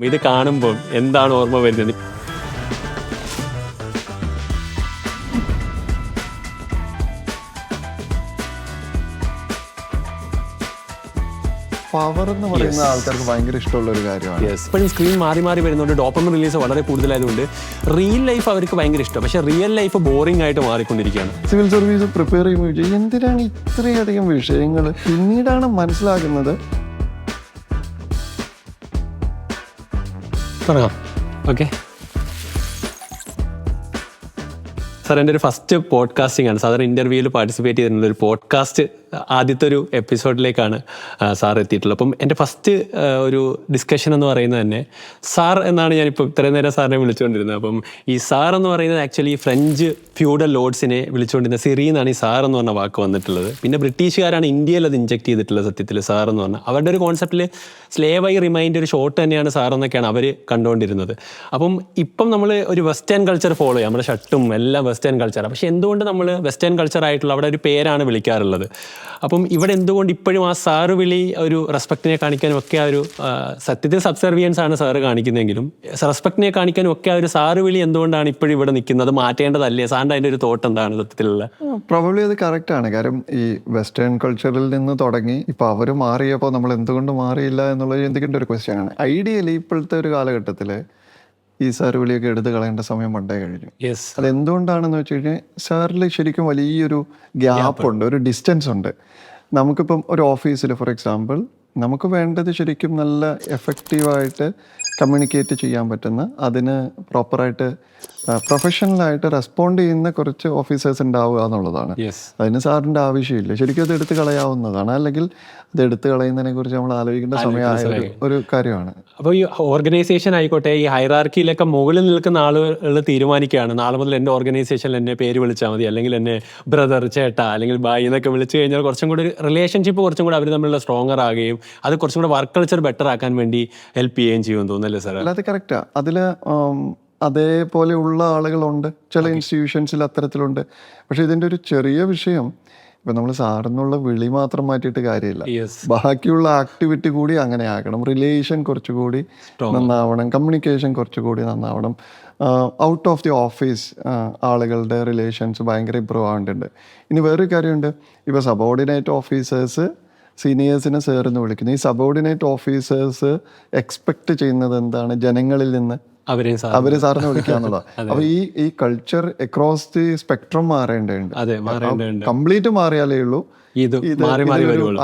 ഇത് കാണുമ്പോൾ എന്താണ് ഓർമ്മ വരുന്നത്? പവർ എന്ന് പറയുന്ന ആൾക്കാർക്ക് ഭയങ്കര ഇഷ്ടമുള്ള ഒരു കാര്യമാണ്. ഇപ്പോഴും സ്ക്രീൻ മാറി മാറി വരുന്നുണ്ട്, ഡോപ്പമിൻ റിലീസ് വളരെ കൂടുതലായതുകൊണ്ട് റിയൽ ലൈഫ് അവർക്ക് ഭയങ്കര ഇഷ്ടം. പക്ഷേ റിയൽ ലൈഫ് ബോറിംഗ് ആയിട്ട് മാറിക്കൊണ്ടിരിക്കുകയാണ്. സിവിൽ സർവീസ് പ്രിപ്പയർ ചെയ്യുമ്പോൾ എന്തിനാണ് ഇത്രയധികം വിഷയങ്ങൾ പിന്നീടാണ് മനസ്സിലാകുന്നത്. തുടങ്ങാം. ഓക്കെ സാർ, എൻ്റെ ഒരു ഫസ്റ്റ് പോഡ്കാസ്റ്റിംഗ് ആണ്. സാധാരണ ഇൻ്റർവ്യൂവിൽ പാർട്ടിസിപ്പേറ്റ് ചെയ്തിട്ടുള്ള ഒരു പോഡ്കാസ്റ്റ് ആദ്യത്തെ ഒരു എപ്പിസോഡിലേക്കാണ് സാർ എത്തിയിട്ടുള്ളത്. അപ്പം എൻ്റെ ഫസ്റ്റ് ഒരു ഡിസ്കഷൻ എന്ന് പറയുന്നത് തന്നെ സാർ എന്നാണ് ഞാനിപ്പോൾ ഇത്രയും നേരം സാറിനെ വിളിച്ചുകൊണ്ടിരുന്നത്. അപ്പം ഈ സാർ എന്ന് പറയുന്നത് ആക്ച്വലി ഫ്രഞ്ച് ഫ്യൂഡൽ ലോഡ്സിനെ വിളിച്ചുകൊണ്ടിരുന്ന സിറി എന്നാണ് ഈ സാർ എന്ന് പറഞ്ഞ വാക്ക് വന്നിട്ടുള്ളത്. പിന്നെ ബ്രിട്ടീഷുകാരാണ് ഇന്ത്യയിൽ അത് ഇഞ്ചെക്ട് ചെയ്തിട്ടുള്ളത് സത്യത്തിൽ സാർ എന്ന് പറഞ്ഞാൽ. അവരുടെ ഒരു കോൺസെപ്റ്റിൽ സ്ലേവായി റിമൈൻഡ് ഒരു ഷോട്ട് തന്നെയാണ് സാർ എന്നൊക്കെയാണ് അവർ കണ്ടുകൊണ്ടിരുന്നത്. അപ്പം ഇപ്പം നമ്മൾ ഒരു വെസ്റ്റേൺ കൾച്ചർ ഫോളോ ചെയ്യും, നമ്മുടെ ഷർട്ടും എല്ലാം വെസ്റ്റേൺ കൾച്ചറാണ്. പക്ഷേ എന്തുകൊണ്ട് നമ്മൾ വെസ്റ്റേൺ കൾച്ചർ ആയിട്ടുള്ള അവിടെ ഒരു പേരാണ് വിളിക്കാറുള്ളത്. അപ്പം ഇവിടെ എന്തുകൊണ്ട് ഇപ്പോഴും ആ സാറ് വിളി ഒരു റെസ്പെക്റ്റിനെ കാണിക്കാനും ഒക്കെ ആ ഒരു സത്യത്തിൽ സബ്സർവിയൻസ് ആണ് സാറ് കാണിക്കുന്നതെങ്കിലും റെസ്പെക്റ്റിനെ കാണിക്കാനും ഒക്കെ ആ ഒരു സാറ് വിളി എന്തുകൊണ്ടാണ് ഇപ്പോഴും ഇവിടെ നിൽക്കുന്നത്? മാറ്റേണ്ടതല്ലേ? സാറിൻ്റെ അതിൻ്റെ ഒരു തോട്ട് എന്താണ് സത്യത്തിലുള്ള? പ്രോബബ്ലി അത് കറക്റ്റാണ്. കാര്യം ഈ വെസ്റ്റേൺ കൾച്ചറിൽ നിന്ന് തുടങ്ങി ഇപ്പോൾ അവർ മാറിയപ്പോൾ നമ്മൾ എന്തുകൊണ്ട് മാറിയില്ല എന്നുള്ളത് ചിന്തിക്കേണ്ട ഒരു ക്വസ്റ്റ്യൻ ആണ്. ഐഡിയലി ഇപ്പോഴത്തെ ഒരു കാലഘട്ടത്തിൽ ഈ സാർ വിളിയൊക്കെ എടുത്ത് കളയേണ്ട സമയം പണ്ടേ കഴിഞ്ഞു. അതെന്തുകൊണ്ടാണെന്ന് വെച്ച് കഴിഞ്ഞാൽ സാറിൽ ശരിക്കും വലിയൊരു ഗ്യാപ്പുണ്ട്, ഒരു ഡിസ്റ്റൻസ് ഉണ്ട്. നമുക്കിപ്പം ഒരു ഓഫീസിൽ ഫോർ എക്സാമ്പിൾ നമുക്ക് വേണ്ടത് ശരിക്കും നല്ല എഫക്റ്റീവായിട്ട് കമ്മ്യൂണിക്കേറ്റ് ചെയ്യാൻ പറ്റുന്ന, അതിന് പ്രോപ്പറായിട്ട് പ്രൊഫഷണലായിട്ട് റെസ്പോണ്ട് ചെയ്യുന്ന കുറച്ച് ഓഫീസേഴ്സ് ഉണ്ടാവുക എന്നുള്ളതാണ്. അതിന് സാറിൻ്റെ ആവശ്യമില്ല. ശരിക്കും അത് എടുത്ത് കളയാവുന്നതാണ്. അല്ലെങ്കിൽ അത് എടുത്ത് കളയുന്നതിനെ കുറിച്ച് നമ്മൾ ആലോചിക്കേണ്ട സമയമായ ഒരു കാര്യമാണ്. അപ്പോൾ ഈ ഓർഗനൈസേഷൻ ആയിക്കോട്ടെ, ഈ ഹൈറാർക്കിയിലൊക്കെ മുകളിൽ നിൽക്കുന്ന ആളുകൾ തീരുമാനിക്കുകയാണ് നാളെ മുതൽ എൻ്റെ ഓർഗനൈസേഷനിൽ എന്നെ പേര് വിളിച്ചാൽ മതി, അല്ലെങ്കിൽ എന്നെ ബ്രദർ, ചേട്ടാ അല്ലെങ്കിൽ ബായ് എന്നൊക്കെ വിളിച്ചു കഴിഞ്ഞാൽ കുറച്ചും കൂടി റിലേഷൻഷിപ്പ് കുറച്ചും കൂടി അവർ തമ്മിലുള്ള സ്ട്രോങ്ങർ ആകുകയും അത് കുറച്ചും കൂടി വർക്ക് കൾച്ചർ ബെറ്റർ ആക്കാൻ വേണ്ടി ഹെൽപ്പ് ചെയ്യുകയും ചെയ്യുമെന്ന് തോന്നുന്നല്ലേ സാർ? അല്ലാതെ കറക്റ്റാണ്. അതിൽ അതേപോലെയുള്ള ആളുകളുണ്ട്, ചില ഇൻസ്റ്റിറ്റ്യൂഷൻസിൽ അത്തരത്തിലുണ്ട്. പക്ഷെ ഇതിൻ്റെ ഒരു ചെറിയ വിഷയം, ഇപ്പം നമ്മൾ സാറെന്നുള്ള വിളി മാത്രം മാറ്റിയിട്ട് കാര്യമില്ല, ബാക്കിയുള്ള ആക്ടിവിറ്റി കൂടി അങ്ങനെ ആക്കണം. റിലേഷൻ കുറച്ചുകൂടി നന്നാവണം, കമ്മ്യൂണിക്കേഷൻ കുറച്ചുകൂടി നന്നാവണം. ഔട്ട് ഓഫ് ദി ഓഫീസ് ആളുകളുടെ റിലേഷൻസ് ഭയങ്കര ഇമ്പ്രൂവ് ആവേണ്ടതുണ്ട്. ഇനി വേറൊരു കാര്യമുണ്ട്, ഇപ്പോൾ സബോർഡിനേറ്റ് ഓഫീസേഴ്സ് സീനിയേഴ്സിനെ സാറെന്ന് വിളിക്കുന്നു. ഈ സബോർഡിനേറ്റ് ഓഫീസേഴ്സ് എക്സ്പെക്ട് ചെയ്യുന്നത് എന്താണ്? ജനങ്ങളിൽ നിന്ന് അവര് സാറിനെ വിളിക്കാന്നുള്ളത്. അപ്പൊ ഈ കൾച്ചർ അക്രോസ് ദി സ്പെക്ട്രം മാറേണ്ടതുണ്ട്. കംപ്ലീറ്റ് മാറിയാലേ ഉള്ളൂ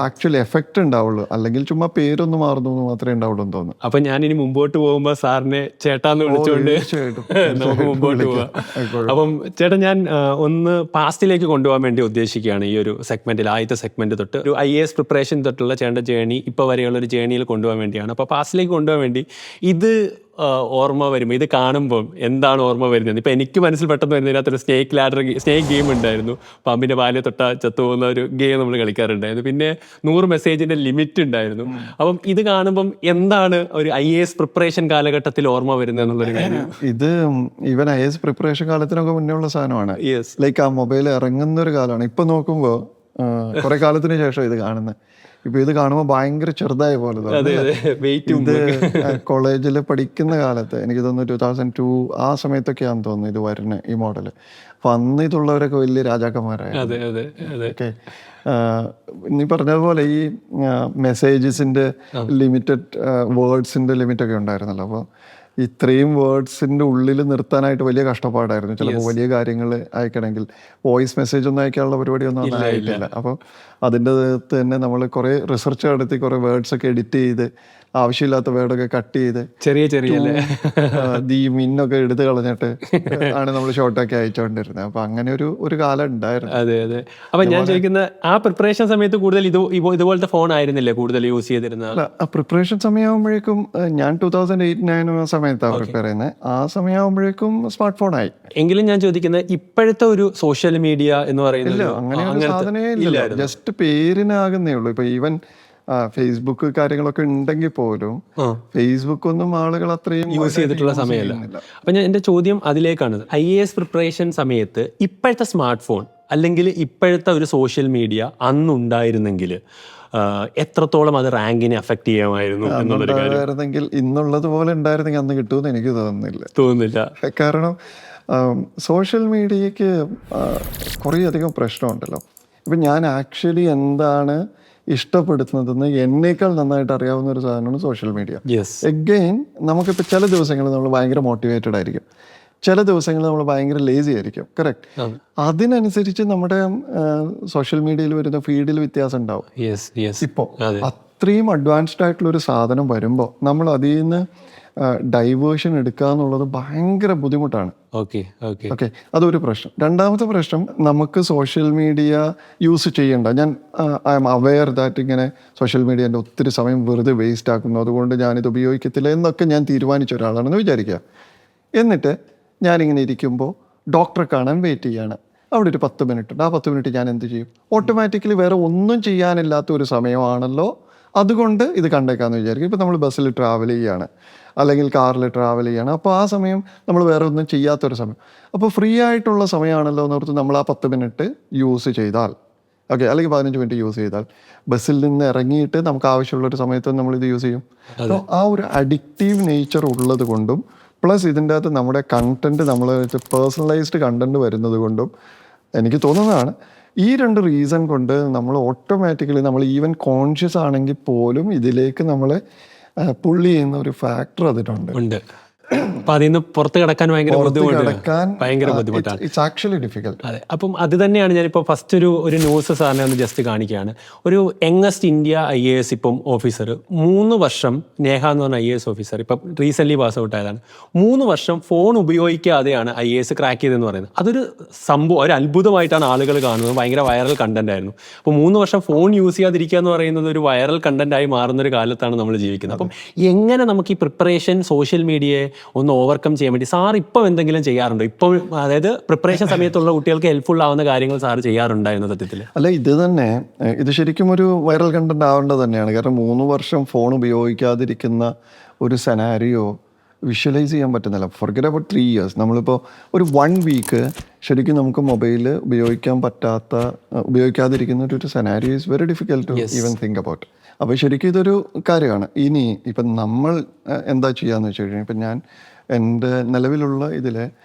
ആക്ച്വലി എഫക്റ്റ് ഉണ്ടാവുള്ളൂ. അല്ലെങ്കിൽ ചുമ്മാ പേരൊന്നും മാറുന്നു മാത്രമേ ഉണ്ടാവുള്ളൂ എന്ന് തോന്നുന്നു. അപ്പൊ ഞാൻ ഇനി മുമ്പോട്ട് പോകുമ്പോ സാറിനെ ചേട്ടാന്ന് വിളിച്ചുകൊണ്ട് നമുക്ക് മുമ്പോട്ട് പോവാം. അപ്പം ചേട്ടാ, ഞാൻ ഒന്ന് പാസ്റ്റിലേക്ക് കൊണ്ടുപോകാൻ വേണ്ടി ഉദ്ദേശിക്കുകയാണ് ഈ ഒരു സെഗ്മെന്റിൽ. ആദ്യത്തെ സെഗ്മെന്റ് തൊട്ട് ഒരു IAS പ്രിപ്പറേഷൻ തൊട്ടുള്ള ചേട്ടൻ്റെ ജേണി ഇപ്പോൾ വരെയുള്ള ഒരു ജേണിയിൽ കൊണ്ടുപോകാൻ വേണ്ടിയാണ്. അപ്പോൾ പാസ്റ്റിലേക്ക് കൊണ്ടുപോകാൻ വേണ്ടി ഇത് ഓർമ്മ വരുമ്പോൾ, ഇത് കാണുമ്പോൾ എന്താണ് ഓർമ്മ വരുന്നത്? ഇപ്പം എനിക്ക് മനസ്സിൽ പെട്ടെന്ന് വരുന്നത് ഇതിനകത്തൊരു സ്നേക്ക് ഗെയിം ഉണ്ടായിരുന്നു. പാമ്പിൻ്റെ ബാല്യ തൊട്ട ചത്തുപോകുന്ന ഒരു ഗെയിം നമ്മൾ കളിക്കാറുണ്ടായിരുന്നു. പിന്നെ 100 മെസ്സേജിൻ്റെ ലിമിറ്റ് ഉണ്ടായിരുന്നു. അപ്പം ഇത് കാണുമ്പം എന്താണ് ഒരു IAS പ്രിപ്പറേഷൻ കാലഘട്ടത്തിൽ ഓർമ്മ വരുന്നത് എന്നുള്ളൊരു കാര്യം? ഇത് ഈവൻ IAS പ്രിപ്പറേഷൻ കാലത്തിനൊക്കെ മുന്നേ ഉള്ള സാധനമാണ്. ലൈക്ക് ആ മൊബൈൽ ഇറങ്ങുന്ന ഒരു കാലമാണ്. ഇപ്പം നോക്കുമ്പോൾ കുറെ കാലത്തിന് ശേഷം ഇത് കാണുന്നത്. ഇപ്പൊ ഇത് കാണുമ്പോൾ ഭയങ്കര ചെറുതായ പോലെ ഇത് കോളേജിൽ പഠിക്കുന്ന കാലത്ത് എനിക്ക് തോന്നുന്നു 2002 ആ സമയത്തൊക്കെയാണെന്ന് തോന്നുന്നു ഇത് വരുന്നത്, ഈ മോഡല്. അപ്പൊ അന്ന് ഇതുള്ളവരൊക്കെ വലിയ രാജാക്കന്മാരായിരുന്നു. ഓക്കെ, നീ പറഞ്ഞതുപോലെ ഈ മെസ്സേജസിന്റെ ലിമിറ്റഡ് വേർഡ്സിന്റെ ലിമിറ്റൊക്കെ ഉണ്ടായിരുന്നല്ലോ. അപ്പോൾ ഇത്രയും വേർഡ്സിൻ്റെ ഉള്ളിൽ നിർത്താനായിട്ട് വലിയ കഷ്ടപ്പാടായിരുന്നു. ചിലപ്പോൾ വലിയ കാര്യങ്ങൾ അയക്കണമെങ്കിൽ വോയിസ് മെസ്സേജ് ഒന്നും അയക്കാനുള്ള പരിപാടിയൊന്നും ആയിട്ടില്ല. അപ്പോൾ അതിൻ്റെ അകത്ത് തന്നെ നമ്മൾ കുറേ റിസർച്ച് നടത്തി കുറേ വേർഡ്സൊക്കെ എഡിറ്റ് ചെയ്ത് ആവശ്യമില്ലാത്ത വേർഡൊക്കെ കട്ട് ചെയ്ത് ചെറിയ മിന്നൊക്കെ എടുത്ത് കളഞ്ഞിട്ട് ആണ് നമ്മൾ ഷോർട്ടൊക്കെ അയച്ചുകൊണ്ടിരുന്നത്. അപ്പൊ അങ്ങനെ ഒരു കാലം ഉണ്ടായിരുന്നു. അതെ. അപ്പൊ ഞാൻ ചോദിക്കുന്ന ആ പ്രിപ്പറേഷൻ സമയത്ത് കൂടുതൽ ഇതുപോലത്തെ ഫോൺ ആയിരുന്നില്ലേ കൂടുതൽ യൂസ് ചെയ്തിരുന്നത്? ആ പ്രിപ്പറേഷൻ സമയമാകുമ്പോഴേക്കും ഞാൻ 2008-9 ആ സമയത്താണ് പ്രിപ്പയർ ചെയ്യുന്നത്. ആ സമയമാകുമ്പോഴേക്കും സ്മാർട്ട് ഫോൺ ആയി. എങ്കിലും ഞാൻ ചോദിക്കുന്നത് ഇപ്പോഴത്തെ ഒരു സോഷ്യൽ മീഡിയ എന്ന് പറയുന്നത് അങ്ങനെ ഒരു സാധനമേ ഇല്ല, ജസ്റ്റ് പേരിനാകുന്നേ ഉള്ളൂ. ഇപ്പൊ ഈവൻ ഫേസ്ബുക്ക് കാര്യങ്ങളൊക്കെ ഉണ്ടെങ്കിൽ പോലും ഫേസ്ബുക്ക് ഒന്നും ആളുകൾ അത്രയും യൂസ് ചെയ്തിട്ടുള്ള സമയമല്ല. അപ്പൊ ഞാൻ എൻ്റെ ചോദ്യം അതിലേക്കാണ്. IAS പ്രിപ്പറേഷൻ സമയത്ത് ഇപ്പോഴത്തെ സ്മാർട്ട് ഫോൺ അല്ലെങ്കിൽ ഇപ്പോഴത്തെ ഒരു സോഷ്യൽ മീഡിയ അന്നുണ്ടായിരുന്നെങ്കിൽ എത്രത്തോളം അത് റാങ്കിനെ അഫക്റ്റ് ചെയ്യാമായിരുന്നു എന്നുള്ളൊരു കാര്യം ഉണ്ടായിരുന്നെങ്കിൽ ഇന്നുള്ളത് പോലെ ഉണ്ടായിരുന്നെങ്കിൽ അന്ന് കിട്ടുമെന്ന് എനിക്ക് തോന്നുന്നില്ല. കാരണം സോഷ്യൽ മീഡിയക്ക് കുറേയധികം പ്രശ്നമുണ്ടല്ലോ. ഇപ്പം ഞാൻ ആക്ച്വലി എന്താണ് ഇഷ്ടപ്പെടുത്തുന്നതെന്ന് എന്നേക്കാൾ നന്നായിട്ട് അറിയാവുന്ന ഒരു സാധനമാണ് സോഷ്യൽ മീഡിയ. എഗെയിൻ നമുക്കിപ്പോൾ ചില ദിവസങ്ങളിൽ നമ്മൾ ഭയങ്കര മോട്ടിവേറ്റഡ് ആയിരിക്കും, ചില ദിവസങ്ങളിൽ നമ്മൾ ഭയങ്കര ലേസി ആയിരിക്കും. കറക്റ്റ്. അതിനനുസരിച്ച് നമ്മുടെ സോഷ്യൽ മീഡിയയിൽ വരുന്ന ഫീഡിൽ വ്യത്യാസം ഉണ്ടാവും. ഇപ്പോൾ അത്രയും അഡ്വാൻസ്ഡ് ആയിട്ടുള്ള ഒരു സാധനം വരുമ്പോൾ നമ്മൾ അതിൽ നിന്ന് ഡൈവേർഷൻ എടുക്കുക എന്നുള്ളത് ഭയങ്കര ബുദ്ധിമുട്ടാണ്. ഓക്കെ, അതൊരു പ്രശ്നം. രണ്ടാമത്തെ പ്രശ്നം, നമുക്ക് സോഷ്യൽ മീഡിയ യൂസ് ചെയ്യണ്ട. ഞാൻ ഐ എം അവെയർ ദാറ്റ് ഇങ്ങനെ സോഷ്യൽ മീഡിയ എൻ്റെ ഒത്തിരി സമയം വെറുതെ വേസ്റ്റ് ആക്കുന്നു, അതുകൊണ്ട് ഞാനിത് ഉപയോഗിക്കത്തില്ല എന്നൊക്കെ ഞാൻ തീരുമാനിച്ച ഒരാളാണെന്ന് വിചാരിക്കുക. എന്നിട്ട് ഞാനിങ്ങനെ ഇരിക്കുമ്പോൾ ഡോക്ടറെ കാണാൻ വെയിറ്റ് ചെയ്യാണ്. അവിടെ ഒരു 10 മിനിറ്റ് ഉണ്ട്. ആ 10 മിനിറ്റ് ഞാൻ എന്ത് ചെയ്യും? ഓട്ടോമാറ്റിക്കലി വേറെ ഒന്നും ചെയ്യാനില്ലാത്ത ഒരു സമയമാണല്ലോ, അതുകൊണ്ട് ഇത് കണ്ടേക്കാമെന്ന് വിചാരിക്കും. ഇപ്പോൾ നമ്മൾ ബസ്സിൽ ട്രാവൽ ചെയ്യുകയാണ്, അല്ലെങ്കിൽ കാറിൽ ട്രാവൽ ചെയ്യാണ്. അപ്പോൾ ആ സമയം നമ്മൾ വേറെ ഒന്നും ചെയ്യാത്തൊരു സമയം, അപ്പോൾ ഫ്രീ ആയിട്ടുള്ള സമയമാണല്ലോ എന്നോർത്ത് നമ്മൾ ആ 10 മിനിറ്റ് യൂസ് ചെയ്താൽ, ഓക്കെ, അല്ലെങ്കിൽ 15 മിനിറ്റ് യൂസ് ചെയ്താൽ, ബസ്സിൽ നിന്ന് ഇറങ്ങിയിട്ട് നമുക്ക് ആവശ്യമുള്ളൊരു സമയത്ത് നമ്മളിത് യൂസ് ചെയ്യും. അപ്പോൾ ആ ഒരു അഡിക്റ്റീവ് നേച്ചർ ഉള്ളത് കൊണ്ടും പ്ലസ് ഇതിൻ്റെ അകത്ത് നമ്മുടെ കണ്ടൻറ്റ് നമ്മൾ പേഴ്സണലൈസ്ഡ് കണ്ടൻറ്റ് വരുന്നത് കൊണ്ടും എനിക്ക് തോന്നുന്നതാണ്, ഈ 2 റീസൺ കൊണ്ട് നമ്മൾ ഓട്ടോമാറ്റിക്കലി നമ്മൾ ഈവൻ കോൺഷ്യസ് ആണെങ്കിൽ പോലും ഇതിലേക്ക് നമ്മളെ പുള്ളി ചെയ്യുന്ന ഒരു ഫാക്ടർ അതിനുണ്ട്. അപ്പൊ അതിൽ നിന്ന് പുറത്ത് കിടക്കാൻ ഭയങ്കര ബുദ്ധിമുട്ടാണ്. It's actually difficult. അതെ, അപ്പം അത് തന്നെയാണ് ഞാനിപ്പോൾ ഫസ്റ്റ് ഒരു ന്യൂസ് സാറിനെ ഒന്ന് ജസ്റ്റ് കാണിക്കുകയാണ്. ഒരു യങ്ങസ്റ്റ് ഇന്ത്യ IAS ഇപ്പം ഓഫീസർ 3 വർഷം, നേഹ എന്ന് പറഞ്ഞ IAS ഓഫീസർ ഇപ്പം റീസെൻ്റ്ലി പാസ് ഔട്ട് ആയതാണ്. 3 വർഷം ഫോൺ ഉപയോഗിക്കാതെയാണ് IAS ക്രാക്ക് ചെയ്തതെന്ന് പറയുന്നത്. അതൊരു സംഭവം, ഒരു അത്ഭുതമായിട്ടാണ് ആളുകൾ കാണുന്നത്. ഭയങ്കര വൈറൽ കണ്ടന്റ് ആയിരുന്നു. അപ്പോൾ 3 വർഷം ഫോൺ യൂസ് ചെയ്യാതിരിക്കുക എന്ന് പറയുന്നത് ഒരു വൈറൽ കണ്ടന്റായി മാറുന്ന ഒരു കാലത്താണ് നമ്മൾ ജീവിക്കുന്നത്. അപ്പം എങ്ങനെ നമുക്ക് ഈ പ്രിപ്പറേഷൻ സോഷ്യൽ മീഡിയയെ ഒന്ന് ഓവർകം ചെയ്യാൻ വേണ്ടി സാർ ഇപ്പം എന്തെങ്കിലും ചെയ്യാറുണ്ടോ? ഇപ്പോൾ അതായത് പ്രിപ്പറേഷൻ സമയത്തുള്ള കുട്ടികൾക്ക് ഹെൽപ്ഫുൾ ആവുന്ന കാര്യങ്ങൾ സാർ ചെയ്യാറുണ്ടായിരുന്നു സത്യത്തിൽ? അല്ല, ഇത് ശരിക്കും ഒരു വൈറൽ കണ്ടന്റ് ആവേണ്ടത് തന്നെയാണ്. കാരണം 3 വർഷം ഫോൺ ഉപയോഗിക്കാതിരിക്കുന്ന ഒരു സെനാരിയോ വിഷ്വലൈസ് ചെയ്യാൻ പറ്റുന്നില്ല. Forget about 3 years. നമ്മളിപ്പോൾ ഒരു 1 വീക്ക് ശരിക്കും നമുക്ക് മൊബൈൽ ഉപയോഗിക്കാതിരിക്കുന്ന ഒരു scenario is very difficult to even think about. അപ്പോൾ ശരിക്കും ഇതൊരു കാര്യമാണ്. ഇനി ഇപ്പം നമ്മൾ എന്താ ചെയ്യാന്ന് വെച്ച് കഴിഞ്ഞാൽ, ഇപ്പം ഞാൻ എൻ്റെ നിലവിലുള്ള ഇതിൽ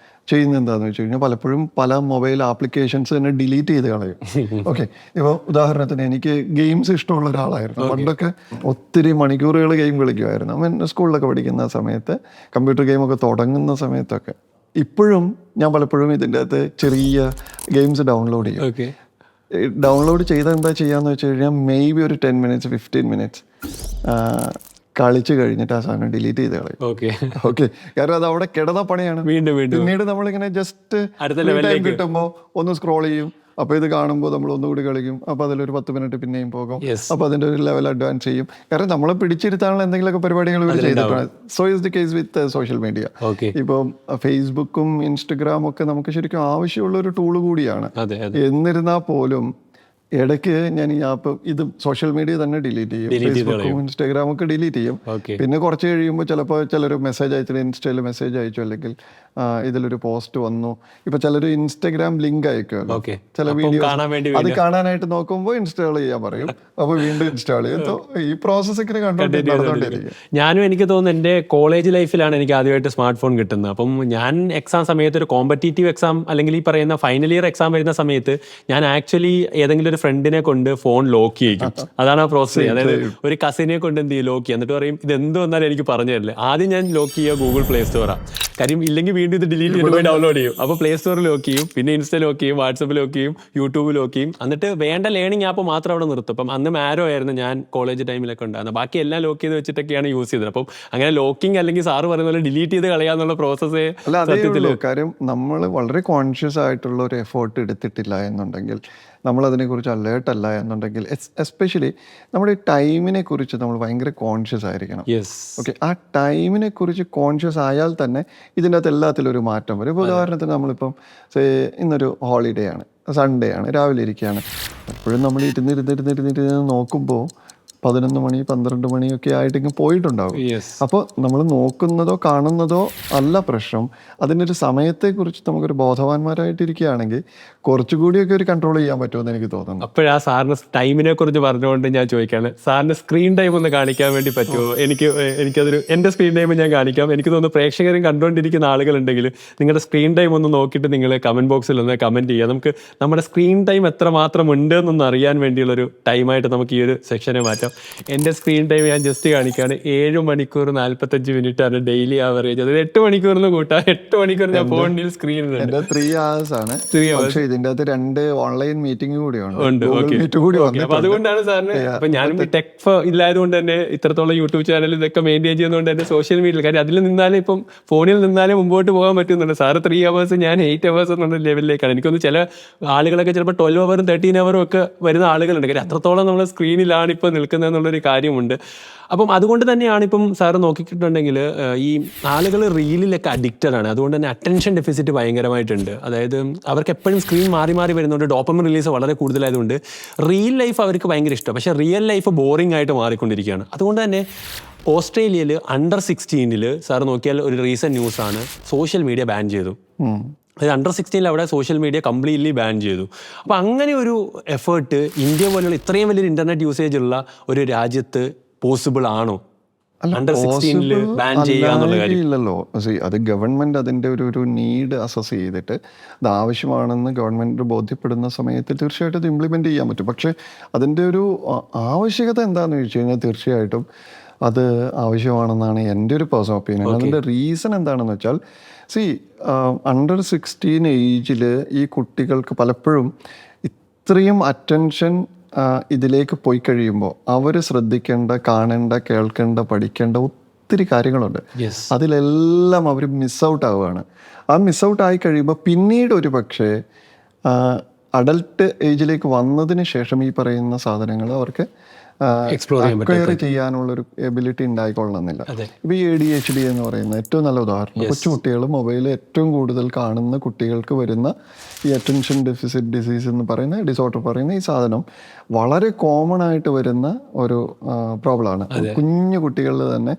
ചെയ്യുന്നത് എന്താണെന്ന് വെച്ച് കഴിഞ്ഞാൽ, പലപ്പോഴും പല മൊബൈൽ ആപ്ലിക്കേഷൻസ് തന്നെ ഡിലീറ്റ് ചെയ്ത് കളയും. ഓക്കെ, ഇപ്പോൾ ഉദാഹരണത്തിന് എനിക്ക് ഗെയിംസ് ഇഷ്ടമുള്ള ഒരാളായിരുന്നു. പണ്ടൊക്കെ ഒത്തിരി മണിക്കൂറുകൾ ഗെയിം കളിക്കുമായിരുന്നു. അവൻ സ്കൂളിലൊക്കെ പഠിക്കുന്ന സമയത്ത്, കമ്പ്യൂട്ടർ ഗെയിമൊക്കെ തുടങ്ങുന്ന സമയത്തൊക്കെ. ഇപ്പോഴും ഞാൻ പലപ്പോഴും ഇതിൻ്റെ അകത്ത് ചെറിയ ഗെയിംസ് ഡൗൺലോഡ് ചെയ്യും. ഡൗൺലോഡ് ചെയ്താൽ എന്താ ചെയ്യാന്ന് വെച്ച് കഴിഞ്ഞാൽ, മെയ്ബി ഒരു 10 മിനിറ്റ്സ് 15 മിനിറ്റ്സ് കളിച്ച് കഴിഞ്ഞിട്ട് ആ സാധനം ഡിലീറ്റ് ചെയ്ത് കളയും. ഓക്കെ, കാരണം അത് അവിടെ കിടന്ന പണിയാണ്. പിന്നീട് നമ്മളിങ്ങനെ ജസ്റ്റ് ടൈം കിട്ടുമ്പോൾ ഒന്ന് സ്ക്രോൾ ചെയ്യും. അപ്പോൾ ഇത് കാണുമ്പോൾ നമ്മൾ ഒന്നുകൂടി കളിക്കും. അപ്പോൾ അതിലൊരു 10 മിനിറ്റ് പിന്നെയും പോകും. അപ്പോൾ അതിൻ്റെ ഒരു ലെവൽ അഡ്വാൻസ് ചെയ്യും. കാരണം നമ്മളെ പിടിച്ചിരുത്താനുള്ള എന്തെങ്കിലുമൊക്കെ പരിപാടികൾ ഇവർ ചെയ്തിട്ടുണ്ട്. So is the case with social media. ഇപ്പം ഫേസ്ബുക്കും ഇൻസ്റ്റഗ്രാമും ഒക്കെ നമുക്ക് ശരിക്കും ആവശ്യമുള്ള ഒരു ടൂള് കൂടിയാണ്. എന്നിരുന്നാൽ പോലും ഇടയ്ക്ക് ഞാൻ ഈ ആപ്പ് ഇത് സോഷ്യൽ മീഡിയ തന്നെ ഡിലീറ്റ് ചെയ്യും. ഫേസ്ബുക്കും ഇൻസ്റ്റാഗ്രാമും ഒക്കെ ഡിലീറ്റ് ചെയ്യും. പിന്നെ കുറച്ച് കഴിയുമ്പോൾ ചിലപ്പോൾ ചിലർ മെസ്സേജ് അയച്ചിട്ട് ഇൻസ്റ്റയിൽ മെസ്സേജ് അയച്ചു, അല്ലെങ്കിൽ ഇതിലൊരു പോസ്റ്റ് വന്നു. ഇപ്പൊ ചിലർ ഇൻസ്റ്റഗ്രാം ലിങ്ക് അയക്കുമല്ലോ ചില വീഡിയോ, അത് കാണാനായിട്ട് നോക്കുമ്പോൾ ഇൻസ്റ്റാൾ ചെയ്യാൻ പറയും. അപ്പോൾ വീണ്ടും ഇൻസ്റ്റാൾ ചെയ്യും. ഈ പ്രോസസ് ഇങ്ങനെ കണ്ടുകൊണ്ടിരിക്കും. ഞാനും എനിക്ക് തോന്നുന്നു എൻ്റെ കോളേജ് ലൈഫിലാണ് എനിക്ക് ആദ്യമായിട്ട് സ്മാർട്ട് ഫോൺ കിട്ടുന്നത്. അപ്പം ഞാൻ എക്സാം സമയത്ത് ഒരു കോമ്പറ്റീറ്റീവ് എക്സാം അല്ലെങ്കിൽ ഈ പറയുന്ന ഫൈനൽ ഇയർ എക്സാം വരുന്ന സമയത്ത് ഞാൻ ആക്ച്വലി ഏതെങ്കിലും ഒരു ഫ്രണ്ടിനെ കൊണ്ട് ഫോൺ ലോക്ക് ചെയ്യും. അതാണ് ആ പ്രോസസ്. അതായത് ഒരു കസിനെ കൊണ്ട് എന്ത് ചെയ്യും, ലോക്ക് ചെയ്യും. എന്നിട്ട് പറയും ഇത് എന്ത് വന്നാലും എനിക്ക് പറഞ്ഞു തരില്ല. ആദ്യം ഞാൻ ലോക്ക് ചെയ്യുക ഗൂഗിൾ പ്ലേ സ്റ്റോറാണ്. കാര്യം ഇല്ലെങ്കിൽ വീണ്ടും ഇത് ഡിലീറ്റ് ചെയ്ത് പോയി ഡൗൺലോഡ് ചെയ്യും. അപ്പോൾ പ്ലേ സ്റ്റോറിൽ ലോക്ക് ചെയ്യും, പിന്നെ ഇൻസ്റ്റ ലോക്ക് ചെയ്യും, വാട്സപ്പ് ലോക്ക് ചെയ്യും, യൂട്യൂബ് ലോക്ക് ചെയ്യും. എന്നിട്ട് വേണ്ട ലേണിംഗ് ആപ്പ് മാത്രം അവിടെ നിർത്തും. അപ്പം അന്ന് മാരോ ആയിരുന്നു ഞാൻ കോളേജ് ടൈമിലൊക്കെ ഉണ്ടായിരുന്നത്. ബാക്കി എല്ലാം ലോക്ക് ചെയ്ത് വെച്ചിട്ടൊക്കെയാണ് യൂസ് ചെയ്തത്. അപ്പം അങ്ങനെ ലോക്കിംഗ് അല്ലെങ്കിൽ സാറ് പറയുന്ന പോലെ ഡിലീറ്റ് ചെയ്ത് കളയാന്നുള്ള പ്രോസസ്സേ സത്യത്തിൽ. കാര്യം നമ്മൾ വളരെ കോൺഷ്യസ് ആയിട്ടുള്ള ഒരു എഫേർട്ട് എടുത്തിട്ടില്ല എന്നുണ്ടെങ്കിൽ, നമ്മളതിനെക്കുറിച്ച് അലേർട്ട് അല്ല എന്നുണ്ടെങ്കിൽ, എസ്പെഷ്യലി നമ്മുടെ ടൈമിനെ കുറിച്ച് നമ്മൾ ഭയങ്കര കോൺഷ്യസ് ആയിരിക്കണം. ഓക്കെ, ആ ടൈമിനെ കുറിച്ച് കോൺഷ്യസ് ആയാൽ തന്നെ ഇതിൻ്റെ അകത്ത് എല്ലാത്തിലും ഒരു മാറ്റം വരും. ഇപ്പോൾ ഉദാഹരണത്തിന് നമ്മളിപ്പം ഇന്നൊരു ഹോളിഡേ ആണ്, സൺഡേ ആണ്, രാവിലെ ഇരിക്കുകയാണ്. എപ്പോഴും നമ്മൾ ഇരുന്നിരുന്നിരുന്നിരുന്നിരുന്ന് നോക്കുമ്പോൾ 11 മണി 12 മണിയൊക്കെ ആയിട്ട് പോയിട്ടുണ്ടാകും. അപ്പോൾ നമ്മൾ നോക്കുന്നതോ കാണുന്നതോ അല്ല പ്രശ്നം, അതിനൊരു സമയത്തെക്കുറിച്ച് നമുക്കൊരു ബോധവാന്മാരായിട്ടിരിക്കുകയാണെങ്കിൽ കുറച്ചുകൂടിയൊക്കെ ഒരു കൺട്രോൾ ചെയ്യാൻ പറ്റുമെന്ന് എനിക്ക് തോന്നുന്നു. അപ്പോഴാ സാറിന് ടൈമിനെ കുറിച്ച് പറഞ്ഞുകൊണ്ട് ഞാൻ ചോദിക്കാണ്, സാറിന് സ്ക്രീൻ ടൈം ഒന്ന് കാണിക്കാൻ വേണ്ടി പറ്റുമോ? എനിക്കതൊരു എൻ്റെ സ്ക്രീൻ ടൈം ഞാൻ കാണിക്കാം. എനിക്ക് തോന്നുന്നു പ്രേക്ഷകരും കണ്ടുകൊണ്ടിരിക്കുന്ന ആളുകളുണ്ടെങ്കിൽ നിങ്ങളുടെ സ്ക്രീൻ ടൈം ഒന്ന് നോക്കിയിട്ട് നിങ്ങൾ കമൻറ്റ് ബോക്സിൽ ഒന്ന് കമൻറ്റ് ചെയ്യുക. നമുക്ക് നമ്മുടെ സ്ക്രീൻ ടൈം എത്രമാത്രം ഉണ്ട് എന്നൊന്ന് അറിയാൻ വേണ്ടിയുള്ളൊരു ടൈമായിട്ട് നമുക്ക് ഈ ഒരു സെക്ഷനെ മാറ്റാം. എൻ്റെ സ്ക്രീൻ ടൈം ഞാൻ ജസ്റ്റ് കാണിക്കുകയാണ്. 7 മണിക്കൂർ 45 മിനിറ്റാണ് ഡെയിലി ആവറേജ്. അതായത് 8 മണിക്കൂറിന് കൂട്ടാം. 8 മണിക്കൂർ ഞാൻ ഫോണിൽ സ്ക്രീനിലുണ്ട്. എൻ്റെ 3 hours ആണ്. പക്ഷേ ഇതിൻ്റെ അകത്ത് 2 ഓൺലൈൻ മീറ്റിംഗ് കൂടിയുണ്ട്. അപ്പൊ അതുകൊണ്ടാണ് സാറിന്, അപ്പൊ ഞാനും ടെക് ഇല്ലായതുകൊണ്ട് തന്നെ ഇത്രത്തോളം യൂട്യൂബ് ചാനൽ ഇതൊക്കെ മെയിൻറ്റെയിൻ ചെയ്യുന്നതുകൊണ്ട് തന്നെ സോഷ്യൽ മീഡിയയിൽ കാര്യം അതിൽ നിന്നാലും ഇപ്പം ഫോണിൽ നിന്നാലും മുമ്പോട്ട് പോകാൻ പറ്റുന്നുണ്ട്. സാറ് 3 hours, ഞാൻ 8 hours എന്നുള്ള ലെവലിലേക്കാണ്. എനിക്കൊന്ന് ചില ആളുകളൊക്കെ ചിലപ്പോൾ 12 hours 13 hours ഒക്കെ വരുന്ന ആളുകളുണ്ട്. കാര്യം അത്രത്തോളം നമ്മൾ സ്ക്രീനിലാണ് ഇപ്പോൾ നിൽക്കുന്നതെന്നുള്ളൊരു കാര്യമുണ്ട്. അപ്പം അതുകൊണ്ട് തന്നെയാണ് ഇപ്പം സാറ് നോക്കിയിട്ടുണ്ടെങ്കിൽ ഈ ആളുകൾ റീലിലൊക്കെ അഡിക്റ്റഡ് ആണ്. അതുകൊണ്ട് തന്നെ അറ്റൻഷൻ ഡെഫിസിറ്റ് ഭയങ്കരമായിട്ടുണ്ട്. അതായത് അവർക്ക് എപ്പോഴും സ്ക്രീൻ മാറി മാറി വരുന്നുണ്ട്. ഡോപ്പമിൻ റിലീസ് വളരെ കൂടുതലായതുകൊണ്ട് റിയൽ ലൈഫ് അവർക്ക് ഭയങ്കര ഇഷ്ടം, പക്ഷേ റിയൽ ലൈഫ് ബോറിംഗ് ആയിട്ട് മാറിക്കൊണ്ടിരിക്കുകയാണ്. അതുകൊണ്ട് തന്നെ ഓസ്ട്രേലിയയിൽ അണ്ടർ 16 സാർ നോക്കിയാൽ ഒരു റീസെൻറ്റ് ന്യൂസാണ്, സോഷ്യൽ മീഡിയ ബാൻ ചെയ്തു. അതായത് അണ്ടർ 16 അവിടെ സോഷ്യൽ മീഡിയ കംപ്ലീറ്റ്ലി ബാൻ ചെയ്തു. അപ്പോൾ അങ്ങനെ ഒരു എഫേർട്ട് ഇന്ത്യ പോലെയുള്ള ഇത്രയും വലിയൊരു ഇൻ്റർനെറ്റ് യൂസേജ് ഉള്ള ഒരു രാജ്യത്ത് പോസിബിൾ ആണോ അണ്ടർ 16 ബാൻ ചെയ്യുക എന്നുള്ള കാര്യം? ഇല്ലല്ലോ. അത് ഗവൺമെന്റ് അതിൻ്റെ ഒരു നീഡ് അസസ് ചെയ്തിട്ട് അത് ആവശ്യമാണെന്ന് ഗവൺമെന്റ് ബോധ്യപ്പെടുന്ന സമയത്ത് തീർച്ചയായിട്ടും അത് ഇംപ്ലിമെന്റ് ചെയ്യാൻ പറ്റും. പക്ഷെ അതിൻ്റെ ഒരു ആവശ്യകത എന്താണെന്ന് ചോദിച്ചു കഴിഞ്ഞാൽ തീർച്ചയായിട്ടും അത് ആവശ്യമാണെന്നാണ് എൻ്റെ ഒരു പേഴ്സണൽ ഒപ്പീനിയൻ. അതിൻ്റെ റീസൺ എന്താണെന്ന് വെച്ചാൽ അണ്ടർ 16 ഏജിൽ ഈ കുട്ടികൾക്ക് പലപ്പോഴും ഇത്രയും അറ്റൻഷൻ ഇതിലേക്ക് പോയി കഴിയുമ്പോൾ അവർ ശ്രദ്ധിക്കേണ്ട, കാണേണ്ട, കേൾക്കേണ്ട, പഠിക്കേണ്ട ഒത്തിരി കാര്യങ്ങളുണ്ട്. അതിലെല്ലാം അവർ മിസ് ഔട്ട് ആവുകയാണ്. ആ മിസ് ഔട്ട് ആയി കഴിയുമ്പോൾ പിന്നീട് ഒരു പക്ഷേ അഡൽട്ട് ഏജിലേക്ക് വന്നതിന് ശേഷം ഈ പറയുന്ന സാധനങ്ങൾ അവർക്ക് അക്വയർ ചെയ്യാനുള്ളൊരു എബിലിറ്റി ഉണ്ടായിക്കൊള്ളണമെന്നില്ല. ഇപ്പോൾ ഈ ADHD എന്ന് പറയുന്ന ഏറ്റവും നല്ല ഉദാഹരണം. കൊച്ചുകുട്ടികൾ മൊബൈൽ ഏറ്റവും കൂടുതൽ കാണുന്ന കുട്ടികൾക്ക് വരുന്ന ഈ അറ്റൻഷൻ ഡെഫിസിറ്റ് ഡിസീസ് എന്ന് പറയുന്ന ഡിസോർഡർ പറയുന്ന ഈ സാധനം വളരെ കോമൺ ആയിട്ട് വരുന്ന ഒരു പ്രോബ്ലമാണ്. കുഞ്ഞു കുട്ടികളിൽ തന്നെ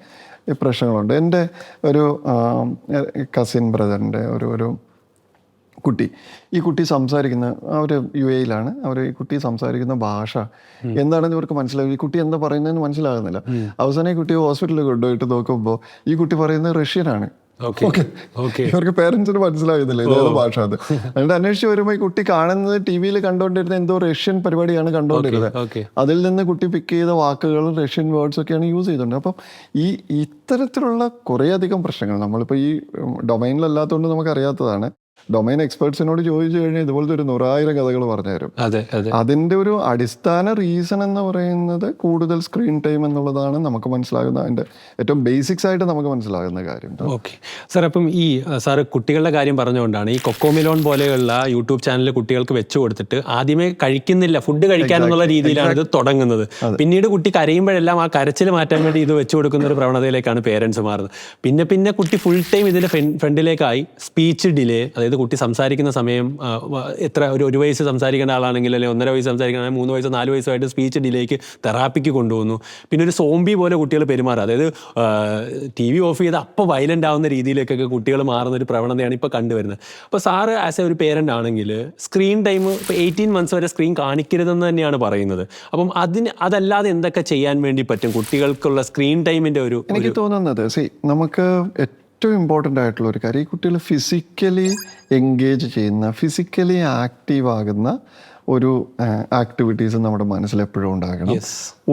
ഈ പ്രശ്നങ്ങളുണ്ട്. എൻ്റെ ഒരു കസിൻ ബ്രദറിൻ്റെ ഒരു ഈ കുട്ടി സംസാരിക്കുന്ന, അവർ UAE ഈ കുട്ടി സംസാരിക്കുന്ന ഭാഷ എന്താണെന്ന് ഇവർക്ക് മനസ്സിലാവും. ഈ കുട്ടി എന്താ പറയുന്നതെന്ന് മനസ്സിലാകുന്നില്ല. അവസാനം ഈ കുട്ടിയെ ഹോസ്പിറ്റലിൽ കൊണ്ടുപോയിട്ട് നോക്കുമ്പോൾ ഈ കുട്ടി പറയുന്നത് റഷ്യനാണ്. ഇവർക്ക് പേരൻസിന് മനസ്സിലാകുന്നില്ല ഇതേത് ഭാഷ അത്. എന്നിട്ട് അന്വേഷിച്ച് വരുമ്പോൾ ഈ കുട്ടി കാണുന്നത് TV കണ്ടുകൊണ്ടിരുന്ന എന്തോ റഷ്യൻ പരിപാടിയാണ് കണ്ടുകൊണ്ടിരുന്നത്. അതിൽ നിന്ന് കുട്ടി പിക്ക് ചെയ്ത വാക്കുകളും റഷ്യൻ വേർഡ്സ് ഒക്കെയാണ് യൂസ് ചെയ്തിട്ടുണ്ട്. അപ്പം ഇത്തരത്തിലുള്ള കുറേയധികം പ്രശ്നങ്ങൾ നമ്മളിപ്പോൾ ഈ ഡൊമൈനിലല്ലാത്തതുകൊണ്ട് നമുക്കറിയാത്തതാണ്. ഡൊമൈൻ എക്സ്പേർട്സിനോട് ചോദിച്ചു കഴിഞ്ഞാൽ ഇതുപോലത്തെ ഒരു 100,000 കഥകൾ പറഞ്ഞുതരും. അതിൻ്റെ ഒരു അടിസ്ഥാന റീസൺ എന്ന് പറയുന്നത് കൂടുതൽ സ്ക്രീൻ ടൈം എന്നുള്ളതാണ് നമുക്ക് മനസ്സിലാകുന്ന, അതിൻ്റെ ഏറ്റവും ബേസിക്സ് ആയിട്ട് നമുക്ക് മനസ്സിലാകുന്ന കാര്യം. ഓക്കെ സാർ, അപ്പം ഈ സാറ് കുട്ടികളുടെ കാര്യം പറഞ്ഞുകൊണ്ടാണ് ഈ കൊക്കോമിലോൺ പോലെയുള്ള യൂട്യൂബ് ചാനൽ കുട്ടികൾക്ക് വെച്ചു കൊടുത്തിട്ട് ആദ്യമേ കഴിക്കുന്നില്ല, ഫുഡ് കഴിക്കാനെന്നുള്ള രീതിയിലാണ് ഇത് തുടങ്ങുന്നത്. പിന്നീട് കുട്ടി കരയുമ്പോഴെല്ലാം ആ കരച്ചിൽ മാറ്റാൻ വേണ്ടി ഇത് വെച്ചു കൊടുക്കുന്ന ഒരു പ്രവണതയിലേക്കാണ് പേരൻസ് മാറുന്നത്. പിന്നെ കുട്ടി ഫുൾ ടൈം ഇതിൻ്റെ ഫ്രണ്ടിലേക്കായി സ്പീച്ച് ഡിലേ, അതായത് കുട്ടി സംസാരിക്കുന്ന സമയം എത്ര ഒരു വയസ്സ് സംസാരിക്കേണ്ട ആളാണെങ്കിൽ അല്ലെങ്കിൽ 1.5 വയസ്സ് സംസാരിക്കണം 3 വയസ്സോ 4 വയസ്സോ ആയിട്ട് സ്പീച്ച് ഡിലേക്ക് തെറാപ്പിക്ക് കൊണ്ടുപോകുന്നു. പിന്നെ ഒരു സോംബി പോലെ കുട്ടികൾ പെരുമാറുക, അതായത് TV ഓഫ് ചെയ്ത് അപ്പോൾ വയലൻ്റ് ആവുന്ന രീതിയിലേക്കൊക്കെ കുട്ടികൾ മാറുന്ന ഒരു പ്രവണതയാണ് ഇപ്പോൾ കണ്ടുവരുന്നത്. അപ്പോൾ സാറ് ആസ് എ ഒരു പേരൻ്റ് ആണെങ്കിൽ സ്ക്രീൻ ടൈം ഇപ്പോൾ 18 months വരെ സ്ക്രീൻ കാണിക്കരുതെന്ന് തന്നെയാണ് പറയുന്നത്. അപ്പം അതല്ലാതെ എന്തൊക്കെ ചെയ്യാൻ വേണ്ടി പറ്റും കുട്ടികൾക്കുള്ള സ്ക്രീൻ ടൈമിൻ്റെ ഒരു? എനിക്ക് തോന്നുന്നത് നമുക്ക് ഏറ്റവും ഇമ്പോർട്ടൻ്റ് ആയിട്ടുള്ള ഒരു കാര്യം, ഈ കുട്ടികൾ ഫിസിക്കലി എൻഗേജ് ചെയ്യുന്ന, ഫിസിക്കലി ആക്റ്റീവ് ആകുന്ന ഒരു ആക്ടിവിറ്റീസ് നമ്മുടെ മനസ്സിൽ എപ്പോഴും ഉണ്ടാകണം.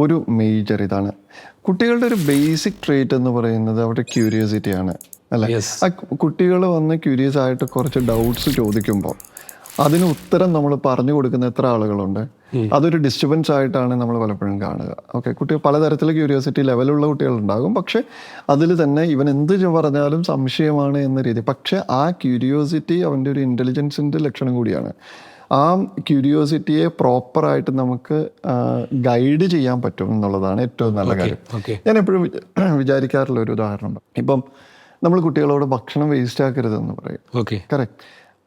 ഒരു മേജർ ഇതാണ് കുട്ടികളുടെ ഒരു ബേസിക് ട്രേറ്റ് എന്ന് പറയുന്നത് അവരുടെ ക്യൂരിയോസിറ്റിയാണ്, അല്ലേ? ആ കുട്ടികൾ വന്ന് ക്യൂരിയസ് ആയിട്ട് കുറച്ച് ഡൗട്ട്സ് ചോദിക്കുമ്പോൾ അതിന് ഉത്തരം നമ്മൾ പറഞ്ഞു കൊടുക്കുന്ന എത്ര ആളുകളുണ്ട്? അതൊരു ഡിസ്റ്റർബൻസ് ആയിട്ടാണ് നമ്മൾ പലപ്പോഴും കാണുക. ഓക്കെ, കുട്ടികൾ പലതരത്തിലുള്ള ക്യൂരിയോസിറ്റി ലെവലുള്ള കുട്ടികളുണ്ടാകും. പക്ഷെ അതിൽ തന്നെ ഇവൻ എന്ത് പറഞ്ഞാലും സംശയമാണ് എന്ന രീതി. പക്ഷെ ആ ക്യൂരിയോസിറ്റി അവൻ്റെ ഒരു ഇൻ്റലിജൻസിൻ്റെ ലക്ഷണം കൂടിയാണ്. ആ ക്യൂരിയോസിറ്റിയെ പ്രോപ്പറായിട്ട് നമുക്ക് ഗൈഡ് ചെയ്യാൻ പറ്റും എന്നുള്ളതാണ് ഏറ്റവും നല്ല കാര്യം. ഞാൻ എപ്പോഴും വിചാരിക്കാറുള്ള ഒരു ഉദാഹരണം, ഇപ്പം നമ്മൾ കുട്ടികളോട് ഭക്ഷണം വേസ്റ്റ് ആക്കരുതെന്ന് പറയും. കറക്റ്റ്.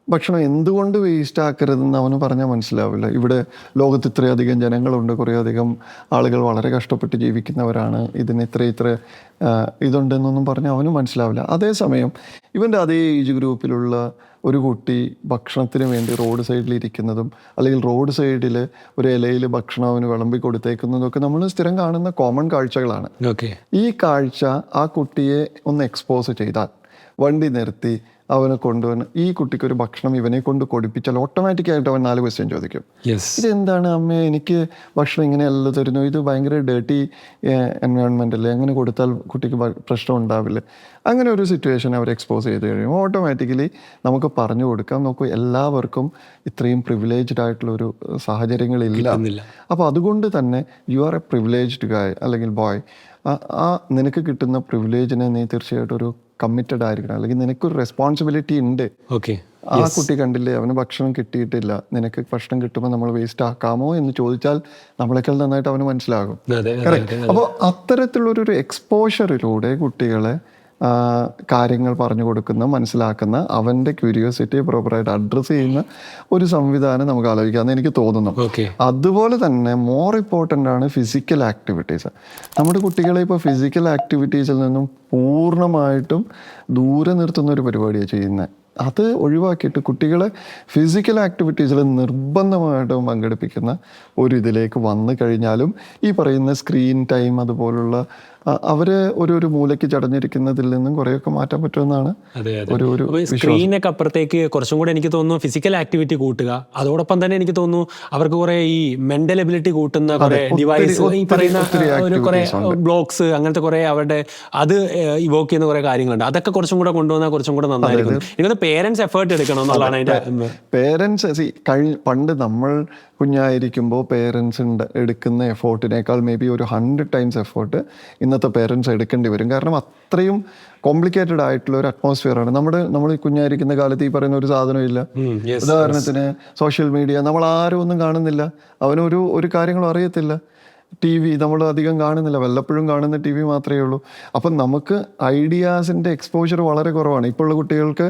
ഭക്ഷണം എന്തുകൊണ്ട് വേസ്റ്റ് ആക്കരുതെന്ന് അവന് പറഞ്ഞാൽ മനസ്സിലാവില്ല. ഇവിടെ ലോകത്ത് ഇത്രയധികം ജനങ്ങളുണ്ട്, കുറേയധികം ആളുകൾ വളരെ കഷ്ടപ്പെട്ട് ജീവിക്കുന്നവരാണ്, ഇതിന് ഇത്ര ഇതുണ്ടെന്നൊന്നും പറഞ്ഞാൽ അവന് മനസ്സിലാവില്ല. അതേസമയം ഇവൻ്റെ അതേ ഏജ് ഗ്രൂപ്പിലുള്ള ഒരു കുട്ടി ഭക്ഷണത്തിന് വേണ്ടി റോഡ് സൈഡിൽ ഇരിക്കുന്നതും അല്ലെങ്കിൽ റോഡ് സൈഡിൽ ഒരു ഇലയിൽ ഭക്ഷണം അവന് വിളമ്പി കൊടുത്തേക്കുന്നതൊക്കെ നമ്മൾ സ്ഥിരം കാണുന്ന കോമൺ കാഴ്ചകളാണ്. ഈ കാഴ്ച ആ കുട്ടിയെ ഒന്ന് എക്സ്പോസ് ചെയ്താൽ, വണ്ടി നിർത്തി അവനെ കൊണ്ടുവന്ന് ഈ കുട്ടിക്കൊരു ഭക്ഷണം ഇവനെ കൊണ്ട് കൊടുപ്പിച്ചാൽ ഓട്ടോമാറ്റിക്കായിട്ട് അവൻ 4 ക്വസ്റ്റ്യൻ ചോദിക്കും. ഇതെന്താണ് അമ്മേ, എനിക്ക് ഭക്ഷണം ഇങ്ങനെയല്ല തരുന്നു, ഇത് ഭയങ്കര ഡേർട്ടി എൻവയോൺമെൻ്റ് അല്ലേ, അങ്ങനെ കൊടുത്താൽ കുട്ടിക്ക് പ്രശ്നം ഉണ്ടാവില്ല. അങ്ങനെ ഒരു സിറ്റുവേഷൻ അവർ എക്സ്പോസ് ചെയ്ത് കഴിയുമ്പോൾ ഓട്ടോമാറ്റിക്കലി നമുക്ക് പറഞ്ഞു കൊടുക്കാം, നോക്കൂ എല്ലാവർക്കും ഇത്രയും പ്രിവിലേജ്ഡ് ആയിട്ടുള്ളൊരു സാഹചര്യങ്ങളില്ല. അപ്പോൾ അതുകൊണ്ട് തന്നെ യു ആർ എ പ്രിവിലേജ്ഡ് ഗായ് അല്ലെങ്കിൽ ബോയ്, ആ നിനക്ക് കിട്ടുന്ന പ്രിവിലേജിനെ നീ തീർച്ചയായിട്ടും ഒരു കമ്മിറ്റഡ് ആയിരിക്കണം, അല്ലെങ്കിൽ നിനക്കൊരു റെസ്പോൺസിബിലിറ്റി ഉണ്ട്. ആ കുട്ടി കണ്ടില്ലേ, അവന് ഭക്ഷണം കിട്ടിയിട്ടില്ല, നിനക്ക് ഭക്ഷണം കിട്ടുമ്പോൾ നമ്മൾ വേസ്റ്റ് ആക്കാമോ എന്ന് ചോദിച്ചാൽ നമ്മളെക്കാൾ നന്നായിട്ട് അവന് മനസ്സിലാകും. അപ്പോൾ അത്തരത്തിലുള്ളൊരു എക്സ്പോഷറിലൂടെ കുട്ടികളെ കാര്യങ്ങൾ പറഞ്ഞു കൊടുക്കുന്ന, മനസ്സിലാക്കുന്ന, അവൻ്റെ ക്യൂരിയോസിറ്റി പ്രോപ്പറായിട്ട് അഡ്രസ്സ് ചെയ്യുന്ന ഒരു സംവിധാനം നമുക്ക് ആലോചിക്കാമെന്ന് എനിക്ക് തോന്നുന്നു. അതുപോലെ തന്നെ മോർ ഇമ്പോർട്ടൻ്റ് ആണ് ഫിസിക്കൽ ആക്ടിവിറ്റീസ്. നമ്മുടെ കുട്ടികളെ ഇപ്പോൾ ഫിസിക്കൽ ആക്ടിവിറ്റീസിൽ നിന്നും പൂർണ്ണമായിട്ടും ദൂരെ നിർത്തുന്ന ഒരു പരിപാടിയാണ് ചെയ്യുന്നത്. അത് ഒഴിവാക്കിയിട്ട് കുട്ടികളെ ഫിസിക്കൽ ആക്ടിവിറ്റീസിൽ നിർബന്ധമായിട്ടും പങ്കെടുപ്പിക്കുന്ന ഒരു ഇതിലേക്ക് വന്നു കഴിഞ്ഞാലും ഈ പറയുന്ന സ്ക്രീൻ ടൈം അതുപോലുള്ള അവര് ഒരു മൂലയ്ക്ക് ചടഞ്ഞിരിക്കുന്നതിൽ നിന്നും കുറേയൊക്കെ മാറ്റാൻ പറ്റുമെന്നാണ് ഒരു സ്ക്രീനൊക്കെ അപ്പുറത്തേക്ക് കുറച്ചും കൂടെ എനിക്ക് തോന്നുന്നു ഫിസിക്കൽ ആക്ടിവിറ്റി കൂട്ടുക. അതോടൊപ്പം തന്നെ എനിക്ക് തോന്നുന്നു അവർക്ക് കുറെ ഈ മെന്റൽ എബിലിറ്റി കൂട്ടുന്ന കുറെ ഡിവൈസ്, ഈ പറയുന്ന ഒരു കുറെ ബ്ലോഗ്സ്, അങ്ങനത്തെ കുറെ അവരുടെ അത് ഇവോക്ക് ചെയ്യുന്ന കുറെ കാര്യങ്ങളുണ്ട്. അതൊക്കെ കുറച്ചും കൂടെ കൊണ്ടുവന്നാൽ കുറച്ചും കൂടെ നന്നായിരിക്കും. എനിക്ക് പേരൻസ് എഫേർട്ട് എടുക്കണം എന്നുള്ളതാണ് അതിന്റെ. പേരൻസ് പണ്ട് നമ്മൾ കുഞ്ഞായിരിക്കുമ്പോൾ പേരൻസ് എടുക്കുന്ന എഫേർട്ടിനേക്കാൾ മേ ബി ഒരു 100 ടൈംസ് എഫേർട്ട് ഇന്നത്തെ പേരൻസ് എടുക്കേണ്ടി വരും. കാരണം അത്രയും കോംപ്ലിക്കേറ്റഡ് ആയിട്ടുള്ള ഒരു അറ്റ്മോസ്ഫിയറാണ്. നമ്മൾ ഈ കുഞ്ഞായിരിക്കുന്ന കാലത്ത് ഈ പറയുന്ന ഒരു സാധനമില്ല. ഉദാഹരണത്തിന് സോഷ്യൽ മീഡിയ നമ്മൾ ആരും ഒന്നും കാണുന്നില്ല, അവനൊരു കാര്യങ്ങളും അറിയത്തില്ല. ടി വി നമ്മൾ അധികം കാണുന്നില്ല, വല്ലപ്പോഴും കാണുന്ന ടി വി മാത്രമേ ഉള്ളൂ. അപ്പം നമുക്ക് ഐഡിയാസിൻ്റെ എക്സ്പോഷർ വളരെ കുറവാണ്. ഇപ്പോഴുള്ള കുട്ടികൾക്ക്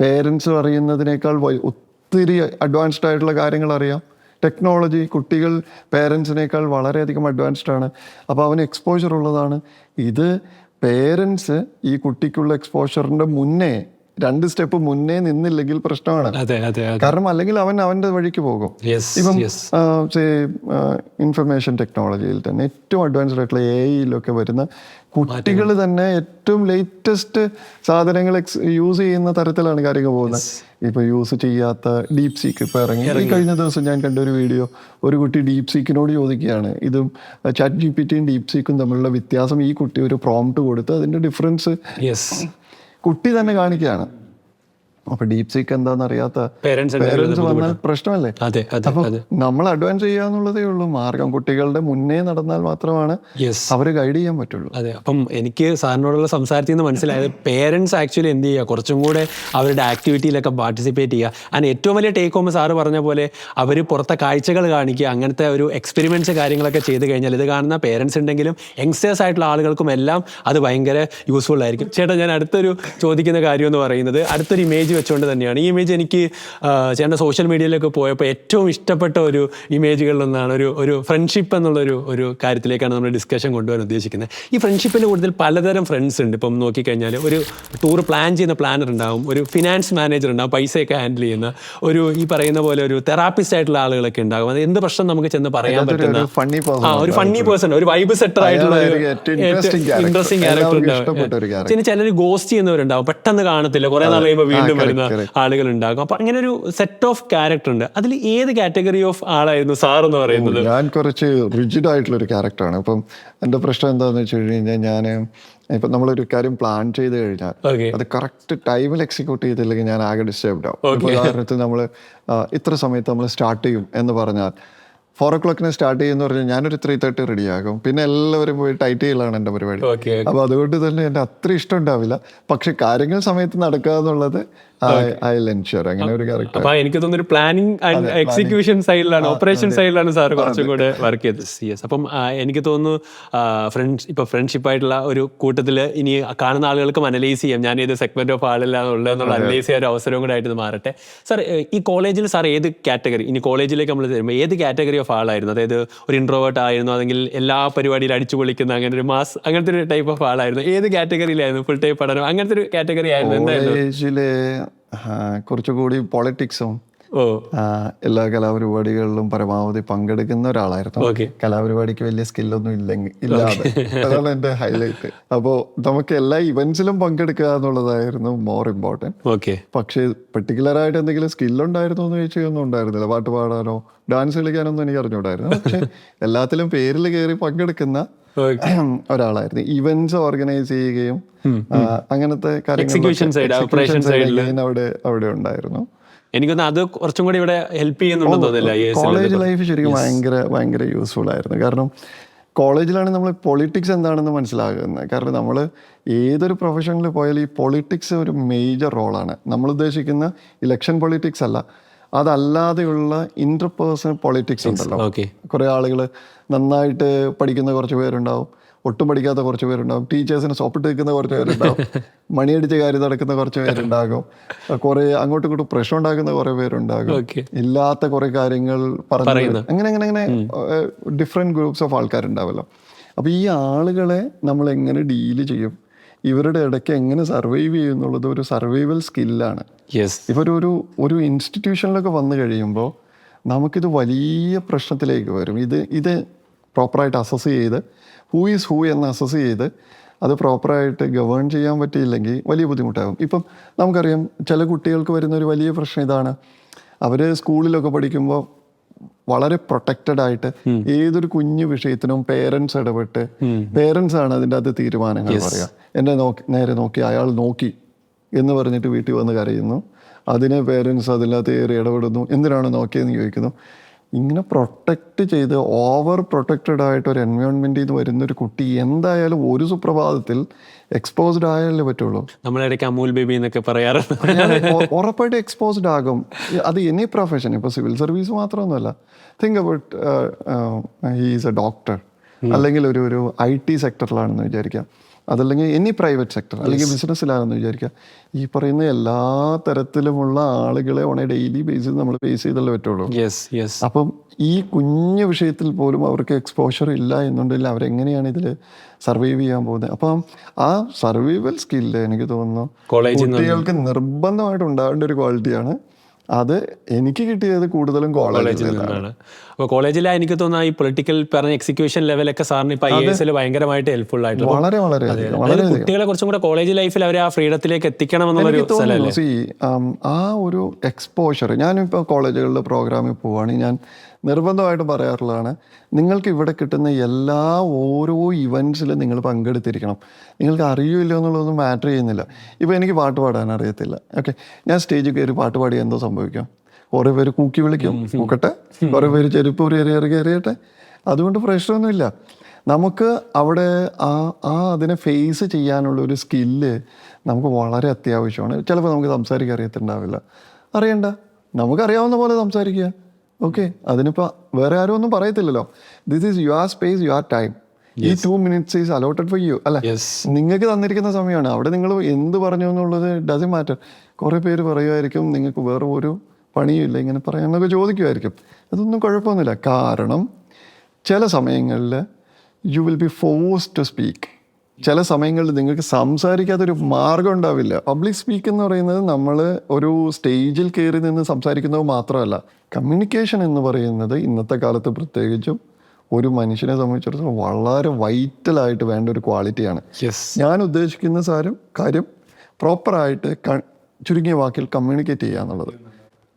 പേരൻസ് അറിയുന്നതിനേക്കാൾ ഒത്തിരി അഡ്വാൻസ്ഡ് ആയിട്ടുള്ള കാര്യങ്ങൾ അറിയാം. ടെക്നോളജി കുട്ടികൾ പേരൻസിനേക്കാൾ വളരെയധികം അഡ്വാൻസ്ഡ് ആണ്. അപ്പോൾ അവന് എക്സ്പോഷർ ഉള്ളതാണ്. ഇത് പേരൻസ് ഈ കുട്ടിക്കുള്ള എക്സ്പോഷറിൻ്റെ മുന്നേ 2 സ്റ്റെപ്പ് മുന്നേ നിന്നില്ലെങ്കിൽ പ്രശ്നമാണ്. കാരണം അല്ലെങ്കിൽ അവൻ്റെ വഴിക്ക് പോകും. ഇപ്പം ഇൻഫർമേഷൻ ടെക്നോളജിയിൽ തന്നെ ഏറ്റവും അഡ്വാൻസ്ഡ് ആയിട്ടുള്ള AI-യിലൊക്കെ വരുന്ന കുട്ടികൾ തന്നെ ഏറ്റവും ലേറ്റസ്റ്റ് സാധനങ്ങൾ യൂസ് ചെയ്യുന്ന തരത്തിലാണ് കാര്യങ്ങൾ പോകുന്നത്. ഇപ്പൊ യൂസ് ചെയ്യാത്ത ഡീപ് സീക്ക് ഇപ്പൊ ഇറങ്ങി. കഴിഞ്ഞ ദിവസം ഞാൻ കണ്ട ഒരു വീഡിയോ, ഒരു കുട്ടി ഡീപ് സീക്കിനോട് ചോദിക്കുകയാണ്, ഇതും ChatGPTയും ഡീപ് സീക്കും തമ്മിലുള്ള വ്യത്യാസം. ഈ കുട്ടി ഒരു പ്രോംപ്റ്റ് കൊടുത്ത് അതിന്റെ ഡിഫറൻസ് കുട്ടി തന്നെ കാണിക്കുകയാണ്. അപ്പൊ ഡീപ് സീക്ക് എന്താണെന്ന് അറിയാത്ത പേരൻസ് വന്നാൽ പ്രശ്നമല്ലേ? അപ്പൊ നമ്മൾ അഡ്വാൻസ് ചെയ്യാന്നുള്ളതേ ഉള്ളൂ മാർഗം. കുട്ടികളുടെ മുന്നേ നടന്നാൽ മാത്രമാണ് അവരെ ഗൈഡ് ചെയ്യാൻ പറ്റുള്ളൂ. അതെ, അപ്പം എനിക്ക് സാറിനോടുള്ള സംസാരത്തിൽ നിന്ന് മനസ്സിലായത് പേരൻസ് ആക്ച്വലി എന്ത് ചെയ്യുക, കുറച്ചും കൂടെ അവരുടെ ആക്ടിവിറ്റിയിലൊക്കെ പാർട്ടിസിപ്പേറ്റ് ചെയ്യുക. അതിന് ഏറ്റവും വലിയ ടേക്ക് ഹോം സാറ് പറഞ്ഞ പോലെ അവർ പുറത്തെ കാഴ്ചകൾ കാണിക്കുക, അങ്ങനത്തെ ഒരു എക്സ്പെരിമെന്റ്സ് കാര്യങ്ങളൊക്കെ ചെയ്ത് കഴിഞ്ഞാൽ ഇത് കാണുന്ന പേരൻസ് ഉണ്ടെങ്കിലും യങ്സ്റ്റേഴ്സ് ആയിട്ടുള്ള ആളുകൾക്കും എല്ലാം അത് ഭയങ്കര യൂസ്ഫുൾ ആയിരിക്കും. ചേട്ടാ, ഞാൻ അടുത്തൊരു ചോദിക്കുന്ന കാര്യം എന്ന് പറയുന്നത് അടുത്തൊരു ഇമേജ് വെച്ചുകൊണ്ട് തന്നെയാണ്. ഈ ഇമേജ് എനിക്ക് ചേട്ടൻ്റെ സോഷ്യൽ മീഡിയയിലൊക്കെ പോയപ്പോൾ ഏറ്റവും ഇഷ്ടപ്പെട്ട ഒരു ഇമേജുകളിലൊന്നാണ്. ഒരു ഫ്രണ്ട്ഷിപ്പ് എന്നുള്ളൊരു കാര്യത്തിലേക്കാണ് നമ്മൾ ഡിസ്കഷൻ കൊണ്ടുവരാൻ ഉദ്ദേശിക്കുന്നത്. ഈ ഫ്രണ്ട്ഷിപ്പിൻ്റെ കൂടുതൽ പലതരം ഫ്രണ്ട്സ് ഉണ്ട്. ഇപ്പം നോക്കിക്കഴിഞ്ഞാൽ ഒരു ടൂർ പ്ലാൻ ചെയ്യുന്ന പ്ലാനർ ഉണ്ടാവും, ഒരു ഫിനാൻസ് മാനേജർ ഉണ്ടാവും, പൈസയൊക്കെ ഹാൻഡിൽ ചെയ്യുന്ന ഈ പറയുന്ന പോലെ ഒരു തെറാപ്പിസ്റ്റ് ആയിട്ടുള്ള ആളുകളൊക്കെ ഉണ്ടാകും. അത് എന്ത് പ്രശ്നം നമുക്ക് ചെന്ന് പറയാൻ പറ്റുന്ന ഒരു ഫണ്ണി പേഴ്സൺ, ഒരു വൈബ് സെറ്റർ ആയിട്ടുള്ള ഇൻട്രസ്റ്റിംഗ് ക്യാരക്ടർ ഉണ്ടാവും. ചിലർ ഗോസ്റ്റ് ചെയ്യുന്നവരുണ്ടാവും, പെട്ടെന്ന് കാണത്തില്ല, കുറെ നാൾ കഴിയുമ്പോൾ വീണ്ടും വരുന്ന ആളുകൾ ഉണ്ടാകും. അപ്പൊ അങ്ങനെ ഒരു സെറ്റ് ഓഫ് ക്യാരക്ടർ ഉണ്ട്. അതിൽ ഏത് കാറ്റഗറി ഓഫ് ആളായിരുന്നു സാർ എന്ന് പറയുന്നത്? ഞാൻ കുറച്ച് റിജിഡ് ആയിട്ടുള്ള ഒരു ക്യാരക്ടറാണ്. അപ്പം എൻ്റെ പ്രശ്നം എന്താണെന്ന് വെച്ച് കഴിഞ്ഞാൽ, ഞാൻ ഇപ്പം നമ്മളൊരു കാര്യം പ്ലാൻ ചെയ്ത് കഴിഞ്ഞാൽ അത് കറക്റ്റ് ടൈമിൽ എക്സിക്യൂട്ട് ചെയ്തില്ലെങ്കിൽ ഞാൻ ആകെ ഡിസ്റ്റർബ്ഡ് ആവും. ഉദാഹരണത്തിന് നമ്മൾ ഇത്ര സമയത്ത് നമ്മൾ സ്റ്റാർട്ട് ചെയ്യും എന്ന് പറഞ്ഞാൽ 4 o'clock സ്റ്റാർട്ട് ചെയ്യുന്ന പറഞ്ഞാൽ ഞാനൊരു 3:30 റെഡിയാകും. പിന്നെ എല്ലാവരും പോയി ടൈറ്റ് ചെയ്യലാണ് എൻ്റെ പരിപാടി. ഓക്കെ. അപ്പോൾ അതുകൊണ്ട് തന്നെ എൻ്റെ അത്ര ഇഷ്ടം ഉണ്ടാവില്ല. പക്ഷെ കാര്യങ്ങൾ സമയത്ത് നടക്കുക എന്നുള്ളത് ഐ വിൽ എൻഷുർ. അങ്ങനെ ഒരു ക്യാരക്ടർ. അപ്പൊ എനിക്ക് തോന്നുന്നു പ്ലാനിങ് ആൻഡ് എക്സിക്യൂഷൻ സൈഡിലാണ്, ഓപ്പറേഷൻ സൈഡിലാണ് സാർ കുറച്ചും കൂടെ വർക്ക് ചെയ്തത്. യെസ്. അപ്പം എനിക്ക് തോന്നുന്നു ഇപ്പൊ ഫ്രണ്ട്ഷിപ്പ് ആയിട്ടുള്ള ഒരു കൂട്ടത്തിൽ ഇനി കാണുന്ന ആളുകൾക്കും അനലൈസ് ചെയ്യാം ഞാൻ ഏത് സെഗ്മെന്റ് ഓഫ് ആളിലാണ് ഉള്ളതെന്നുള്ള അനലൈസ് ചെയ്യാൻ ഒരു അവസരവും കൂടെ ആയിട്ട് മാറട്ടെ. സാർ ഈ കോളേജിൽ സാർ ഏത് കാറ്റഗറി, ഇനി കോളേജിലേക്ക് നമ്മൾ തരുമ്പോൾ ഏത് കാറ്റഗറി ഓഫ് ആളായിരുന്നു? അതായത് ഒരു ഇൻട്രോവേർട്ട് ആയിരുന്നു, അല്ലെങ്കിൽ എല്ലാ പരിപാടിയിലും അടിച്ചു പൊളിക്കുന്ന അങ്ങനെ ഒരു മാസ്, അങ്ങനത്തെ ഒരു ടൈപ്പ് ഓഫ് ആളായിരുന്നു? ഏത് കാറ്റഗറിയിലായിരുന്നു? ഫുൾ ടൈം പഠനം അങ്ങനത്തെ ഒരു കാറ്റഗറി ആയിരുന്നു? കോളേജില് കുറച്ചുകൂടി പൊളിറ്റിക്സും എല്ലാ കലാപരിപാടികളിലും പരമാവധി പങ്കെടുക്കുന്ന ഒരാളായിരുന്നു. കലാപരിപാടിക്ക് വലിയ സ്കില്ലൊന്നും ഇല്ലാതെ അതാണ് എൻ്റെ ഹൈലൈറ്റ്. അപ്പോൾ നമുക്ക് എല്ലാ ഇവന്റ്സിലും പങ്കെടുക്കുക എന്നുള്ളതായിരുന്നു മോർ ഇമ്പോർട്ടൻറ്റ്. പക്ഷേ പെർട്ടിക്കുലറായിട്ട് എന്തെങ്കിലും സ്കില്ലുണ്ടായിരുന്നോ എന്ന് ചോദിച്ചാൽ ഒന്നും ഉണ്ടായിരുന്നില്ല. പാട്ട് പാടാനോ ഡാൻസ് കളിക്കാനൊന്നും എനിക്ക് അറിഞ്ഞൂടായിരുന്നു. പക്ഷെ എല്ലാത്തിലും പേരിൽ കയറി പങ്കെടുക്കുന്ന ഒരാളായിരുന്നു. ഇവന്റ്സ് ഓർഗനൈസ് ചെയ്യുകയും അങ്ങനത്തെ കാര്യങ്ങൾ അവിടെ ഉണ്ടായിരുന്നു. എനിക്കൊന്ന് അത് കുറച്ചും കൂടി ഇവിടെ ഹെൽപ്പ് ചെയ്യുന്നുണ്ടെന്ന് തോന്നില്ല. കോളേജ് ലൈഫ് ശരിക്കും ഭയങ്കര യൂസ്ഫുൾ ആയിരുന്നു. കാരണം കോളേജിലാണ് നമ്മൾ പൊളിറ്റിക്സ് എന്താണെന്ന് മനസ്സിലാകുന്നത്. കാരണം നമ്മൾ ഏതൊരു പ്രൊഫഷനിൽ പോയാലും ഈ പൊളിറ്റിക്സ് ഒരു മേജർ റോളാണ്. നമ്മൾ ഉദ്ദേശിക്കുന്ന ഇലക്ഷൻ പൊളിറ്റിക്സ് അല്ല, അതല്ലാതെയുള്ള ഇന്റർപേഴ്സണൽ പൊളിറ്റിക്സ് ഉണ്ടല്ലോ. കുറേ ആളുകൾ നന്നായിട്ട് പഠിക്കുന്ന കുറച്ച് പേരുണ്ടാവും, ഒട്ടും പഠിക്കാത്ത കുറച്ച് പേരുണ്ടാവും, ടീച്ചേഴ്സിനെ സോപ്പിട്ട് നിൽക്കുന്ന കുറച്ച് പേരുണ്ടാവും, മണിയടിച്ച കാര്യം നടക്കുന്ന കുറച്ച് പേരുണ്ടാകും, കുറേ അങ്ങോട്ടും ഇങ്ങോട്ടും പ്രശ്നം ഉണ്ടാക്കുന്ന കുറേ പേരുണ്ടാകും, ഇല്ലാത്ത കുറേ കാര്യങ്ങൾ പറയുന്നത്, അങ്ങനെ ഡിഫറെൻറ്റ് ഗ്രൂപ്പ്സ് ഓഫ് ആൾക്കാരുണ്ടാവല്ലോ. അപ്പോൾ ഈ ആളുകളെ നമ്മൾ എങ്ങനെ ഡീല് ചെയ്യും, ഇവരുടെ ഇടയ്ക്ക് എങ്ങനെ സർവൈവ് ചെയ്യും എന്നുള്ളത് ഒരു സർവൈവൽ സ്കില്ലാണ്. ഇപ്പോൾ ഒരു ഇൻസ്റ്റിറ്റ്യൂഷനിലൊക്കെ വന്നു കഴിയുമ്പോൾ നമുക്കിത് വലിയ പ്രശ്നത്തിലേക്ക് വരും. ഇത് പ്രോപ്പറായിട്ട് അസസ് ചെയ്ത് ഹൂ ഈസ് ഹൂ എന്ന് അസസ് ചെയ്ത് അത് പ്രോപ്പറായിട്ട് ഗവേൺ ചെയ്യാൻ പറ്റിയില്ലെങ്കിൽ വലിയ ബുദ്ധിമുട്ടാകും. ഇപ്പം നമുക്കറിയാം ചില കുട്ടികൾക്ക് വരുന്നൊരു വലിയ പ്രശ്നം ഇതാണ്. അവർ സ്കൂളിലൊക്കെ പഠിക്കുമ്പോൾ വളരെ പ്രൊട്ടക്റ്റഡ് ആയിട്ട് ഏതൊരു കുഞ്ഞു വിഷയത്തിനും പേരൻസ് ഇടപെട്ട്, പേരൻസ് ആണ് അതിൻ്റെ അത് തീരുമാനങ്ങൾ പറയുക. എന്നെ നേരെ നോക്കി അയാൾ നോക്കി എന്ന് പറഞ്ഞിട്ട് വീട്ടിൽ വന്ന് കരയുന്നു. അതിനെ പേരൻസ് അതിനകത്ത് ഏറെ ഇടപെടുന്നു. എന്തിനാണ് നോക്കിയെന്ന് ചോദിക്കുന്നു. ഇങ്ങനെ പ്രൊട്ടക്റ്റ് ചെയ്ത് ഓവർ പ്രൊട്ടക്റ്റഡ് ആയിട്ട് ഒരു എൻവയോൺമെൻറ്റിൽ നിന്ന് വരുന്നൊരു കുട്ടി എന്തായാലും ഒരു സുപ്രഭാതത്തിൽ എക്സ്പോസ്ഡ് ആയാലേ പറ്റുള്ളൂ. നമ്മളിടയ്ക്ക് അമൂൽ ബേബി എന്നൊക്കെ പറയാറുണ്ട്. ഉറപ്പായിട്ട് എക്സ്പോസ്ഡ് ആകും. അത് എനി പ്രൊഫഷൻ, ഇപ്പോൾ സിവിൽ സർവീസ് മാത്രമൊന്നുമല്ല. Think about he is a doctor, അല്ലെങ്കിൽ ഒരു IT സെക്ടറിലാണെന്ന് വിചാരിക്കാം, അതല്ലെങ്കിൽ എനി പ്രൈവറ്റ് സെക്ടർ, അല്ലെങ്കിൽ ബിസിനസ്സിലാണെന്ന് വിചാരിക്കുക. ഈ പറയുന്ന എല്ലാ തരത്തിലുമുള്ള ആളുകളെ ഓൺ എ ഡെയിലി ബേസിൽ നമ്മൾ ഫേസ് ചെയ്തല്ലേ പറ്റുള്ളൂ. അപ്പം ഈ കുഞ്ഞു വിഷയത്തിൽ പോലും അവർക്ക് എക്സ്പോഷർ ഇല്ല എന്നുണ്ടെങ്കിൽ അവരെങ്ങനെയാണ് ഇതിൽ സർവൈവ് ചെയ്യാൻ പോകുന്നത്? അപ്പം ആ സർവൈവൽ സ്കില്ല് എനിക്ക് തോന്നുന്നു കുട്ടികൾക്ക് നിർബന്ധമായിട്ട് ഉണ്ടാകേണ്ട ഒരു ക്വാളിറ്റിയാണ്. അത് എനിക്ക് കിട്ടിയത് കൂടുതലും കോളേജിൽ നിന്നാണ്. അപ്പോൾ കോളേജിൽ എനിക്ക് തോന്നുന്നു ഈ പൊളിറ്റിക്കൽ പറഞ്ഞ എക്സിക്യൂഷൻ ലെവലൊക്കെ സാറിന് ഇപ്പോൾ IAS ഭയങ്കരമായിട്ട് ഹെൽപ്ഫുൾ ആയിട്ട് വളരെ കുട്ടികളെ കുറച്ചും കൂടെ കോളേജ് ലൈഫിൽ അവരെ ആ ഫ്രീഡത്തിലേക്ക് എത്തിക്കണമെന്നുള്ളൊരു സ്ഥലമല്ലേ. ആ ഒരു എക്സ്പോഷർ, ഞാനിപ്പോൾ കോളേജുകളിൽ പ്രോഗ്രാമിൽ പോവുകയാണെങ്കിൽ ഞാൻ നിർബന്ധമായിട്ടും പറയാറുള്ളതാണ്, നിങ്ങൾക്ക് ഇവിടെ കിട്ടുന്ന ഓരോ ഇവൻറ്റ്സിലും നിങ്ങൾ പങ്കെടുത്തിരിക്കണം. നിങ്ങൾക്ക് അറിയില്ലോ എന്നുള്ളതൊന്നും മാറ്റർ ചെയ്യുന്നില്ല. ഇപ്പോൾ എനിക്ക് പാട്ട് പാടാൻ അറിയത്തില്ല, ഓക്കെ, ഞാൻ സ്റ്റേജിൽ കയറി പാട്ട് പാടി എന്തോ സംഭവിക്കാം? കുറേ പേര് കൂക്കി വിളിക്കും, കൂക്കട്ടെ. കുറേ പേര് ചെരുപ്പ് എറിയട്ടെ. അതുകൊണ്ട് പ്രശ്നമൊന്നുമില്ല. നമുക്ക് അവിടെ അതിനെ ഫേസ് ചെയ്യാനുള്ള ഒരു സ്കില്ല് നമുക്ക് വളരെ അത്യാവശ്യമാണ്. ചിലപ്പോൾ നമുക്ക് സംസാരിക്കാൻ അറിയത്തുണ്ടാവില്ല, അറിയണ്ട, നമുക്കറിയാവുന്ന പോലെ സംസാരിക്കുക. ഓക്കെ, അതിനിപ്പോൾ വേറെ ആരും ഒന്നും പറയത്തില്ലല്ലോ. This is your space, your time. ഈ 2 minutes is allotted for you, അല്ല, നിങ്ങൾക്ക് തന്നിരിക്കുന്ന സമയമാണ്. അവിടെ നിങ്ങൾ എന്ത് പറഞ്ഞു എന്നുള്ളത് ഡസൻ മാറ്റർ. കുറേ പേര് പറയുമായിരിക്കും നിങ്ങൾക്ക് വേറെ ഒരു പണിയില്ല ഇങ്ങനെ പറയാനൊക്കെ ചോദിക്കുമായിരിക്കും. അതൊന്നും കുഴപ്പമൊന്നുമില്ല. കാരണം ചില സമയങ്ങളിൽ you will be forced to speak. ചില സമയങ്ങളിൽ നിങ്ങൾക്ക് സംസാരിക്കാത്തൊരു മാർഗം ഉണ്ടാവില്ല. പബ്ലിക് സ്പീക്ക് എന്ന് പറയുന്നത് നമ്മൾ ഒരു സ്റ്റേജിൽ കയറി നിന്ന് സംസാരിക്കുന്നത് മാത്രമല്ല, കമ്മ്യൂണിക്കേഷൻ എന്ന് പറയുന്നത് ഇന്നത്തെ കാലത്ത് പ്രത്യേകിച്ചും ഒരു മനുഷ്യനെ സംബന്ധിച്ചിടത്തോളം വളരെ വൈറ്റലായിട്ട് വേണ്ട ഒരു ക്വാളിറ്റിയാണ്. ഞാൻ ഉദ്ദേശിക്കുന്ന കാര്യം പ്രോപ്പറായിട്ട് ചുരുങ്ങിയ വാക്കിൽ കമ്മ്യൂണിക്കേറ്റ് ചെയ്യുക എന്നുള്ളത്.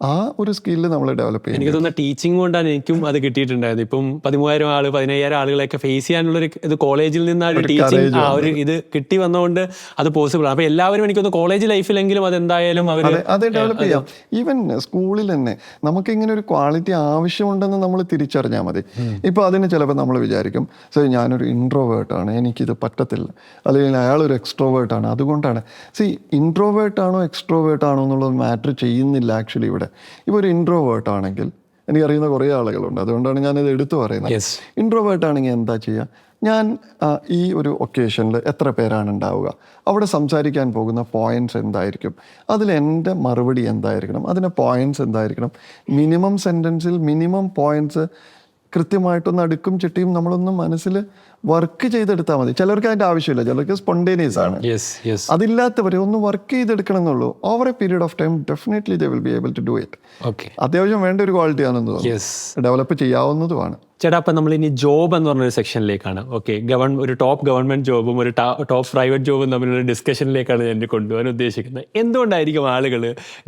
ആ ഒരു സ്കില്ല് നമ്മൾ ഡെവലപ്പ് ചെയ്യും. എനിക്ക് തോന്നുന്ന ടീച്ചിങ് കൊണ്ടാണ് എനിക്കും അത് കിട്ടിയിട്ടുണ്ടായത്. ഇപ്പം 13,000 ആള് 15,000 ആളുകളെയൊക്കെ ഫേസ് ചെയ്യാനുള്ളൊരു ഇത് കോളേജിൽ നിന്നാണ് ടീച്ചിങ് ഒരു ഇത് കിട്ടി വന്നതുകൊണ്ട് അത് പോസിബിൾ ആണ്. അപ്പൊ എല്ലാവരും എനിക്കൊന്ന് കോളേജ് ലൈഫിലെങ്കിലും അതെന്തായാലും അവർ അത് ഡെവലപ്പ് ചെയ്യാം. ഈവൻ സ്കൂളിൽ തന്നെ നമുക്ക് ഇങ്ങനെ ഒരു ക്വാളിറ്റി ആവശ്യമുണ്ടെന്ന് നമ്മൾ തിരിച്ചറിഞ്ഞാൽ മതി. ഇപ്പൊ അതിന് ചിലപ്പോൾ നമ്മൾ വിചാരിക്കും സോ ഞാനൊരു ഇൻട്രോവേർട്ടാണ്, എനിക്കിത് പറ്റത്തില്ല, അല്ലെങ്കിൽ അയാളൊരു എക്സ്ട്രോവേർട്ടാണ്, അതുകൊണ്ടാണ്. ഇൻട്രോവേർട്ടാണോ എക്സ്ട്രോവേർട്ടാണോ എന്നുള്ളത് മാറ്റർ ചെയ്യുന്നില്ല ആക്ച്വലി. ഇവിടെ ഇപ്പോൾ ഒരു ഇൻട്രോവേർട്ട് ആണെങ്കിൽ, എനിക്കറിയുന്ന കുറേ ആളുകളുണ്ട്, അതുകൊണ്ടാണ് ഞാനിത് എടുത്തു പറയുന്നത്. ഇൻട്രോവേർട്ട് ആണെങ്കിൽ എന്താ ചെയ്യുക? ഞാൻ ഈ ഒരു ഒക്കേഷനിൽ എത്ര പേരാണ് ഉണ്ടാവുക, അവിടെ സംസാരിക്കാൻ പോകുന്ന പോയിന്റ്സ് എന്തായിരിക്കും, അതിൽ എൻ്റെ മറുപടി എന്തായിരിക്കണം, അതിൻ്റെ പോയിന്റ്സ് എന്തായിരിക്കണം, മിനിമം സെൻറ്റൻസിൽ മിനിമം പോയിന്റ്സ് കൃത്യമായിട്ടൊന്ന് അടുക്കും ചിട്ടിയും നമ്മളൊന്ന് മനസ്സിൽ വർക്ക് ചെയ്തെടുത്താൽ മതി. ചിലർക്ക് അതിൻ്റെ ആവശ്യമില്ല, ചിലർക്ക് സ്പോണ്ടേനിയസ് ആണ്. അതില്ലാത്തവരെ ഒന്ന് വർക്ക് ചെയ്തെടുക്കണം എന്നുള്ളൂ. Over a period of time definitely they will be able to do it. അത്യാവശ്യം വേണ്ട ഒരു ക്വാളിറ്റി ആണെന്ന് തോന്നുന്നു, ഡെവലപ്പ് ചെയ്യാവുന്നതുമാണ്. ചേട്ടാ, അപ്പം നമ്മൾ ഇനി ജോബ് എന്ന് പറഞ്ഞൊരു സെക്ഷനിലേക്കാണ്. ഓക്കെ, ഒരു ടോപ്പ് ഗവൺമെന്റ് ജോബും ഒരു ടോപ്പ് പ്രൈവറ്റ് ജോബും തമ്മിലൊരു ഡിസ്കഷനിലേക്കാണ് ഞാൻ കൊണ്ടുപോകാൻ ഉദ്ദേശിക്കുന്നത്. എന്തുകൊണ്ടായിരിക്കും ആളുകൾ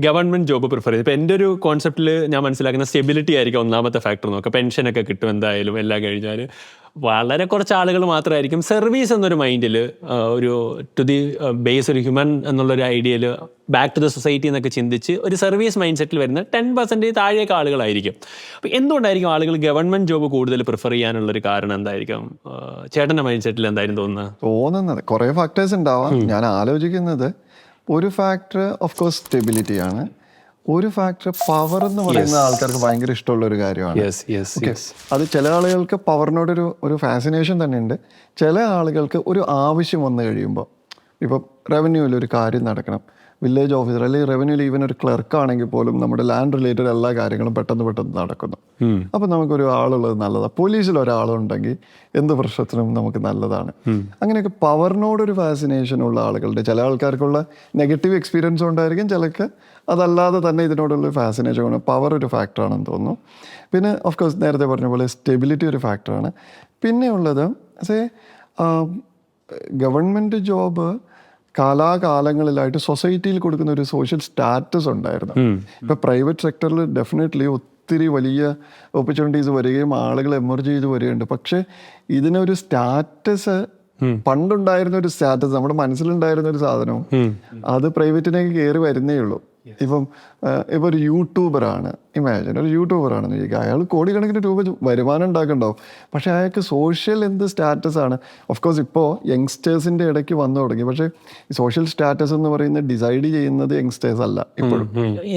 ഗവൺമെന്റ് ജോബ് പ്രിഫർ ചെയ്യുന്നത്? ഇപ്പം എൻ്റെ ഒരു കോൺസെപ്റ്റിൽ ഞാൻ മനസ്സിലാക്കുന്ന സ്റ്റെബിലിറ്റി ആയിരിക്കും ഒന്നാമത്തെ ഫാക്ടർ. നോക്കുക, പെൻഷനൊക്കെ കിട്ടും എന്തായാലും എല്ലാം കഴിഞ്ഞാൽ. വളരെ കുറച്ച് ആളുകൾ മാത്രമായിരിക്കും സർവീസ് എന്നൊരു മൈൻഡിൽ ഒരു ടു ദി ബേസ്, ഒരു ഹ്യൂമൻ എന്നുള്ളൊരു ഐഡിയയിൽ ബാക്ക് ടു ദ സൊസൈറ്റി എന്നൊക്കെ ചിന്തിച്ച് ഒരു സർവീസ് മൈൻഡ് സെറ്റിൽ വരുന്ന 10% താഴേക്ക് ആളുകളായിരിക്കും. അപ്പോൾ എന്തുകൊണ്ടായിരിക്കും ആളുകൾ ഗവൺമെന്റ് ജോബ് കൂടുതൽ പ്രിഫർ ചെയ്യാനുള്ളൊരു കാരണം എന്തായിരിക്കും? ചേട്ടൻ്റെ മൈൻഡ് സെറ്റിൽ എന്തായാലും തോന്നുന്നത് കുറേ ഫാക്ടേഴ്സ് ഉണ്ടാവാം. ഞാൻ ആലോചിക്കുന്നത് ഒരു ഫാക്ടർ ഓഫ് കോഴ്സ് സ്റ്റെബിലിറ്റിയാണ്, ഒരു ഫാക്ടർ പവർ എന്ന് പറയുന്ന ആൾക്കാർക്ക് ഭയങ്കര ഇഷ്ടമുള്ള ഒരു കാര്യമാണ്. അത് ചില ആളുകൾക്ക് പവറിനോടൊരു ഫാസിനേഷൻ തന്നെ ഉണ്ട്. ചില ആളുകൾക്ക് ഒരു ആവശ്യം വന്നു കഴിയുമ്പോൾ, ഇപ്പം റവന്യൂവിൽ ഒരു കാര്യം നടക്കണം, വില്ലേജ് ഓഫീസർ അല്ലെങ്കിൽ റവന്യൂവിൽ ഈവൻ ഒരു ക്ലർക്ക് ആണെങ്കിൽ പോലും നമ്മുടെ ലാൻഡ് റിലേറ്റഡ് എല്ലാ കാര്യങ്ങളും പെട്ടെന്ന് നടക്കുന്നു. അപ്പം നമുക്കൊരു ആളുള്ളത് നല്ലതാണ്. പോലീസിൽ ഒരാളുണ്ടെങ്കിൽ എന്ത് പ്രശ്നത്തിനും നമുക്ക് നല്ലതാണ്. അങ്ങനെയൊക്കെ പവറിനോടൊരു ഫാസിനേഷൻ ഉള്ള ആളുകളുടെ, ചില ആൾക്കാർക്കുള്ള നെഗറ്റീവ് എക്സ്പീരിയൻസ് ഉണ്ടായിരിക്കും, ചിലക്ക് അതല്ലാതെ തന്നെ ഇതിനോടുള്ള ഫാസിനേഷൻ കൊണ്ട് പവർ ഒരു ഫാക്ടറാണെന്ന് തോന്നുന്നു. പിന്നെ ഓഫ് കോഴ്സ് നേരത്തെ പറഞ്ഞ പോലെ സ്റ്റെബിലിറ്റി ഒരു ഫാക്ടറാണ്. പിന്നെ ഉള്ളത് ഗവൺമെൻറ് ജോബ് കാലാകാലങ്ങളിലായിട്ട് സൊസൈറ്റിയിൽ കൊടുക്കുന്ന ഒരു സോഷ്യൽ സ്റ്റാറ്റസ് ഉണ്ടായിരുന്നു. ഇപ്പം പ്രൈവറ്റ് സെക്ടറിൽ ഡെഫിനറ്റ്ലി ഒത്തിരി വലിയ ഓപ്പർച്യൂണിറ്റീസ് വരികയും ആളുകൾ എമർജ് ചെയ്ത് വരികയുണ്ട്. പക്ഷെ ഇതിനൊരു സ്റ്റാറ്റസ്, പണ്ടുണ്ടായിരുന്ന ഒരു സ്റ്റാറ്റസ്, നമ്മുടെ മനസ്സിലുണ്ടായിരുന്ന ഒരു സാധനവും അത് പ്രൈവറ്റിലേക്ക് കയറി വരുന്നേ ഉള്ളൂ. ഇപ്പം ഒരു യൂട്യൂബറാണ്, ഇമാജിൻ ഒരു യൂട്യൂബറാണെന്ന് ചോദിക്കുക, അയാൾ കോടിക്കണക്കിന് രൂപ വരുമാനം ഉണ്ടാക്കുന്നുണ്ടാവും, പക്ഷെ അയാൾക്ക് സോഷ്യൽ എന്ത് സ്റ്റാറ്റസ് ആണ്? ഓഫ് കോഴ്സ് ഇപ്പോൾ യങ്സ്റ്റേഴ്സിൻ്റെ ഇടയ്ക്ക് വന്നു തുടങ്ങി, പക്ഷേ ഈ സോഷ്യൽ സ്റ്റാറ്റസ് എന്ന് പറയുന്നത് ഡിസൈഡ് ചെയ്യുന്നത് യങ്സ്റ്റേഴ്സ് അല്ല ഇപ്പോഴും.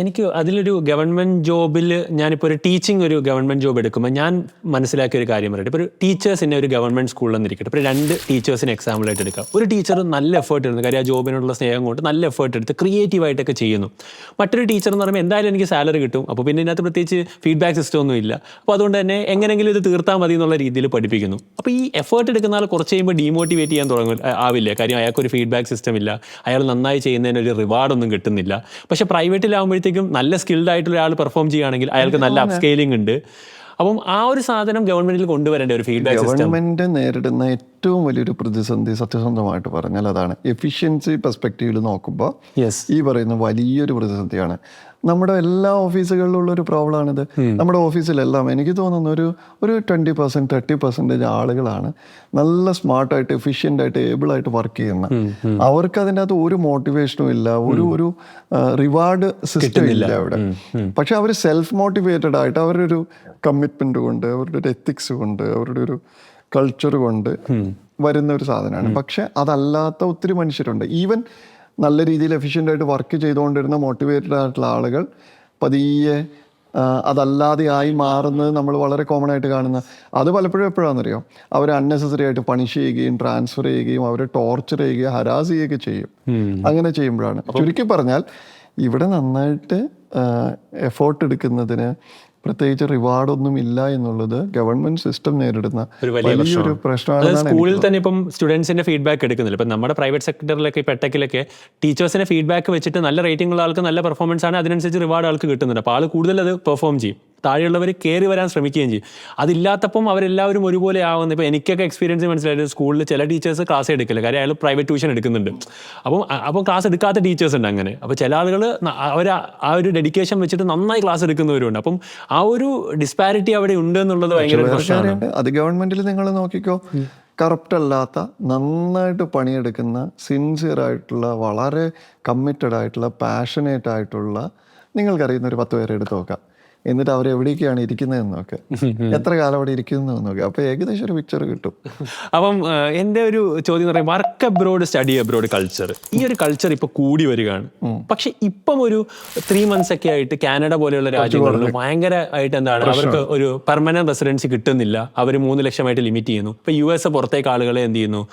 എനിക്ക് അതിലൊരു ഗവൺമെൻറ് ജോബിൽ, ഞാനിപ്പോൾ ഒരു ടീച്ചിങ് ഒരു ഗവൺമെൻറ് ജോബ് എടുക്കുമ്പോൾ ഞാൻ മനസ്സിലാക്കിയ ഒരു കാര്യം പറയട്ടെ. ഇപ്പോൾ ഒരു ടീച്ചേഴ്സിനെ ഒരു ഗവൺമെൻറ് സ്കൂളിൽ നിന്നിരിക്കട്ടെ, ഇപ്പോൾ 2 ടീച്ചേഴ്സിന് എക്സാമ്പിളായിട്ട് എടുക്കാം. ഒരു ടീച്ചർ നല്ല എഫേർട്ട് എടുക്കുന്നു, കാര്യം ആ ജോബിനോടുള്ള സ്നേഹം കൊണ്ട് നല്ല എഫേർട്ട് എടുത്ത് ക്രിയേറ്റീവായിട്ടൊക്കെ ചെയ്യുന്നു. മറ്റൊരു ടീച്ചർ എന്ന് പറയുമ്പോൾ എന്തായാലും എനിക്ക് സാലറി കിട്ടും, അപ്പോൾ പിന്നെ ഇതിനകത്ത് പ്രത്യേകിച്ച് ഫീഡ്ബാക്ക് സിസ്റ്റം ഒന്നും ഇല്ല, അപ്പോൾ അതുകൊണ്ട് തന്നെ എങ്ങനെയെങ്കിലും ഇത് തീർത്താൽ മതി എന്നുള്ള രീതിയിൽ പഠിപ്പിക്കുന്നു. അപ്പോൾ ഈ എഫേർട്ട് എടുക്കുന്ന ആൾ കുറച്ച് കഴിയുമ്പോൾ ഡീമോട്ടിവേറ്റ് ചെയ്യാൻ ആവില്ല, കാര്യം അയാൾക്കൊരു ഫീഡ്ബാക്ക് സിസ്റ്റം ഇല്ല, അയാൾ നന്നായി ചെയ്യുന്നതിന് ഒരു റിവാർഡൊന്നും കിട്ടുന്നില്ല. പക്ഷേ പ്രൈവറ്റിലാകുമ്പോഴത്തേക്കും നല്ല സ്കിൽഡ് ആയിട്ടുള്ള ഒരാൾ പെർഫോം ചെയ്യുകയാണെങ്കിൽ അയാൾക്ക് നല്ല അപ്സ്കെയിലിംഗ് ഉണ്ട്. അപ്പം ആ ഒരു സാധനം ഗവൺമെന്റിൽ കൊണ്ടുവരേണ്ട ഒരു ഫീഡ്ബാക്ക് സിസ്റ്റം. ഗവൺമെന്റ് നേരിടുന്ന ഏറ്റവും വലിയൊരു പ്രതിസന്ധി സത്യസന്ധമായിട്ട് പറഞ്ഞാൽ അതാണ്. എഫിഷ്യൻസി പെർസ്പെക്റ്റീവിൽ നോക്കുമ്പോൾ ഈ പറയുന്ന വലിയൊരു പ്രതിസന്ധിയാണ്. നമ്മുടെ എല്ലാ ഓഫീസുകളിലുള്ള ഒരു പ്രോബ്ലമാണിത്. നമ്മുടെ ഓഫീസിലെല്ലാം എനിക്ക് തോന്നുന്ന ഒരു 20% 30% ആളുകളാണ് നല്ല സ്മാർട്ടായിട്ട് എഫിഷ്യൻ്റായിട്ട് ഏബിളായിട്ട് വർക്ക് ചെയ്യുന്നത്. അവർക്ക് അതിൻ്റെ അകത്ത് ഒരു മോട്ടിവേഷനും ഇല്ല, ഒരു റിവാർഡ് സിസ്റ്റം ഇല്ല അവിടെ. പക്ഷെ അവർ സെൽഫ് മോട്ടിവേറ്റഡ് ആയിട്ട് അവരുടെ ഒരു കമ്മിറ്റ്മെൻറ്റ് കൊണ്ട്, അവരുടെ ഒരു എത്തിക്സ് കൊണ്ട്, അവരുടെ ഒരു കൾച്ചർ കൊണ്ട് വരുന്ന ഒരു സാധനമാണ്. പക്ഷെ അതല്ലാത്ത ഒത്തിരി മനുഷ്യരുണ്ട്. ഈവൻ നല്ല രീതിയിൽ എഫിഷ്യൻ്റായിട്ട് വർക്ക് ചെയ്തുകൊണ്ടിരുന്ന മോട്ടിവേറ്റഡ് ആയിട്ടുള്ള ആളുകൾ പതിയെ അതല്ലാതെ ആയി മാറുന്നത് നമ്മൾ വളരെ കോമൺ ആയിട്ട് കാണുന്ന. അത് പലപ്പോഴും എപ്പോഴാണെന്നറിയോ, അവർ അൺനെസസറി ആയിട്ട് പണിഷ് ചെയ്യുകയും ട്രാൻസ്ഫർ ചെയ്യുകയും അവരെ ടോർച്ചർ ചെയ്യുകയും ഹരാസ് ചെയ്യുകയൊക്കെ ചെയ്യും. അങ്ങനെ ചെയ്യുമ്പോഴാണ്, ചുരുക്കി പറഞ്ഞാൽ ഇവിടെ നന്നായിട്ട് എഫേർട്ട് എടുക്കുന്നതിന് പ്രത്യേകിച്ച് റിവാർഡൊന്നും ഇല്ല എന്നുള്ളത് ഗവൺമെന്റ് സിസ്റ്റം നേരിടുന്ന വലിയൊരു പ്രശ്നമാണ്. സ്കൂളിൽ തന്നെ ഇപ്പം സ്റ്റുഡൻസിന്റെ ഫീഡ്ബാക്ക് എടുക്കുന്നില്ല. ഇപ്പം നമ്മുടെ പ്രൈവറ്റ് സെക്ടറിലൊക്കെ ടെക്കിലൊക്കെ ടീച്ചേഴ്സിന്റെ ഫീഡ്ബാക്ക് വെച്ചിട്ട് നല്ല റേറ്റിംഗ് ഉള്ള ആൾക്ക് നല്ല പെർഫോമൻസ് ആണ്, അതിനനുസരിച്ച് റിവാർഡ് ആൾക്ക് കിട്ടുന്നുണ്ട്. അപ്പോൾ ആൾ കൂടുതൽ അത് പെർഫോം ചെയ്യും. താഴെയുള്ളവർ കയറി വരാൻ ശ്രമിക്കുകയും ചെയ്യും. അതില്ലാത്തപ്പം അവരെല്ലാവരും ഒരുപോലെ ആവുന്നത്. ഇപ്പോൾ എനിക്കൊക്കെ എക്സ്പീരിയൻസ് മനസ്സിലായിട്ട് സ്കൂളിൽ ചില ടീച്ചേഴ്സ് ക്ലാസ് എടുക്കില്ല, കാര്യം അയാൾ പ്രൈവറ്റ് ട്യൂഷൻ എടുക്കുന്നുണ്ട്. അപ്പം ക്ലാസ് എടുക്കാത്ത ടീച്ചേഴ്സ് ഉണ്ട് അങ്ങനെ. അപ്പോൾ ചില ആളുകൾ അവർ ആ ഒരു ഡെഡിക്കേഷൻ വെച്ചിട്ട് നന്നായി ക്ലാസ് എടുക്കുന്നവരുണ്ട്. അപ്പം ആ ഒരു ഡിസ്പാരിറ്റി അവിടെ ഉണ്ട് എന്നുള്ളത് ഭയങ്കര പ്രശ്നമാണ്. അത് ഗവൺമെന്റിൽ നിങ്ങൾ നോക്കിക്കോ, കറപ്റ്റ് അല്ലാത്ത, നന്നായിട്ട് പണിയെടുക്കുന്ന, സിൻസിയർ ആയിട്ടുള്ള, വളരെ കമ്മിറ്റഡ് ആയിട്ടുള്ള, പാഷനേറ്റ് ആയിട്ടുള്ള, നിങ്ങൾക്കറിയുന്ന ഒരു 10 പേരെ എടുത്ത് നോക്കാം. എന്നിട്ട് അവർ എവിടേക്കാണ് ഇരിക്കുന്നതെന്ന് നോക്കുക, എത്ര കാലം അവിടെ ഇരിക്കുന്നതെന്ന് നോക്കുക. അപ്പോൾ ഏകദേശം ഒരു പിക്ചർ കിട്ടും. അപ്പം എൻ്റെ ഒരു ചോദ്യം എന്ന് പറയുമ്പോൾ work abroad, study abroad culture, ഈ ഒരു കൾച്ചർ ഇപ്പോൾ കൂടി വരികയാണ്. പക്ഷെ ഇപ്പം ഒരു 3 months ഒക്കെ ആയിട്ട് കാനഡ പോലെയുള്ള രാജ്യങ്ങളിൽ ഭയങ്കരമായിട്ട് എന്താണ്, അവർക്ക് ഒരു പെർമനന്റ് റെസിഡൻസി കിട്ടുന്നില്ല. അവർ 3 ലക്ഷമായിട്ട് ലിമിറ്റ് ചെയ്യുന്നു. ഇപ്പോൾ US പുറത്തേക്ക് ആളുകളെ എന്ത് ചെയ്യുന്നു,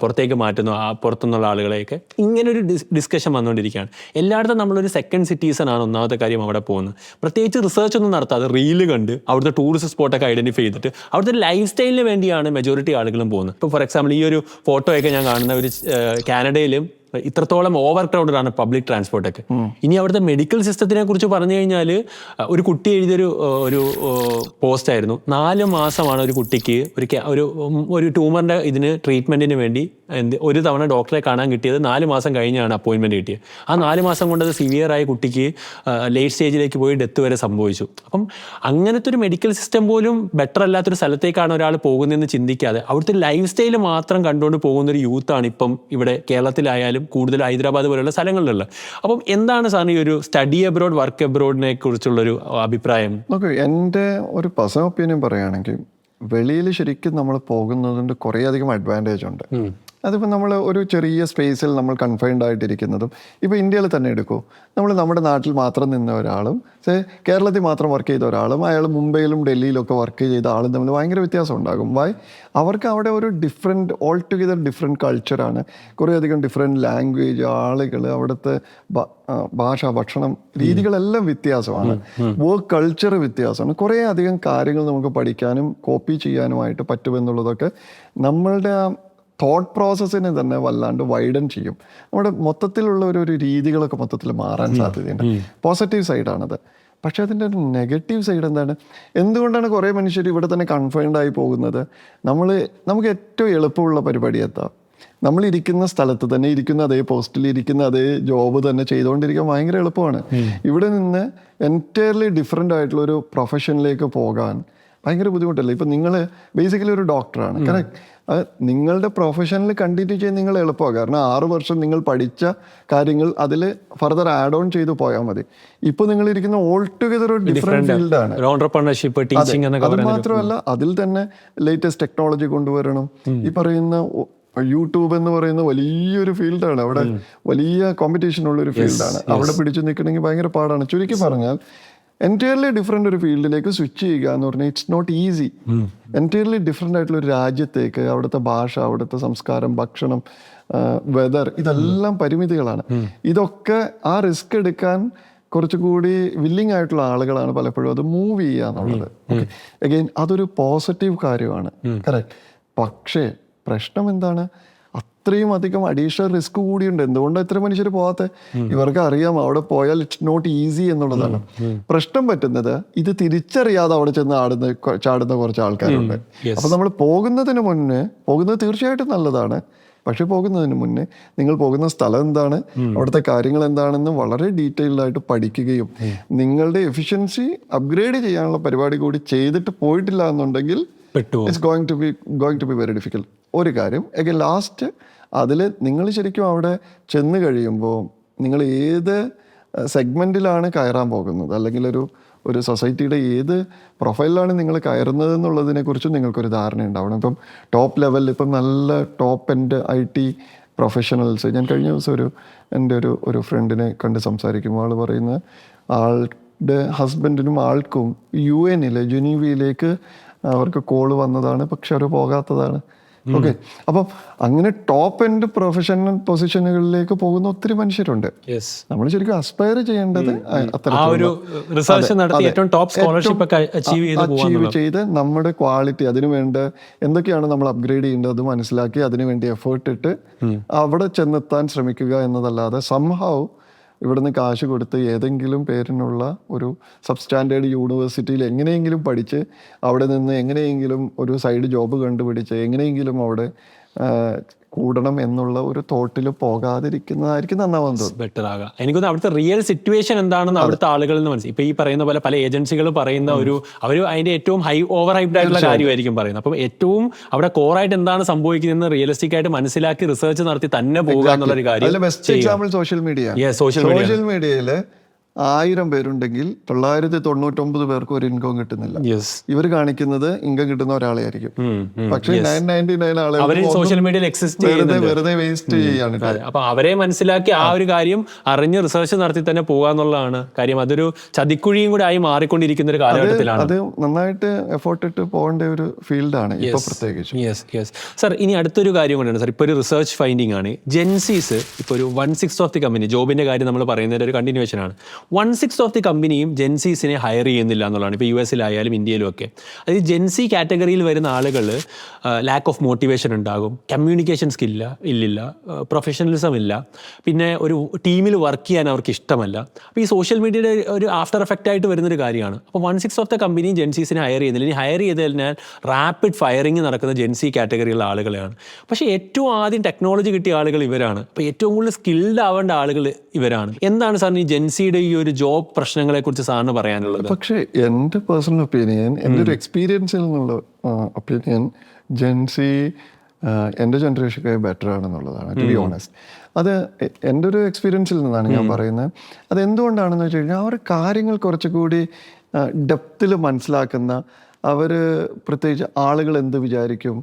പുറത്തേക്ക് മാറ്റുന്നു, പുറത്തുനിന്നുള്ള ആളുകളെയൊക്കെ. ഇങ്ങനൊരു ഡിസ്കഷൻ വന്നുകൊണ്ടിരിക്കുകയാണ്. എല്ലായിടത്തും നമ്മളൊരു സെക്കൻഡ് സിറ്റീസൺ ആണ് ഒന്നാമത്തെ കാര്യം അവിടെ പോകുന്നത്. പ്രത്യേകിച്ച് റിസർച്ച് ഒന്നും നടത്താതെ റീല് കണ്ട് അവിടുത്തെ ടൂറിസ്റ്റ് സ്പോട്ടൊക്കെ ഐഡന്റിഫൈ ചെയ്തിട്ട് അവിടുത്തെ ലൈഫ് സ്റ്റൈലിന് വേണ്ടിയാണ് മെജോറിറ്റി ആളുകളും പോകുന്നത്. ഇപ്പോൾ ഫോർ എക്സാമ്പിൾ ഈ ഒരു ഫോട്ടോയൊക്കെ ഞാൻ കാണുന്ന ഒരു കാനഡയിലും ഇത്രത്തോളം ഓവർ ക്രൗഡഡ് ആണ് പബ്ലിക് ട്രാൻസ്പോർട്ടൊക്കെ. ഇനി അവിടുത്തെ മെഡിക്കൽ സിസ്റ്റത്തിനെ കുറിച്ച് പറഞ്ഞു കഴിഞ്ഞാൽ, ഒരു കുട്ടി എഴുതിയൊരു ഒരു പോസ്റ്റ് ആയിരുന്നു. 4 മാസമാണ് ഒരു കുട്ടിക്ക് ഒരു ട്യൂമറിന്റെ ഇതിന് ട്രീറ്റ്മെന്റിന് വേണ്ടി ഒരു തവണ ഡോക്ടറെ കാണാൻ കിട്ടിയത്. 4 മാസം കഴിഞ്ഞാണ് അപ്പോയിൻമെന്റ് കിട്ടിയത്. ആ 4 മാസം കൊണ്ട് അത് സിവിയർ ആയ കുട്ടിക്ക് ലേറ്റ് സ്റ്റേജിലേക്ക് പോയി ഡെത്ത് വരെ സംഭവിച്ചു. അപ്പം അങ്ങനത്തെ ഒരു മെഡിക്കൽ സിസ്റ്റം പോലും ബെറ്റർ അല്ലാത്തൊരു സ്ഥലത്തേക്കാണ് ഒരാൾ പോകുന്നതെന്ന് ചിന്തിക്കാതെ അവിടുത്തെ ലൈഫ് സ്റ്റൈൽ മാത്രം കണ്ടുകൊണ്ട് പോകുന്നൊരു യൂത്താണ് ഇപ്പം ഇവിടെ കേരളത്തിലായാലും കൂടുതൽ ഹൈദരാബാദ് പോലുള്ള സ്ഥലങ്ങളിലുള്ള. അപ്പം എന്താണ് സാറിന് ഈ ഒരു സ്റ്റഡി അബ്രോഡ്, വർക്ക് അബ്രോഡിനെ കുറിച്ചുള്ളൊരു അഭിപ്രായം? നോക്കൂ, എൻ്റെ ഒരു പേഴ്സണൽ ഒപ്പീനിയൻ പറയുകയാണെങ്കിൽ, വെളിയിൽ ശരിക്കും നമ്മൾ പോകുന്നതുകൊണ്ട് കുറേയധികം അഡ്വാൻറ്റേജ് ഉണ്ട്. അതിപ്പോൾ നമ്മൾ ഒരു ചെറിയ സ്പേസിൽ നമ്മൾ കൺഫൈൻഡ് ആയിട്ടിരിക്കുന്നതും, ഇപ്പോൾ ഇന്ത്യയിൽ തന്നെ എടുക്കൂ, നമ്മൾ നമ്മുടെ നാട്ടിൽ മാത്രം നിന്ന ഒരാളും കേരളത്തിൽ മാത്രം വർക്ക് ചെയ്ത ഒരാളും അയാൾ മുംബൈയിലും ഡൽഹിയിലൊക്കെ വർക്ക് ചെയ്ത ആളും തമ്മിൽ ഭയങ്കര വ്യത്യാസം ഉണ്ടാകും. വൈ? അവർക്ക് അവിടെ ഒരു ഡിഫറെൻറ്റ്, ഓൾ ടുഗെദർ ഡിഫറെൻറ്റ് കൾച്ചറാണ്, കുറേയധികം ഡിഫറെൻറ്റ് ലാംഗ്വേജ്, ആളുകൾ, അവിടുത്തെ ഭാഷ, ഭക്ഷണം രീതികളെല്ലാം വ്യത്യാസമാണ്, വർക്ക് കൾച്ചർ വ്യത്യാസമാണ്. കുറേ അധികം കാര്യങ്ങൾ നമുക്ക് പഠിക്കാനും കോപ്പി ചെയ്യാനുമായിട്ട് പറ്റുമെന്നുള്ളതൊക്കെ നമ്മളുടെ തോട്ട് പ്രോസസ്സിനെ തന്നെ വല്ലാണ്ട് വൈഡൻ ചെയ്യും. നമ്മുടെ മൊത്തത്തിലുള്ള ഒരു രീതികളൊക്കെ മൊത്തത്തിൽ മാറാൻ സാധ്യതയുണ്ട്. പോസിറ്റീവ് സൈഡാണത്. പക്ഷേ അതിൻ്റെ ഒരു നെഗറ്റീവ് സൈഡ് എന്താണ്? എന്തുകൊണ്ടാണ് കുറേ മനുഷ്യർ ഇവിടെ തന്നെ കൺഫൈൻഡ് ആയി പോകുന്നത്? നമുക്ക് ഏറ്റവും എളുപ്പമുള്ള പരിപാടി എത്താം. നമ്മളിരിക്കുന്ന സ്ഥലത്ത് തന്നെ ഇരിക്കുന്ന അതേ പോസ്റ്റിൽ ഇരിക്കുന്ന അതേ ജോബ് തന്നെ ചെയ്തുകൊണ്ടിരിക്കാൻ ഭയങ്കര എളുപ്പമാണ്. ഇവിടെ നിന്ന് എൻറ്റയർലി ഡിഫറെൻ്റ് ആയിട്ടുള്ളൊരു പ്രൊഫഷനിലേക്ക് പോകാൻ ഭയങ്കര ബുദ്ധിമുട്ടല്ലേ? ഇപ്പം നിങ്ങൾ ബേസിക്കലി ഒരു ഡോക്ടറാണ്, കറക്റ്റ്. നിങ്ങളുടെ പ്രൊഫഷനിൽ കണ്ടിന്യൂ ചെയ്യാൻ നിങ്ങൾ എളുപ്പമാണ്. കാരണം 6 വർഷം നിങ്ങൾ പഠിച്ച കാര്യങ്ങൾ അതിൽ ഫർദർ ആഡ് ഓൺ ചെയ്ത് പോയാൽ മതി. ഇപ്പോൾ നിങ്ങൾ ഇരിക്കുന്ന ഓൾ ടുഗെദർ ഒരു ഡിഫറെന്റ് ഫീൽഡാണ്. അത് മാത്രമല്ല, അതിൽ തന്നെ ലേറ്റസ്റ്റ് ടെക്നോളജി കൊണ്ടുവരണം. ഈ പറയുന്ന യൂട്യൂബ് എന്ന് പറയുന്ന വലിയൊരു ഫീൽഡാണ്. അവിടെ വലിയ കോമ്പറ്റീഷൻ ഉള്ളൊരു ഫീൽഡാണ്. അവിടെ പിടിച്ചു നിൽക്കണമെങ്കിൽ ഭയങ്കര പാടാണ്. ചുരുക്കി പറഞ്ഞാൽ എൻറ്റയർലി ഡിഫറെൻ്റ് ഒരു ഫീൽഡിലേക്ക് സ്വിച്ച് ചെയ്യുക എന്ന് പറഞ്ഞാൽ it's not easy. Entirely different ആയിട്ടുള്ള ഒരു രാജ്യത്തേക്ക്, അവിടുത്തെ ഭാഷ, അവിടുത്തെ സംസ്കാരം, ഭക്ഷണം, വെതർ, ഇതെല്ലാം പരിമിതികളാണ്. ഇതൊക്കെ ആ റിസ്ക് എടുക്കാൻ കുറച്ചുകൂടി വില്ലിങ് ആയിട്ടുള്ള ആളുകളാണ് പലപ്പോഴും അത് മൂവ് ചെയ്യുക എന്നുള്ളത്. അഗെയിൻ അതൊരു പോസിറ്റീവ് കാര്യമാണ്, കറക്റ്റ്. പക്ഷേ പ്രശ്നം എന്താണ്? അത്രയും അധികം അഡീഷണൽ റിസ്ക് കൂടിയുണ്ട്. എന്തുകൊണ്ടാണ് ഇത്ര മനുഷ്യർ പോകാത്ത? ഇവർക്ക് അറിയാം അവിടെ പോയാൽ ഇറ്റ്സ് നോട്ട് ഈസി എന്നുള്ളതാണ്. പ്രശ്നം പറ്റുന്നത് ഇത് തിരിച്ചറിയാതെ അവിടെ ചെന്ന് ചാടുന്ന കുറച്ച് ആൾക്കാരുണ്ട്. അപ്പൊ നമ്മൾ പോകുന്നത് തീർച്ചയായിട്ടും നല്ലതാണ്. പക്ഷെ പോകുന്നതിന് മുന്നേ നിങ്ങൾ പോകുന്ന സ്ഥലം എന്താണ്, അവിടുത്തെ കാര്യങ്ങൾ എന്താണെന്ന് വളരെ ഡീറ്റെയിൽഡ് ആയിട്ട് പഠിക്കുകയും നിങ്ങളുടെ എഫിഷ്യൻസി അപ്ഗ്രേഡ് ചെയ്യാനുള്ള പരിപാടി കൂടി ചെയ്തിട്ട് പോയിട്ടില്ല എന്നുണ്ടെങ്കിൽ it's going to be very difficult. ഒരു കാര്യം എഗൈൻ ലാസ്റ്റ്, അതിൽ നിങ്ങൾ ശരിക്കും അവിടെ ചെന്ന് കഴിയുമ്പോൾ നിങ്ങൾ ഏത് സെഗ്മെൻറ്റിലാണ് കയറാൻ പോകുന്നത്, അല്ലെങ്കിൽ ഒരു സൊസൈറ്റിയുടെ ഏത് പ്രൊഫൈലിലാണ് നിങ്ങൾ കയറുന്നത് എന്നുള്ളതിനെക്കുറിച്ചും നിങ്ങൾക്കൊരു ധാരണ ഉണ്ടാവണം. ഇപ്പം ടോപ്പ് ലെവലിൽ ഇപ്പം നല്ല ടോപ്പ് എൻഡ് IT പ്രൊഫഷണൽസ്, ഞാൻ കഴിഞ്ഞ ദിവസം എൻ്റെ ഒരു ഫ്രണ്ടിനെ കണ്ട് സംസാരിക്കുമ്പോൾ ആൾ പറയുന്നത് ആളുടെ ഹസ്ബൻഡിനും ആൾക്കും UN ജനീവയിലേക്ക് അവർക്ക് കോള് വന്നതാണ്, പക്ഷെ അവർ പോകാത്തതാണ്. ഓക്കെ, അപ്പം അങ്ങനെ ടോപ്പ് എൻഡ് പ്രൊഫഷണൽ പൊസിഷനുകളിലേക്ക് പോകുന്ന ഒത്തിരി മനുഷ്യരുണ്ട്. നമ്മൾ ശരിക്കും അസ്പയർ ചെയ്യേണ്ടത് അച്ചീവ് ചെയ്ത് നമ്മുടെ ക്വാളിറ്റി, അതിനുവേണ്ട എന്തൊക്കെയാണ് നമ്മൾ അപ്ഗ്രേഡ് ചെയ്യേണ്ടത് അത് മനസ്സിലാക്കി അതിനുവേണ്ടി എഫേർട്ട് ഇട്ട് അവിടെ ചെന്നെത്താൻ ശ്രമിക്കുക എന്നതല്ലാതെ സംഹൗ ഇവിടുന്ന് കാശ് കൊടുത്ത് ഏതെങ്കിലും പേരിനുള്ള ഒരു സബ്സ്റ്റാൻഡേർഡ് യൂണിവേഴ്സിറ്റിയിൽ എങ്ങനെയെങ്കിലും പഠിച്ച് അവിടെ നിന്ന് എങ്ങനെയെങ്കിലും ഒരു സൈഡ് ജോബ് കണ്ടുപിടിച്ച് എങ്ങനെയെങ്കിലും അവിടെ കൂടണം എന്നുള്ള ഒരു തോട്ടിൽ പോകാതിരിക്കുന്നതായിരിക്കും നന്നാവാൻ തോന്നുന്നു. ബെറ്റർ ആകാം. എനിക്കൊന്ന് അവിടുത്തെ റിയൽ സിറ്റുവേഷൻ എന്താണെന്ന് അവിടുത്തെ ആളുകളിൽ നിന്ന് മനസ്സിലായി. ഇപ്പൊ ഈ പറയുന്ന പോലെ പല ഏജൻസികൾ പറയുന്ന അവർ അതിന്റെ ഏറ്റവും ഓവർ ഹൈപ്ഡ് ആയിട്ടുള്ള കാര്യമായിരിക്കും പറയുന്നത്. അപ്പം ഏറ്റവും അവിടെ കോറായിട്ട് എന്താണ് സംഭവിക്കുന്നതെന്ന് റിയലിസ്റ്റിക് ആയിട്ട് മനസ്സിലാക്കി റിസർച്ച് നടത്തി തന്നെ പോകുക എന്നുള്ളൊരു കാര്യം. Best example social media. Social മീഡിയയില് 1000 പേരുണ്ടെങ്കിൽ 999 പേർക്ക് ഒരു ഇൻകം കിട്ടുന്നില്ല. ഇവർ കാണിക്കുന്നത് ഇൻകം കിട്ടുന്ന ഒരാളെ ആയിരിക്കും. പക്ഷെ 999 ആളുകൾ സോഷ്യൽ മീഡിയയിൽ എക്സിസ്റ്റ് വെറുതെ വേസ്റ്റ് ചെയ്യാണ്. അപ്പൊ അവരെ മനസ്സിലാക്കി ആ ഒരു കാര്യം അറിഞ്ഞ് റിസർച്ച് നടത്തി തന്നെ പോകാന്നുള്ളതാണ് കാര്യം. അതൊരു ചതിക്കുഴിയും കൂടെ ആയി മാറിക്കൊണ്ടിരിക്കുന്ന ഒരു കാലഘട്ടത്തിലാണ്. അത് നന്നായിട്ട് എഫോർട്ട് ഇട്ട് പോകേണ്ട ഒരു ഫീൽഡാണ് ഇപ്പൊ പ്രത്യേകിച്ച്. സർ, ഇനി അടുത്തൊരു കാര്യം കൊണ്ടാണ് സാർ, ഇപ്പൊ ഒരു റിസർച്ച് ഫൈൻഡിങ് ആണ്. ജെൻസീസ് ഇപ്പൊ ഒരു 1/6 ഓഫ് ദി കമ്പനി, ജോബിന്റെ കാര്യം നമ്മൾ പറയുന്നതിന്റെ ഒരു കണ്ടിന്യൂവേഷൻ ആണ്. 1/6 ഓഫ് ദി കമ്പനിയും ജെൻസീസിനെ ഹയർ ചെയ്യുന്നില്ല എന്നുള്ളതാണ്. ഇപ്പോൾ US-ലായാലും ഇന്ത്യയിലും ഒക്കെ. അതായത് ജെൻസി കാറ്റഗറിയിൽ വരുന്ന ആളുകൾ ലാക്ക് ഓഫ് മോട്ടിവേഷൻ ഉണ്ടാകും, കമ്മ്യൂണിക്കേഷൻ സ്കില്ല ഇല്ലില്ല, പ്രൊഫഷണലിസം ഇല്ല, പിന്നെ ഒരു ടീമിൽ വർക്ക് ചെയ്യാൻ അവർക്ക് ഇഷ്ടമല്ല. അപ്പോൾ ഈ സോഷ്യൽ മീഡിയയുടെ ഒരു ആഫ്റ്റർ എഫക്റ്റ് ആയിട്ട് വരുന്നൊരു കാര്യമാണ്. അപ്പോൾ 1/6 ഓഫ് ദ കമ്പനിയും ജെൻസീസിനെ ഹയർ ചെയ്യുന്നില്ല. ഇനി ഹയർ ചെയ്ത് കഴിഞ്ഞാൽ റാപ്പിഡ് ഫയറിങ് നടക്കുന്ന ജെൻസി കാറ്റഗറിയുള്ള ആളുകളെയാണ്. പക്ഷേ ഏറ്റവും ആദ്യം ടെക്നോളജി കിട്ടിയ ആളുകൾ ഇവരാണ്. അപ്പോൾ ഏറ്റവും കൂടുതൽ സ്കിൽഡ് ആവേണ്ട ആളുകൾ ഇവരാണ്. എന്താണ് സാറിന് ഈ ജെൻസിയുടെ ഈ ഒരു ജോബ് പ്രശ്നങ്ങളെ കുറിച്ച് സാറിന് പറയാനുള്ളത്? പക്ഷേ എൻ്റെ പേഴ്സണൽ ഒപ്പീനിയൻ, എൻ്റെ ഒരു എക്സ്പീരിയൻസിൽ നിന്നുള്ള ഒപ്പീനിയൻ, ജെൻസി എൻ്റെ ജനറേഷനൊക്കെ ബെറ്റർ ആണെന്നുള്ളതാണ്, ടു ബി ഓണസ്റ്റ്. അത് എൻ്റെ ഒരു എക്സ്പീരിയൻസിൽ നിന്നാണ് ഞാൻ പറയുന്നത്. അതെന്തുകൊണ്ടാണെന്ന് വെച്ച് കഴിഞ്ഞാൽ അവർ കാര്യങ്ങൾ കുറച്ചുകൂടി ഡെപ്തിൽ മനസ്സിലാക്കുന്ന, അവർ പ്രത്യേകിച്ച് ആളുകൾ എന്ത് വിചാരിക്കും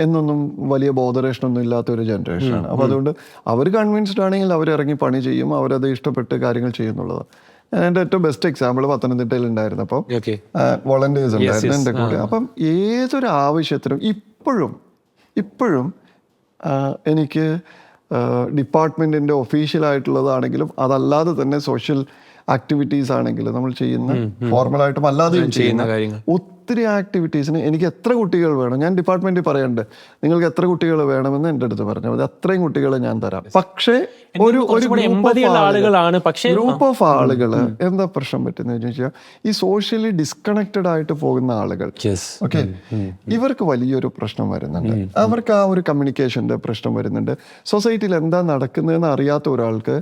എന്നൊന്നും വലിയ ബോധറേഷനൊന്നും ഇല്ലാത്ത ഒരു ജനറേഷനാണ്. അപ്പോൾ അതുകൊണ്ട് അവർ കൺവിൻസ്ഡ് ആണെങ്കിൽ അവരിറങ്ങി പണി ചെയ്യും, അവരത് ഇഷ്ടപ്പെട്ട് കാര്യങ്ങൾ ചെയ്യുന്നുള്ളത്. എൻ്റെ ഏറ്റവും ബെസ്റ്റ് എക്സാമ്പിൾ പത്തനംതിട്ടയിൽ ഉണ്ടായിരുന്നപ്പോൾ വോളണ്ടിയേഴ്സ് ഉണ്ടായിരുന്നു എൻ്റെ കൂടെ. അപ്പം ഏതൊരു ആവശ്യത്തിനും ഇപ്പോഴും എനിക്ക് ഡിപ്പാർട്ട്മെൻറ്റിൻ്റെ ഒഫീഷ്യലായിട്ടുള്ളതാണെങ്കിലും അതല്ലാതെ തന്നെ സോഷ്യൽ ആക്ടിവിറ്റീസ് ആണെങ്കിലും നമ്മൾ ചെയ്യുന്ന ഫോർമലായിട്ടും അല്ലാതെയും ചെയ്യുന്ന ഒത്തിരി ആക്ടിവിറ്റീസിന് എനിക്ക് എത്ര കുട്ടികൾ വേണം, ഞാൻ ഡിപ്പാർട്ട്മെന്റിൽ പറയണ്ടേ നിങ്ങൾക്ക് എത്ര കുട്ടികൾ വേണമെന്ന് എൻ്റെ അടുത്ത് പറഞ്ഞു മതി, അത്രയും കുട്ടികളെ ഞാൻ തരാം. പക്ഷേ ഒരു ഗ്രൂപ്പ് ഓഫ് ആളുകൾ എന്താ പ്രശ്നം പറ്റുന്ന വെച്ചാൽ ഈ സോഷ്യലി ഡിസ്കണക്റ്റഡ് ആയിട്ട് പോകുന്ന ആളുകൾ, ഓക്കെ, ഇവർക്ക് വലിയൊരു പ്രശ്നം വരുന്നുണ്ട്. അവർക്ക് ആ ഒരു കമ്മ്യൂണിക്കേഷൻ്റെ പ്രശ്നം വരുന്നുണ്ട്. സൊസൈറ്റിയിൽ എന്താ നടക്കുന്നതെന്ന് അറിയാത്ത ഒരാൾക്ക്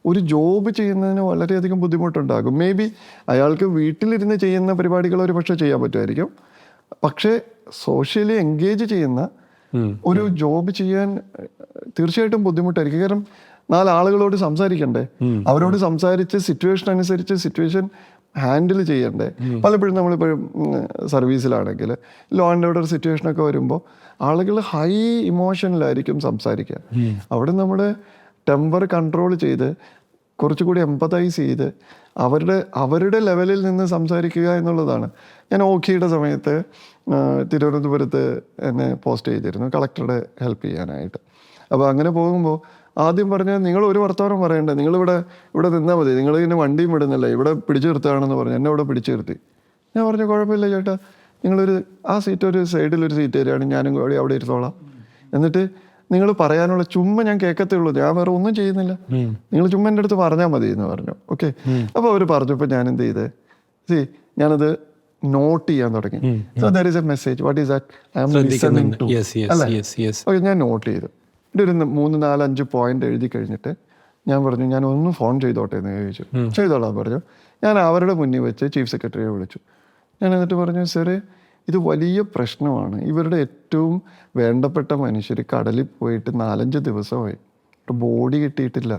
ഒരു ജോബ് ചെയ്യുന്നതിന് വളരെയധികം ബുദ്ധിമുട്ടുണ്ടാകും. മേ ബി അയാൾക്ക് വീട്ടിലിരുന്ന് ചെയ്യുന്ന പരിപാടികൾ ഒരു പക്ഷേ ചെയ്യാൻ പറ്റുമായിരിക്കും, പക്ഷേ സോഷ്യലി എൻഗേജ് ചെയ്യുന്ന ഒരു ജോബ് ചെയ്യാൻ തീർച്ചയായിട്ടും ബുദ്ധിമുട്ടായിരിക്കും. കാരണം 4 ആളുകളോട് സംസാരിക്കണ്ടേ, അവരോട് സംസാരിച്ച് സിറ്റുവേഷൻ അനുസരിച്ച് സിറ്റുവേഷൻ ഹാൻഡിൽ ചെയ്യണ്ടേ. പലപ്പോഴും നമ്മളിപ്പോഴും സർവീസിലാണെങ്കിൽ ലോ ആൻഡ് ഓർഡർ സിറ്റുവേഷനൊക്കെ വരുമ്പോൾ ആളുകൾ ഹൈ ഇമോഷനിലായിരിക്കും സംസാരിക്കുക. അവിടെ നമ്മുടെ ടെമ്പർ കൺട്രോൾ ചെയ്ത് കുറച്ചുകൂടി എംപതൈസ് ചെയ്ത് അവരുടെ ലെവലിൽ നിന്ന് സംസാരിക്കുക എന്നുള്ളതാണ്. ഞാൻ ഓഖിയുടെ സമയത്ത് തിരുവനന്തപുരത്ത് എന്നെ പോസ്റ്റ് ചെയ്തിരുന്നു കളക്ടറുടെ ഹെൽപ്പ് ചെയ്യാനായിട്ട്. അപ്പോൾ അങ്ങനെ പോകുമ്പോൾ ആദ്യം പറഞ്ഞാൽ നിങ്ങൾ ഒരു വർത്തമാനം പറയണ്ടേ, നിങ്ങളിവിടെ നിന്നാൽ മതി, നിങ്ങൾ ഇതിന് വണ്ടിയും വിടുന്നില്ല, ഇവിടെ പിടിച്ചു നിർത്തുകയാണെന്ന് പറഞ്ഞു. എന്നെ ഇവിടെ പിടിച്ചു നിർത്തി. ഞാൻ പറഞ്ഞു കുഴപ്പമില്ല ചേട്ടാ, നിങ്ങളൊരു ആ സീറ്റ് ഒരു സൈഡിലൊരു സീറ്റ് തരികയാണ്, ഞാനും കൂടി അവിടെ ഇരുത്തോളാം, എന്നിട്ട് നിങ്ങൾ പറയാനുള്ള ചുമ്മാ ഞാൻ കേൾക്കത്തേ ഉള്ളൂ, ഞാൻ വേറെ ഒന്നും ചെയ്യുന്നില്ല, നിങ്ങൾ ചുമ്മാ എൻ്റെ അടുത്ത് പറഞ്ഞാൽ മതി എന്ന് പറഞ്ഞു. ഓക്കെ, അപ്പോൾ അവർ പറഞ്ഞപ്പോൾ ഞാൻ എന്ത് ചെയ്തേ, ഞാനത് നോട്ട് ചെയ്യാൻ തുടങ്ങി. So there is a message, what is that, I am listening to, അല്ലേ? ഓക്കെ, ഞാൻ നോട്ട് ചെയ്തു. ഒരു 3, 4, 5 പോയിന്റ് എഴുതി കഴിഞ്ഞിട്ട് ഞാൻ പറഞ്ഞു ഞാൻ ഒന്ന് ഫോൺ ചെയ്തോട്ടെ എന്ന് ചോദിച്ചു. ചെയ്തോളാം പറഞ്ഞു. ഞാൻ അവരുടെ മുന്നിൽ വെച്ച് ചീഫ് സെക്രട്ടറിയെ വിളിച്ചു. ഞാൻ എന്നിട്ട് പറഞ്ഞു, സാറേ ഇത് വലിയ പ്രശ്നമാണ്, ഇവരുടെ ഏറ്റവും വേണ്ടപ്പെട്ട മനുഷ്യർ കടലിൽ പോയിട്ട് 4-5 ദിവസമായി, ഒരു ബോഡി കിട്ടിയിട്ടില്ല,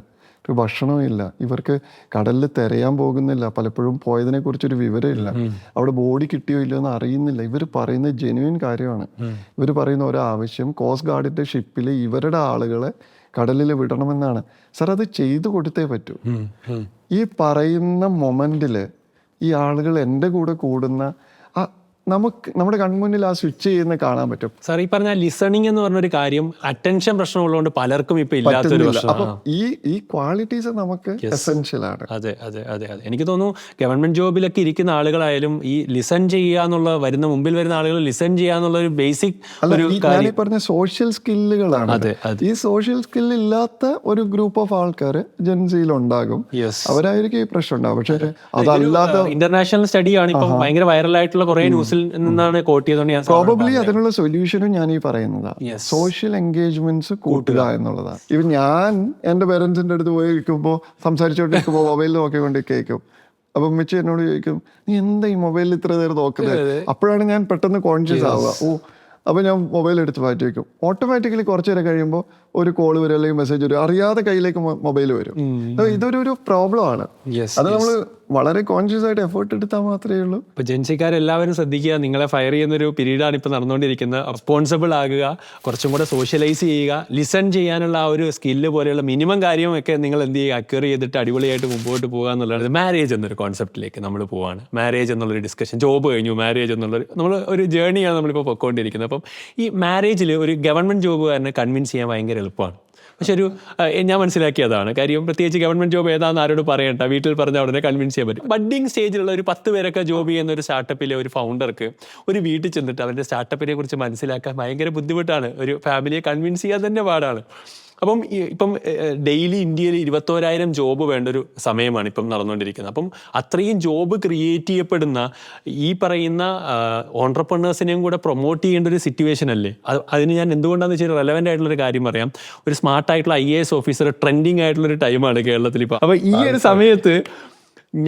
ഒരു ഭക്ഷണമില്ല, ഇവർക്ക് കടലിൽ തിരയാൻ പോകുന്നില്ല, പലപ്പോഴും പോയതിനെക്കുറിച്ചൊരു വിവരമില്ല, അവിടെ ബോഡി കിട്ടിയോ ഇല്ലയോ എന്ന് അറിയുന്നില്ല. ഇവർ പറയുന്നത് ജെന്യുവിൻ കാര്യമാണ്. ഇവർ പറയുന്ന ഒരാവശ്യം കോസ്റ്റ് ഗാർഡിൻ്റെ ഷിപ്പിൽ ഇവരുടെ ആളുകളെ കടലിൽ വിടണമെന്നാണ്. സാർ അത് ചെയ്തു കൊടുത്തേ പറ്റൂ. ഈ പറയുന്ന മൊമെന്റിൽ ഈ ആളുകൾ എൻ്റെ കൂടെ കൂടുന്ന നമ്മുടെ കൺമുന്നിൽ ആ സ്വിച്ച് ചെയ്യുന്ന കാണാൻ പറ്റും. സാർ ഈ പറഞ്ഞ ലിസണിങ് എന്ന് പറഞ്ഞൊരു കാര്യം അറ്റൻഷൻ പ്രശ്നമുള്ളതുകൊണ്ട് പലർക്കും ഇപ്പൊ ഇല്ലാത്തൊരു പ്രശ്നം. അപ്പൊ ഈ ക്വാളിറ്റീസ് നമുക്ക് എസെൻഷ്യൽ ആണ്. അതെ അതെ അതെ അതെ എനിക്ക് തോന്നുന്നു ഗവൺമെന്റ് ജോബിലൊക്കെ ഇരിക്കുന്ന ആളുകളായാലും ഈ ലിസൺ ചെയ്യുക വരുന്ന മുമ്പിൽ വരുന്ന ആളുകൾ ലിസൺ ചെയ്യാന്നുള്ള ഒരു ബേസിക് ഞാൻ പറഞ്ഞ സോഷ്യൽ സ്കില്ലുകളാണ്. ഈ സോഷ്യൽ സ്കിൽ ഇല്ലാത്ത ഒരു ഗ്രൂപ്പ് ഓഫ് ആൾക്കാർ ജെൻസിയിൽ ഉണ്ടാകും. അവരായിരിക്കും ഈ പ്രശ്നം ഉണ്ടാവും. പക്ഷെ അതല്ലാതെ ഇന്റർനാഷണൽ സ്റ്റഡിയാണ് ഇപ്പം ഭയങ്കര വൈറലായിട്ടുള്ള കുറെ ന്യൂസിൽ നിന്നാണ് കോട്ട് ചെയ്തുകൊണ്ട് ഞാൻ പ്രോബബ്ലി അതിനുള്ള സൊല്യൂഷനും ഞാൻ ഈ പറയുന്നതാണ്. സോഷ്യൽ എൻഗേജ്മെന്റ്സ് കൂട്ടുക എന്നുള്ളതാണ്. ഇവ ഞാൻ എന്റെ പേരൻസിന്റെ അടുത്ത് പോയി ഇരിക്കുമ്പോൾ സംസാരിച്ചോണ്ടിരിക്കുമ്പോൾ മൊബൈലിൽ നോക്കിക്കൊണ്ട് കേൾക്കും. അപ്പം മിച്ച എന്നോട് ചോദിക്കും, നീ എന്താ ഈ മൊബൈലിൽ ഇത്ര നേരം നോക്കുന്നത്? അപ്പോഴാണ് ഞാൻ പെട്ടെന്ന് കോൺഷ്യസ് ആവുക. അപ്പോൾ ഞാൻ മൊബൈൽ എടുത്ത് മാറ്റി വയ്ക്കും. ഓട്ടോമാറ്റിക്കലി കുറച്ചു നേരം കഴിയുമ്പോൾ ഒരു കോൾ വരും അല്ലെങ്കിൽ മെസ്സേജ് വരും, അറിയാതെ കയ്യിലേക്ക് മൊബൈൽ വരും. ഇതൊരു പ്രോബ്ലം ആണ്. അത് നമ്മൾ വളരെ കോൺഷ്യസ് ആയിട്ട് എഫേർട്ട് എടുത്താൽ മാത്രമേ ഉള്ളൂ. ഇപ്പൊ ജെൻസിക്കാരെല്ലാവരും ശ്രദ്ധിക്കുക, നിങ്ങളെ ഫയർ ചെയ്യുന്നൊരു പീരീഡാണ് ഇപ്പൊ നടന്നുകൊണ്ടിരിക്കുന്നത്. റെസ്പോൺസിബിൾ ആകുക, കുറച്ചും കൂടെ സോഷ്യലൈസ് ചെയ്യുക, ലിസൺ ചെയ്യാനുള്ള ആ ഒരു സ്കില്ല് പോലെയുള്ള മിനിമം കാര്യമൊക്കെ നിങ്ങൾ എന്ത് ചെയ്യുക, അക്വയർ ചെയ്തിട്ട് അടിപൊളിയായിട്ട് മുമ്പോട്ട് പോകുക എന്നുള്ളത്. മാരേജ് എന്നൊരു കോൺസെപ്റ്റിലേക്ക് നമ്മൾ പോവാണ്. മാരേജ് എന്നുള്ളൊരു ഡിസ്കഷൻ, ജോബ് കഴിഞ്ഞു മാരേജ് എന്നുള്ളൊരു ഒരു ജേർണിയാണ് നമ്മളിപ്പോൾ പൊയ്ക്കൊണ്ടിരിക്കുന്നത്. അപ്പം ഈ മാരേജിൽ ഒരു ഗവൺമെന്റ് ജോബുകാരനെ കൺവിൻസ് ചെയ്യാൻ ഭയങ്കര എളുപ്പമാണ്. പക്ഷെ ഞാൻ മനസ്സിലാക്കിയതാണ് കാര്യം, പ്രത്യേകിച്ച് ഗവൺമെന്റ് ജോബ് ഏതാണെന്ന് ആരോട് പറയണ്ട, വീട്ടിൽ പറഞ്ഞ ഉടനെ കൺവിൻസ് ചെയ്യാൻ പറ്റും. ബഡ്ഡിങ് സ്റ്റേജിലുള്ള ഒരു 10 പേരൊക്കെ ജോബ് ചെയ്യുന്ന ഒരു സ്റ്റാർട്ടപ്പിലെ ഒരു ഫൗണ്ടർക്ക് ഒരു വീട്ടിൽ ചെന്നിട്ട് അവരുടെ സ്റ്റാർട്ടപ്പിനെ കുറിച്ച് മനസ്സിലാക്കാൻ ഭയങ്കര ബുദ്ധിമുട്ടാണ്. ഒരു ഫാമിലിയെ കൺവിൻസ് ചെയ്യാൻ തന്നെ പാടാണ്. ഇപ്പം ഡെയിലി ഇന്ത്യയിൽ 21,000 ജോബ് വേണ്ട ഒരു സമയമാണ് ഇപ്പം നടന്നുകൊണ്ടിരിക്കുന്നത്. അപ്പം അത്രയും ജോബ് ക്രിയേറ്റ് ചെയ്യപ്പെടുന്ന ഈ പറയുന്ന ഓൺട്രപ്രനേഴ്സിനെയും കൂടെ പ്രൊമോട്ട് ചെയ്യേണ്ട ഒരു സിറ്റുവേഷൻ അല്ലേ. അതിന് ഞാൻ എന്തുകൊണ്ടാണെന്ന് വെച്ചാൽ റെലവൻ്റ് ആയിട്ടുള്ളൊരു കാര്യം പറയാം. ഒരു സ്മാർട്ടായിട്ടുള്ള IAS ഓഫീസർ ട്രെൻഡിങ് ആയിട്ടുള്ളൊരു ടൈമാണ് കേരളത്തിൽ ഇപ്പോൾ. അപ്പോൾ ഈ ഒരു സമയത്ത്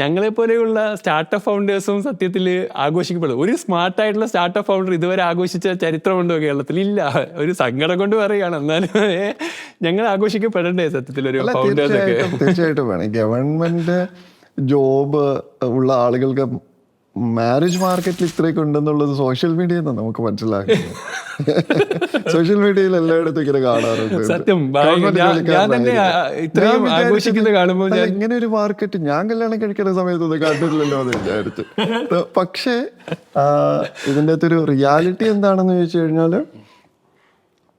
ഞങ്ങളെപ്പോലെയുള്ള സ്റ്റാർട്ടപ്പ് ഫൗണ്ടേഴ്സും സത്യത്തിൽ ആഘോഷിക്കപ്പെടും. ഒരു സ്മാർട്ടായിട്ടുള്ള സ്റ്റാർട്ടപ്പ് ഫൗണ്ടർ ഇതുവരെ ആഘോഷിച്ച ചരിത്രമുണ്ടോ കേരളത്തിൽ? ഇല്ല. ഒരു സങ്കടം കൊണ്ട് പറയുകയാണ്. എന്നാലും ഞങ്ങൾ ആഘോഷിക്കപ്പെടണ്ടേ സത്യത്തിൽ ഒരു ഫൗണ്ടേഴ്സൊക്കെ? തീർച്ചയായിട്ടും വേണം. ഗവൺമെന്റ് ജോബ് ഉള്ള ആളുകൾക്ക് മാരേജ് മാർക്കറ്റിൽ ഇത്രയൊക്കെ ഉണ്ടെന്നുള്ളത് സോഷ്യൽ മീഡിയയിൽ നിന്ന് നമുക്ക് മനസ്സിലാക്കും. സോഷ്യൽ മീഡിയയിൽ എല്ലായിടത്തും ഇങ്ങനെ കാണാറുണ്ട്. സത്യം, ഇങ്ങനെ ഒരു മാർക്കറ്റ് ഞാൻ കല്യാണം കഴിക്കുന്ന സമയത്തൊന്നും കണ്ടിട്ടില്ലല്ലോ എന്ന് വിചാരിച്ചു. പക്ഷേ ഇതിൻ്റെ അകത്തൊരു റിയാലിറ്റി എന്താണെന്ന് ചോദിച്ചു കഴിഞ്ഞാൽ,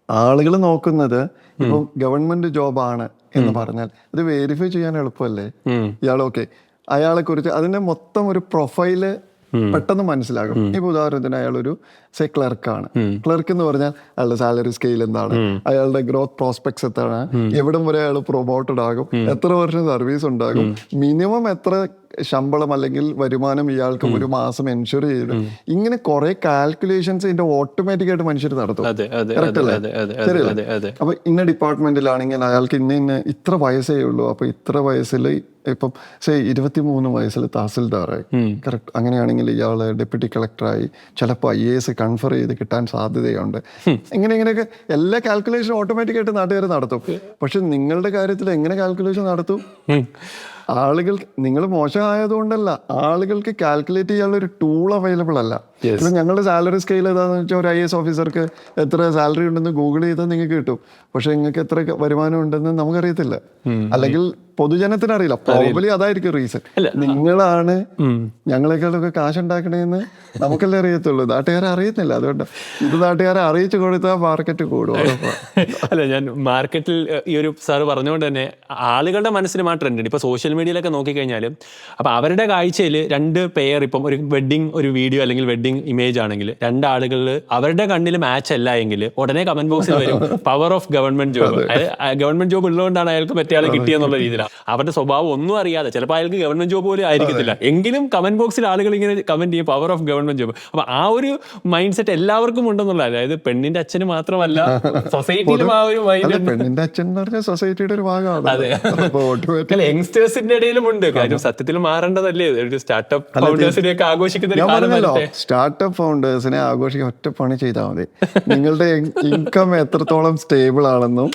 ആളുകൾ നോക്കുന്നത് ഇപ്പം ഗവൺമെന്റ് ജോബാണ് എന്ന് പറഞ്ഞാൽ അത് വെരിഫൈ ചെയ്യാൻ എളുപ്പമല്ലേ. ഇയാളൊക്കെ അയാളെ കുറിച്ച് അതിന്റെ മൊത്തം ഒരു പ്രൊഫൈല് പെട്ടെന്ന് മനസ്സിലാകും. ഇപ്പൊ ഉദാഹരണത്തിന് അയാളൊരു ക്ലർക്കാണ്. ക്ലർക്ക് എന്ന് പറഞ്ഞാൽ അയാളുടെ സാലറി സ്കെയിൽ എന്താണ്, അയാളുടെ ഗ്രോത്ത് പ്രോസ്പെക്ട്സ് എത്താണ്, എവിടം വരെ അയാൾ പ്രൊമോട്ടഡ് ആകും, എത്ര വർഷം സർവീസ് ഉണ്ടാകും, മിനിമം എത്ര ശമ്പളം അല്ലെങ്കിൽ വരുമാനം ഇയാൾക്ക് ഒരു മാസം എൻഷുർ ചെയ്ത്, ഇങ്ങനെ കുറെ കാൽക്കുലേഷൻസ് ഇതിന്റെ ഓട്ടോമാറ്റിക് ആയിട്ട് മനുഷ്യർ നടത്തും. കറക്റ്റ് അല്ലേ? ശരിയല്ലേ? അപ്പൊ ഇന്ന ഡിപ്പാർട്ട്മെന്റിലാണെങ്കിൽ അയാൾക്ക് ഇന്ന ഇത്ര വയസ്സേ ഉള്ളൂ. അപ്പൊ ഇത്ര വയസ്സിൽ ഇപ്പം 23 വയസ്സിൽ തഹസിൽദാറായി. കറക്റ്റ്. അങ്ങനെയാണെങ്കിൽ ഇയാള് ഡെപ്യൂട്ടി കളക്ടറായി, ചിലപ്പോൾ IAS കൺഫർ ചെയ്ത് കിട്ടാൻ സാധ്യതയുണ്ട്. ഇങ്ങനെയൊക്കെ എല്ലാ കാൽക്കുലേഷനും ഓട്ടോമാറ്റിക് ആയിട്ട് നാട്ടുകാർ നടത്തും. പക്ഷെ നിങ്ങളുടെ കാര്യത്തിൽ എങ്ങനെ കാൽക്കുലേഷൻ നടത്തും? ആളുകൾ, നിങ്ങൾ മോശമായതുകൊണ്ടല്ല, ആളുകൾക്ക് കാൽക്കുലേറ്റ് ചെയ്യാനുള്ള ഒരു ടൂൾ അവൈലബിൾ അല്ല. ഇപ്പൊ ഞങ്ങളുടെ സാലറി സ്കെയിൽ ഏതാന്ന് വെച്ചാൽ ഒരു IAS ഓഫീസർക്ക് എത്ര സാലറി ഉണ്ടെന്ന് ഗൂഗിൾ ചെയ്താൽ നിങ്ങൾക്ക് കിട്ടും. പക്ഷെ നിങ്ങൾക്ക് എത്ര വരുമാനം ഉണ്ടെന്ന് നമുക്കറിയത്തില്ല, അല്ലെങ്കിൽ പൊതുജനത്തിന് അറിയില്ല. പ്രോബബ്ലി അതായിരിക്കും റീസൺ. നിങ്ങളാണ് ഞങ്ങളെക്കാളൊക്കെ കാശ് ഉണ്ടാക്കണേന്ന് നമുക്കല്ലേ അറിയത്തുള്ളൂ, നാട്ടുകാരെ അറിയത്തില്ല. അതുകൊണ്ട് ഇത് നാട്ടുകാരെ അറിയിച്ചു കൊടുത്താൽ മാർക്കറ്റ് കൂടും. അല്ല, ഞാൻ മാർക്കറ്റിൽ ഈ ഒരു സാറ് പറഞ്ഞുകൊണ്ട് തന്നെ ആളുകളുടെ മനസ്സിൽ ആ ട്രെൻഡ് ഉണ്ട്. ഇപ്പൊ സോഷ്യൽ മീഡിയയിലൊക്കെ നോക്കിക്കഴിഞ്ഞാൽ അപ്പൊ അവരുടെ കാഴ്ചയിൽ 2 പെയർ, ഇപ്പം ഒരു ഒരു വീഡിയോ അല്ലെങ്കിൽ വെഡിങ് ഇമേജ് ആണെങ്കിൽ 2 ആളുകളിൽ അവരുടെ കണ്ണിൽ മാച്ച് അല്ല എങ്കിൽ ഉടനെ കമന്റ് ബോക്സിൽ വരും power of government job. Government job ഉള്ളതുകൊണ്ടാണ് അയാൾക്ക് മറ്റേ ആൾ കിട്ടിയെന്നുള്ള രീതിയിലാണ്. അവരുടെ സ്വഭാവം ഒന്നും അറിയാതെ, ചിലപ്പോൾ അയാൾക്ക് ഗവൺമെന്റ് ജോബ് പോലും ആയിരിക്കത്തില്ല, എങ്കിലും കമന്റ് ബോക്സിൽ ആളുകൾ ഇങ്ങനെ കമന്റ് ചെയ്യും പവർ ഓഫ് ഗവൺമെന്റ് ജോബ്. അപ്പൊ ആ ഒരു മൈൻഡ് സെറ്റ് എല്ലാവർക്കും ഉണ്ടെന്നുള്ള, അതായത് പെണ്ണിന്റെ അച്ഛന് മാത്രമല്ല സൊസൈറ്റിയിലും ആ ഒരു മൈൻഡ്. പെണ്ണിന്റെ അച്ഛൻ എന്ന് പറഞ്ഞാൽ സൊസൈറ്റിയുടെ ഒരു ഭാഗമാണ്. അതെ, യങ്സ്റ്റേഴ്സിന്റെ ഇടയിലും ഉണ്ട്. കാര്യം സത്യത്തിൽ മാറേണ്ടതല്ലേ ഒരു സ്റ്റാർട്ടപ്പ് ഫൗണ്ടേഴ്സിനെയൊക്കെ ആഘോഷിക്കുന്ന. സ്റ്റാർട്ടപ്പ് ഫൗണ്ടേഴ്സിനെ ആഘോഷിക്കാൻ ഒറ്റ പണി ചെയ്താൽ മതി. നിങ്ങളുടെ ഇൻകം എത്രത്തോളം സ്റ്റേബിൾ ആണെന്നും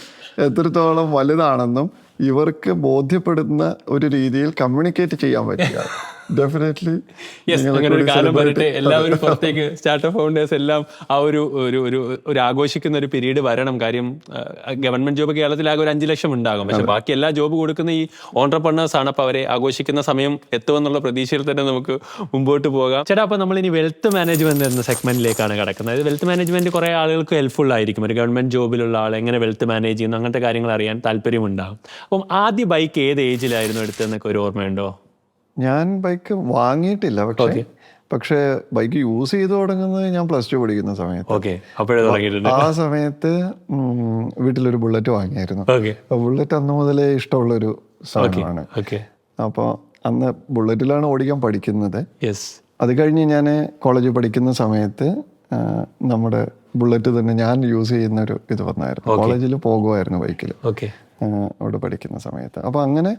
എത്രത്തോളം വലുതാണെന്നും ഇവർക്ക് ബോധ്യപ്പെടുന്ന ഒരു രീതിയിൽ കമ്മ്യൂണിക്കേറ്റ് ചെയ്യാൻ പറ്റുക. ഡെഫിനറ്റ്ലി. അങ്ങനെ ഒരു കാലം വരട്ടെ, എല്ലാവരും പുറത്തേക്ക് സ്റ്റാർട്ടപ്പ് ഫൗണ്ടേഴ്സ് എല്ലാം ആ ഒരു ഒരു ഒരു ഒരു ആഘോഷിക്കുന്ന ഒരു പീരീഡ് വരണം. കാര്യം ഗവൺമെന്റ് ജോബ് കേരളത്തിലാകെ ഒരു 5 ലക്ഷം ഉണ്ടാകും, പക്ഷെ ബാക്കി എല്ലാ ജോബ് കൊടുക്കുന്ന ഈ ഓൺട്രപ്രനേഴ്സ് ആണ്. അപ്പോൾ അവരെ ആഘോഷിക്കുന്ന സമയം എത്തുമെന്നുള്ള പ്രതീക്ഷയിൽ തന്നെ നമുക്ക് മുമ്പോട്ട് പോകാം. ചേട്ടാ, അപ്പോൾ നമ്മൾ ഇനി വെൽത്ത് മാനേജ്മെന്റ് എന്ന സെഗ്മെന്റിലേക്കാണ് കിടക്കുന്നത്. വെൽത്ത് മാനേജ്മെന്റ് കുറെ ആളുകൾക്ക് ഹെൽപ്ഫുൾ ആയിരിക്കും. ഒരു ഗവൺമെന്റ് ജോബിലുള്ള ആൾ എങ്ങനെ വെൽത്ത് മാനേജ് ചെയ്യുന്നു അങ്ങനത്തെ കാര്യങ്ങൾ അറിയാൻ താല്പര്യമുണ്ടാകും. അപ്പം ആദ്യ ബൈക്ക് ഏത് ഏജിലായിരുന്നു എടുത്തതെന്നൊക്കെ ഒരു ഓർമ്മയുണ്ടോ? ഞാൻ ബൈക്ക് വാങ്ങിയിട്ടില്ല, പക്ഷേ ബൈക്ക് യൂസ് ചെയ്ത് തുടങ്ങുന്നത് ഞാൻ +2 പഠിക്കുന്ന സമയത്ത്. ഓക്കെ, അപ്പോഴേ തുടങ്ങിയിട്ടുണ്ട്. ആ സമയത്ത് വീട്ടിലൊരു ബുള്ളറ്റ് വാങ്ങിയായിരുന്നു. ബുള്ളറ്റ് അന്ന് മുതലേ ഇഷ്ടമുള്ളൊരു സാധനമാണ്. അപ്പോൾ അന്ന് ബുള്ളറ്റിലാണ് ഓടിക്കാൻ പഠിക്കുന്നത്. അത് കഴിഞ്ഞ് ഞാൻ കോളേജിൽ പഠിക്കുന്ന സമയത്ത് നമ്മുടെ ബുള്ളറ്റ് തന്നെ ഞാൻ യൂസ് ചെയ്യുന്ന ഒരു ഇത് വന്നായിരുന്നു. കോളേജിൽ പോകുമായിരുന്നു ബൈക്കിൽ അവിടെ പഠിക്കുന്ന സമയത്ത്. അപ്പോൾ അങ്ങനെ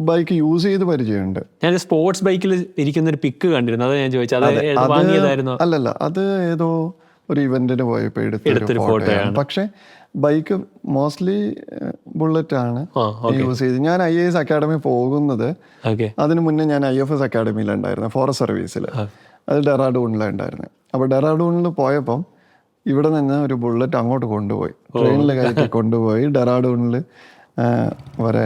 ബൈക്ക് യൂസ് ചെയ്ത് പരിചയമുണ്ട്. ഞാൻ സ്പോർട്സ് ബൈക്കിൽ ഇരിക്കുന്ന ഒരു പിക്ക് കണ്ടിരുന്നു, അതാ ഞാൻ ചോദിച്ചത്. അല്ലല്ല, അത് ഏതോ ഒരു ഇവന്റിന് പോയപ്പോൾ എടുത്തൊരു ഫോട്ടോയാണ്. പക്ഷെ ബൈക്ക് മോസ്റ്റ്ലി ബുള്ളറ്റ് ആണ് യൂസ് ചെയ്ത്. ഞാൻ IAS അക്കാഡമി പോകുന്നത് അതിന് മുന്നേ ഞാൻ IFS അക്കാഡമിയിലുണ്ടായിരുന്നു, ഫോറസ്റ്റ് സർവീസിൽ. അത് ഡെറാഡൂണിലുണ്ടായിരുന്നു. അപ്പോൾ ഡെറാഡൂണിൽ പോയപ്പം ഇവിടെ നിന്ന് ഒരു ബുള്ളറ്റ് അങ്ങോട്ട് കൊണ്ടുപോയി, ട്രെയിനിൽ കയറ്റി കൊണ്ടുപോയി ഡെറാഡൂണിൽ വരെ,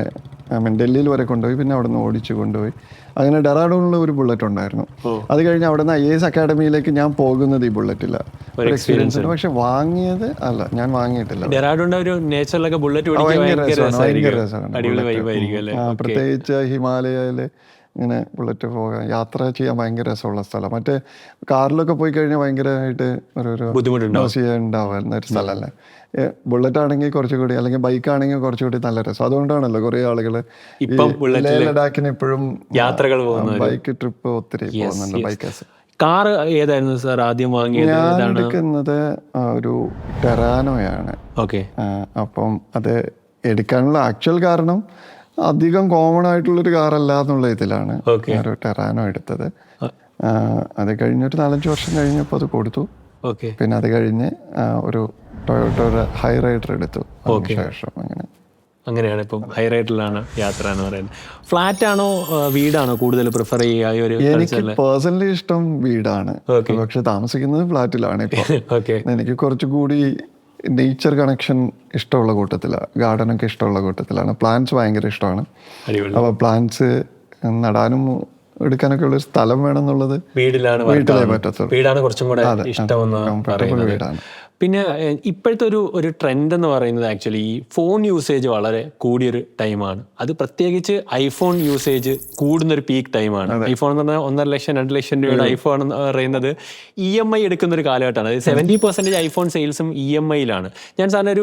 ഡൽഹിയിൽ വരെ കൊണ്ടുപോയി. പിന്നെ അവിടെ നിന്ന് ഓടിച്ചു കൊണ്ടുപോയി. അങ്ങനെ ഡെറാഡൂണിൽ ഒരു ബുള്ളറ്റ് ഉണ്ടായിരുന്നു. അത് കഴിഞ്ഞ് അവിടെ നിന്ന് IAS അക്കാഡമിയിലേക്ക് ഞാൻ പോകുന്നത് ഈ ബുള്ളറ്റില്ല. എക്സ്പീരിയൻസ് ഉണ്ട്, പക്ഷെ വാങ്ങിയത് അല്ല, ഞാൻ വാങ്ങിയിട്ടില്ല. ഭയങ്കര രസമാണ്. പ്രത്യേകിച്ച് ഹിമാലയയില് ഇങ്ങനെ ബുള്ളറ്റ് പോകാൻ, യാത്ര ചെയ്യാൻ ഭയങ്കര രസമുള്ള സ്ഥലം. മറ്റേ കാറിലൊക്കെ പോയി കഴിഞ്ഞാൽ ഭയങ്കരമായിട്ട് ഒരു ഉണ്ടാവുന്ന ഒരു സ്ഥലമല്ലേ. ബുള്ളറ്റ് ആണെങ്കിൽ കുറച്ചുകൂടി, അല്ലെങ്കിൽ ബൈക്ക് ആണെങ്കിൽ കുറച്ചുകൂടി നല്ല രസം. അതുകൊണ്ടാണല്ലോ കുറെ ആളുകൾ ലഡാക്കിന് ഇപ്പോഴും യാത്രകൾ പോകുന്നത്, ബൈക്ക് ട്രിപ്പ് ഒത്തിരി പോകുന്നുണ്ട് ബൈക്കേഴ്സ്. കാർ ഏതായിരുന്നു സാർ ആദ്യം വാങ്ങിയത്? ഞാൻ എടുക്കുന്നത് ഒരു ടെറാനോയാണ്. അപ്പം അത് എടുക്കാനുള്ള ആക്ച്വൽ കാരണം അധികം കോമൺ ആയിട്ടുള്ളൊരു കാറല്ല എന്നുള്ള ഇതിലാണ് ഒരു ടെറാനോ എടുത്തത്. അത് കഴിഞ്ഞൊരു 4-5 വർഷം കഴിഞ്ഞപ്പോൾ അത് കൊടുത്തു. പിന്നെ അത് കഴിഞ്ഞ് ഒരു ടൊയോട്ടയുടെ ഹൈ റൈഡർ എടുത്തു. ശേഷം അങ്ങനെയാണ് ഇപ്പം ഹൈ റൈഡറിലാണ് യാത്ര എന്ന് പറയുന്നത്. ഫ്ലാറ്റ് ആണോ വീടാണോ കൂടുതൽ പ്രിഫർ ചെയ്യുക? എനിക്ക് പേഴ്സണലി ഇഷ്ടം വീടാണ്, പക്ഷെ താമസിക്കുന്നത് ഫ്ലാറ്റിലാണ് ഇപ്പോൾ. എനിക്ക് കുറച്ചുകൂടി നേച്ചർ കണക്ഷൻ ഇഷ്ടമുള്ള കൂട്ടത്തിലാണ്, ഗാർഡനൊക്കെ ഇഷ്ടമുള്ള കൂട്ടത്തിലാണ്. പ്ലാന്റ്സ് ഭയങ്കര ഇഷ്ടമാണ്. അപ്പോൾ പ്ലാന്റ്സ് നടാനും എടുക്കാനൊക്കെ ഉള്ളൊരു സ്ഥലം വേണം എന്നുള്ളത് വീട്ടിലേ പറ്റത്തുള്ളൂ. വീടാണ് കുറച്ചും കൂടെ ഇഷ്ടമെന്ന് വീടാണ്. പിന്നെ ഇപ്പോഴത്തെ ഒരു ട്രെൻഡ് എന്ന് പറയുന്നത് ആക്ച്വലി ഈ ഫോൺ യൂസേജ് വളരെ കൂടിയൊരു ടൈമാണ്. അത് പ്രത്യേകിച്ച് ഐഫോൺ യൂസേജ് കൂടുന്നൊരു പീക്ക് ടൈമാണ്. ഐഫോൺ എന്ന് പറഞ്ഞാൽ 1.5 ലക്ഷം 2 ലക്ഷം രൂപയുടെ ഐഫോൺ എന്ന് പറയുന്നത് EMI എടുക്കുന്ന ഒരു കാലഘട്ടമാണ്. അതായത് 70% ഐഫോൺ സെയിൽസും EMIയിലാണ്. ഞാൻ സാറിന്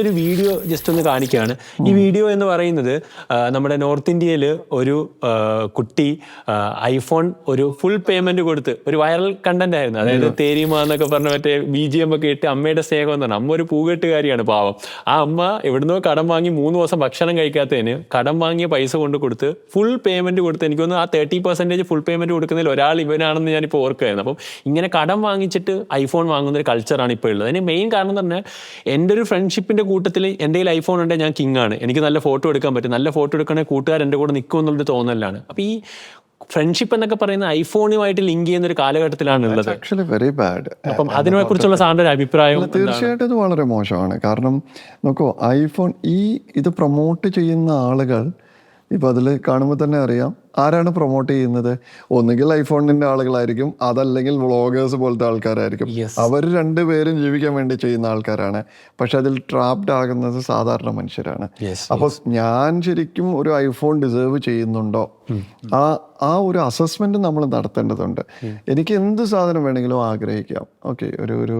ഒരു വീഡിയോ ഒന്ന് കാണിക്കുകയാണ്. ഈ വീഡിയോ എന്ന് പറയുന്നത് നമ്മുടെ നോർത്ത് ഇന്ത്യയിൽ ഒരു കുട്ടി ഐഫോൺ ഒരു ഫുൾ പേയ്മെന്റ് കൊടുത്ത്, ഒരു വൈറൽ കണ്ടന്റ് ആയിരുന്നു. അതായത് തേരിമ എന്നൊക്കെ പറഞ്ഞ മറ്റേ BGM ഒക്കെ ഇട്ട് അമ്മയുടെ സ്നേഹം എന്നാണ്. അമ്മ ഒരു പൂകെട്ടുകാരിയാണ് പാവം. ആ അമ്മ എവിടുന്നോ കടം വാങ്ങി 3 ദിവസം ഭക്ഷണം കഴിക്കാത്തതിന് കടം വാങ്ങിയ പൈസ കൊണ്ട് കൊടുത്ത് ഫുൾ പേയ്മെന്റ് കൊടുത്ത്, എനിക്ക് തോന്നുന്നു ആ 30% ഫുൾ പേയ്മെന്റ് കൊടുക്കുന്നതിൽ ഒരാൾ ഇവനാണെന്ന് ഞാനിപ്പോൾ ഓർക്കുകയായിരുന്നു. അപ്പം ഇങ്ങനെ കടം വാങ്ങിച്ചിട്ട് ഐഫോൺ വാങ്ങുന്ന ഒരു കൾച്ചറാണ് ഇപ്പോൾ ഉള്ളത്. അതിന് മെയിൻ കാരണം എന്ന് പറഞ്ഞാൽ എൻ്റെ ഒരു ഫ്രണ്ട്ഷിപ്പിന്റെ കൂട്ടത്തിൽ എൻ്റെ കയ്യിൽ ഐഫോൺ ഉണ്ടെങ്കിൽ ഞാൻ കിങ് ആണ്, എനിക്ക് നല്ല ഫോട്ടോ എടുക്കാൻ പറ്റും, നല്ല ഫോട്ടോ എടുക്കണമെങ്കിൽ കൂട്ടുകാർ എൻ്റെ കൂടെ നിൽക്കും എന്നുള്ളൊരു തോന്നലാണ്. അപ്പോൾ ഈ ഫ്രണ്ട്ഷിപ്പ് എന്നൊക്കെ പറയുന്ന ഐഫോണുമായിട്ട് ലിങ്ക് ചെയ്യുന്ന ഒരു കാലഘട്ടത്തിലാണ് ഉള്ളത്. Very bad. അപ്പം അതിനെ കുറിച്ചുള്ള സാറിന്റെ ഒരു അഭിപ്രായം? തീർച്ചയായിട്ടും ഇത് വളരെ മോശമാണ്. കാരണം നോക്കൂ, ഐഫോൺ ഇത് പ്രൊമോട്ട് ചെയ്യുന്ന ആളുകൾ ഇപ്പം അതിൽ കാണുമ്പോൾ തന്നെ അറിയാം ആരാണ് പ്രൊമോട്ട് ചെയ്യുന്നത്. ഒന്നുകിൽ ഐഫോണിന്റെ ആളുകളായിരിക്കും, അതല്ലെങ്കിൽ വ്ളോഗേഴ്സ് പോലത്തെ ആൾക്കാരായിരിക്കും. അവർ രണ്ടുപേരും ജീവിക്കാൻ വേണ്ടി ചെയ്യുന്ന ആൾക്കാരാണ്. പക്ഷെ അതിൽ ട്രാപ്ഡ് ആകുന്നത് സാധാരണ മനുഷ്യരാണ്. അപ്പോൾ ഞാൻ ശരിക്കും ഒരു ഐഫോൺ ഡിസേർവ് ചെയ്യുന്നുണ്ടോ, ആ ഒരു അസസ്മെന്റ് നമ്മൾ നടത്തേണ്ടതുണ്ട്. എനിക്ക് എന്ത് സാധനം വേണമെങ്കിലും ആഗ്രഹിക്കാം. ഓക്കെ, ഒരു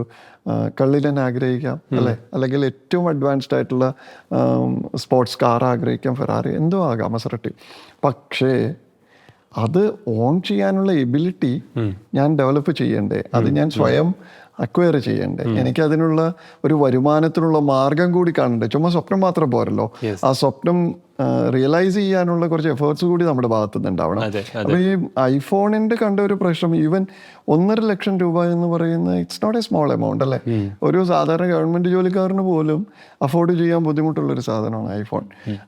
കള്ളിലൻ ആഗ്രഹിക്കാം, അല്ലേ, അല്ലെങ്കിൽ ഏറ്റവും അഡ്വാൻസ്ഡ് ആയിട്ടുള്ള സ്പോർട്സ് കാർ ആഗ്രഹിക്കാം, ഫെറാറി, എന്തോ ആകാം, മസറട്ടി. പക്ഷേ അത് ഓൺ ചെയ്യാനുള്ള എബിലിറ്റി ഞാൻ ഡെവലപ്പ് ചെയ്യണ്ടേ, അത് ഞാൻ സ്വയം അക്വയർ ചെയ്യണ്ടേ, എനിക്ക് അതിനുള്ള ഒരു വരുമാനത്തിനുള്ള മാർഗം കൂടി കാണണ്ടേ. ചുമ്മാ സ്വപ്നം മാത്രം പോരല്ലോ, ആ സ്വപ്നം റിയലൈസ് ചെയ്യാനുള്ള കുറച്ച് എഫേർട്സ് കൂടി നമ്മുടെ ഭാഗത്തു നിന്ന് ഉണ്ടാവണം. അപ്പോൾ ഈ ഐഫോണിന്റെ കണ്ട ഒരു പ്രശ്നം, ഈവൻ 1.5 ലക്ഷം രൂപ എന്ന് പറയുന്നത് it's not a small amount അല്ലേ. ഒരു സാധാരണ ഗവൺമെന്റ് ജോലിക്കാരന് പോലും അഫോർഡ് ചെയ്യാൻ ബുദ്ധിമുട്ടുള്ളൊരു സാധനമാണ് ഐഫോൺ.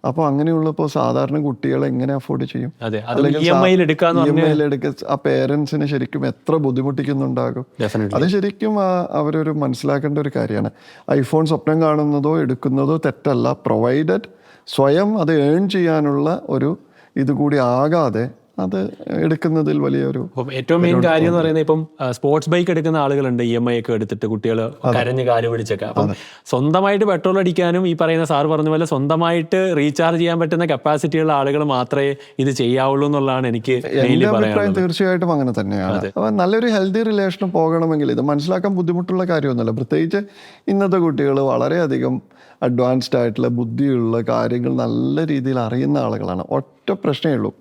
അപ്പോൾ അങ്ങനെയുള്ളപ്പോൾ സാധാരണ കുട്ടികൾ എങ്ങനെ അഫോർഡ് ചെയ്യും? അല്ലെങ്കിൽ EMI എടുക്കുക, ആ പേരൻസിന് ശരിക്കും എത്ര ബുദ്ധിമുട്ടിക്കുന്നുണ്ടാകും. അത് ശരിക്കും അവരൊരു മനസ്സിലാക്കേണ്ട ഒരു കാര്യമാണ്. ഐഫോൺ സ്വപ്നം കാണുന്നതോ എടുക്കുന്നതോ തെറ്റല്ല, പ്രൊവൈഡഡ് സ്വയം അത് ഏൺ ചെയ്യാനുള്ള ഒരു ഇതുകൂടി ആകാതെ അത് എടുക്കുന്നതിൽ വലിയൊരു ഏറ്റവും മെയിൻ കാര്യം എന്ന് പറയുന്നത്, ഇപ്പം സ്പോർട്സ് ബൈക്ക് എടുക്കുന്ന ആളുകളുണ്ട്, EMI ഒക്കെ എടുത്തിട്ട് കുട്ടികൾ കരഞ്ഞ് കാല് പിടിച്ചൊക്കെ. അപ്പം സ്വന്തമായിട്ട് പെട്രോൾ അടിക്കാനും ഈ പറയുന്ന സാർ പറഞ്ഞ പോലെ സ്വന്തമായിട്ട് റീചാർജ് ചെയ്യാൻ പറ്റുന്ന കപ്പാസിറ്റിയുള്ള ആളുകൾ മാത്രമേ ഇത് ചെയ്യാവുള്ളൂ എന്നുള്ളതാണ് എനിക്ക് എൻ്റെ അഭിപ്രായം. തീർച്ചയായിട്ടും അങ്ങനെ തന്നെയാണ്. അപ്പം നല്ലൊരു ഹെൽത്തി റിലേഷൻ പോകണമെങ്കിൽ ഇത് മനസ്സിലാക്കാൻ ബുദ്ധിമുട്ടുള്ള കാര്യമൊന്നുമല്ല. പ്രത്യേകിച്ച് ഇന്നത്തെ കുട്ടികൾ വളരെയധികം അഡ്വാൻസ്ഡ് ആയിട്ടുള്ള ബുദ്ധിയുള്ള കാര്യങ്ങൾ നല്ല രീതിയിൽ അറിയുന്ന ആളുകളാണ്. ഒറ്റ പ്രശ്നമേ ഉള്ളൂ,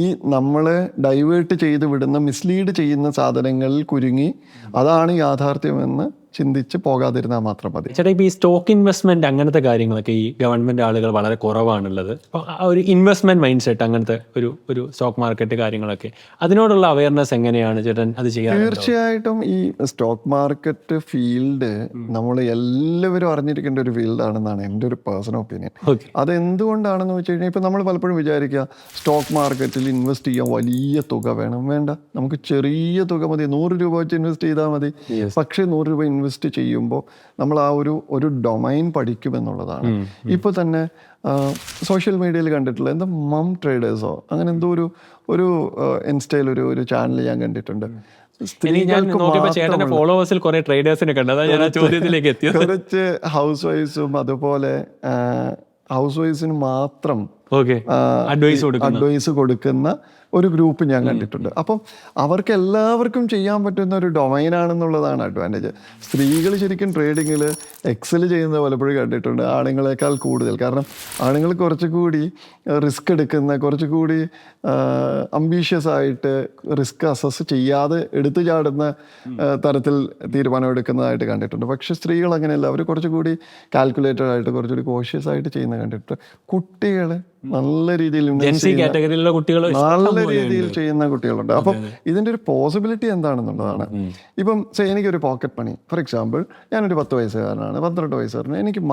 ഈ നമ്മളെ ഡൈവേർട്ട് ചെയ്ത് വിടുന്ന, മിസ്ലീഡ് ചെയ്യുന്ന സാധനങ്ങളിൽ കുരുങ്ങി അതാണ് യാഥാർത്ഥ്യമെന്ന് ചിന്തിച്ച് പോകാതിരുന്നാൽ മാത്രം മതി. ചേട്ടാ, ഇപ്പോൾ ഈ സ്റ്റോക്ക് ഇൻവെസ്റ്റ്മെന്റ് അങ്ങനത്തെ കാര്യങ്ങളൊക്കെ ഈ ഗവൺമെന്റ് ആളുകൾ വളരെ കുറവാണുള്ളത്. അപ്പോൾ ആ ഒരു ഇൻവെസ്റ്റ്മെന്റ് മൈൻഡ് സെറ്റ്, അങ്ങനത്തെ ഒരു സ്റ്റോക്ക് മാർക്കറ്റ് കാര്യങ്ങളൊക്കെ, അതിനോടുള്ള അവയർനെസ് എങ്ങനെയാണ് ചേട്ടൻ അത് ചെയ്യാൻ? തീർച്ചയായിട്ടും ഈ സ്റ്റോക്ക് മാർക്കറ്റ് ഫീൽഡ് നമ്മൾ എല്ലാവരും അറിഞ്ഞിരിക്കേണ്ട ഒരു ഫീൽഡാണെന്നാണ് എൻ്റെ ഒരു പേഴ്സണൽ ഒപ്പീനിയൻ. അതെന്തുകൊണ്ടാണെന്ന് വെച്ച് കഴിഞ്ഞാൽ, ഇപ്പം നമ്മൾ പലപ്പോഴും വിചാരിക്കുക സ്റ്റോക്ക് മാർക്കറ്റിൽ ഇൻവെസ്റ്റ് ചെയ്യാൻ വലിയ തുക വേണം. വേണ്ട, നമുക്ക് ചെറിയ തുക മതി, 100 രൂപ വെച്ച് ഇൻവെസ്റ്റ് ചെയ്താൽ മതി. പക്ഷേ 100 രൂപ ഇൻവെസ്റ്റ് ചെയ്യുമ്പോൾ നമ്മൾ ആ ഒരു ഡൊമൈൻ പഠിക്കുമെന്നുള്ളതാണ്. ഇപ്പോൾ തന്നെ സോഷ്യൽ മീഡിയയിൽ കണ്ടിട്ടുള്ള എന്താ മം ട്രേഡേഴ്സോ അങ്ങനെ എന്തോ ഒരു ഇൻസ്റ്റയിൽ ഒരു ചാനൽ ഞാൻ കണ്ടിട്ടുണ്ട്. കുറച്ച് ഹൗസ് വൈഫ്സും അതുപോലെ ഹൗസ് വൈഫ്സിന് മാത്രം അഡ്വൈസ് കൊടുക്കുന്ന ഒരു ഗ്രൂപ്പ് ഞാൻ കണ്ടിട്ടുണ്ട്. അപ്പം അവർക്ക് എല്ലാവർക്കും ചെയ്യാൻ പറ്റുന്ന ഒരു ഡൊമൈനാണെന്നുള്ളതാണ് അഡ്വാൻറ്റേജ്. സ്ത്രീകൾ ശരിക്കും ട്രേഡിങ്ങിൽ എക്സൽ ചെയ്യുന്ന പലപ്പോഴും കണ്ടിട്ടുണ്ട് ആണുങ്ങളെക്കാൾ കൂടുതൽ. കാരണം ആണുങ്ങൾ കുറച്ചുകൂടി റിസ്ക് എടുക്കുന്ന, കുറച്ചുകൂടി അംബീഷ്യസ് ആയിട്ട് റിസ്ക് അസസ് ചെയ്യാതെ എടുത്തു ചാടുന്ന തരത്തിൽ തീരുമാനം എടുക്കുന്നതായിട്ട് കണ്ടിട്ടുണ്ട്. പക്ഷെ സ്ത്രീകൾ അങ്ങനെയല്ല, അവർ കുറച്ചുകൂടി കാൽക്കുലേറ്റഡ് ആയിട്ട് കുറച്ചുകൂടി കോഷ്യസ് ആയിട്ട് ചെയ്യുന്ന കണ്ടിട്ടുണ്ട്. കുട്ടികൾ നല്ല രീതിയിൽ നല്ല രീതിയിൽ ചെയ്യുന്ന കുട്ടികളുണ്ട്. അപ്പം ഇതിൻ്റെ ഒരു പോസിബിലിറ്റി എന്താണെന്നുള്ളതാണ്. ഇപ്പം എനിക്കൊരു പോക്കറ്റ് മണി, ഫോർ എക്സാമ്പിൾ ഞാനൊരു 10 വയസ്സുകാരനാണ്, 12 വയസ്സുകാരന്, എനിക്ക്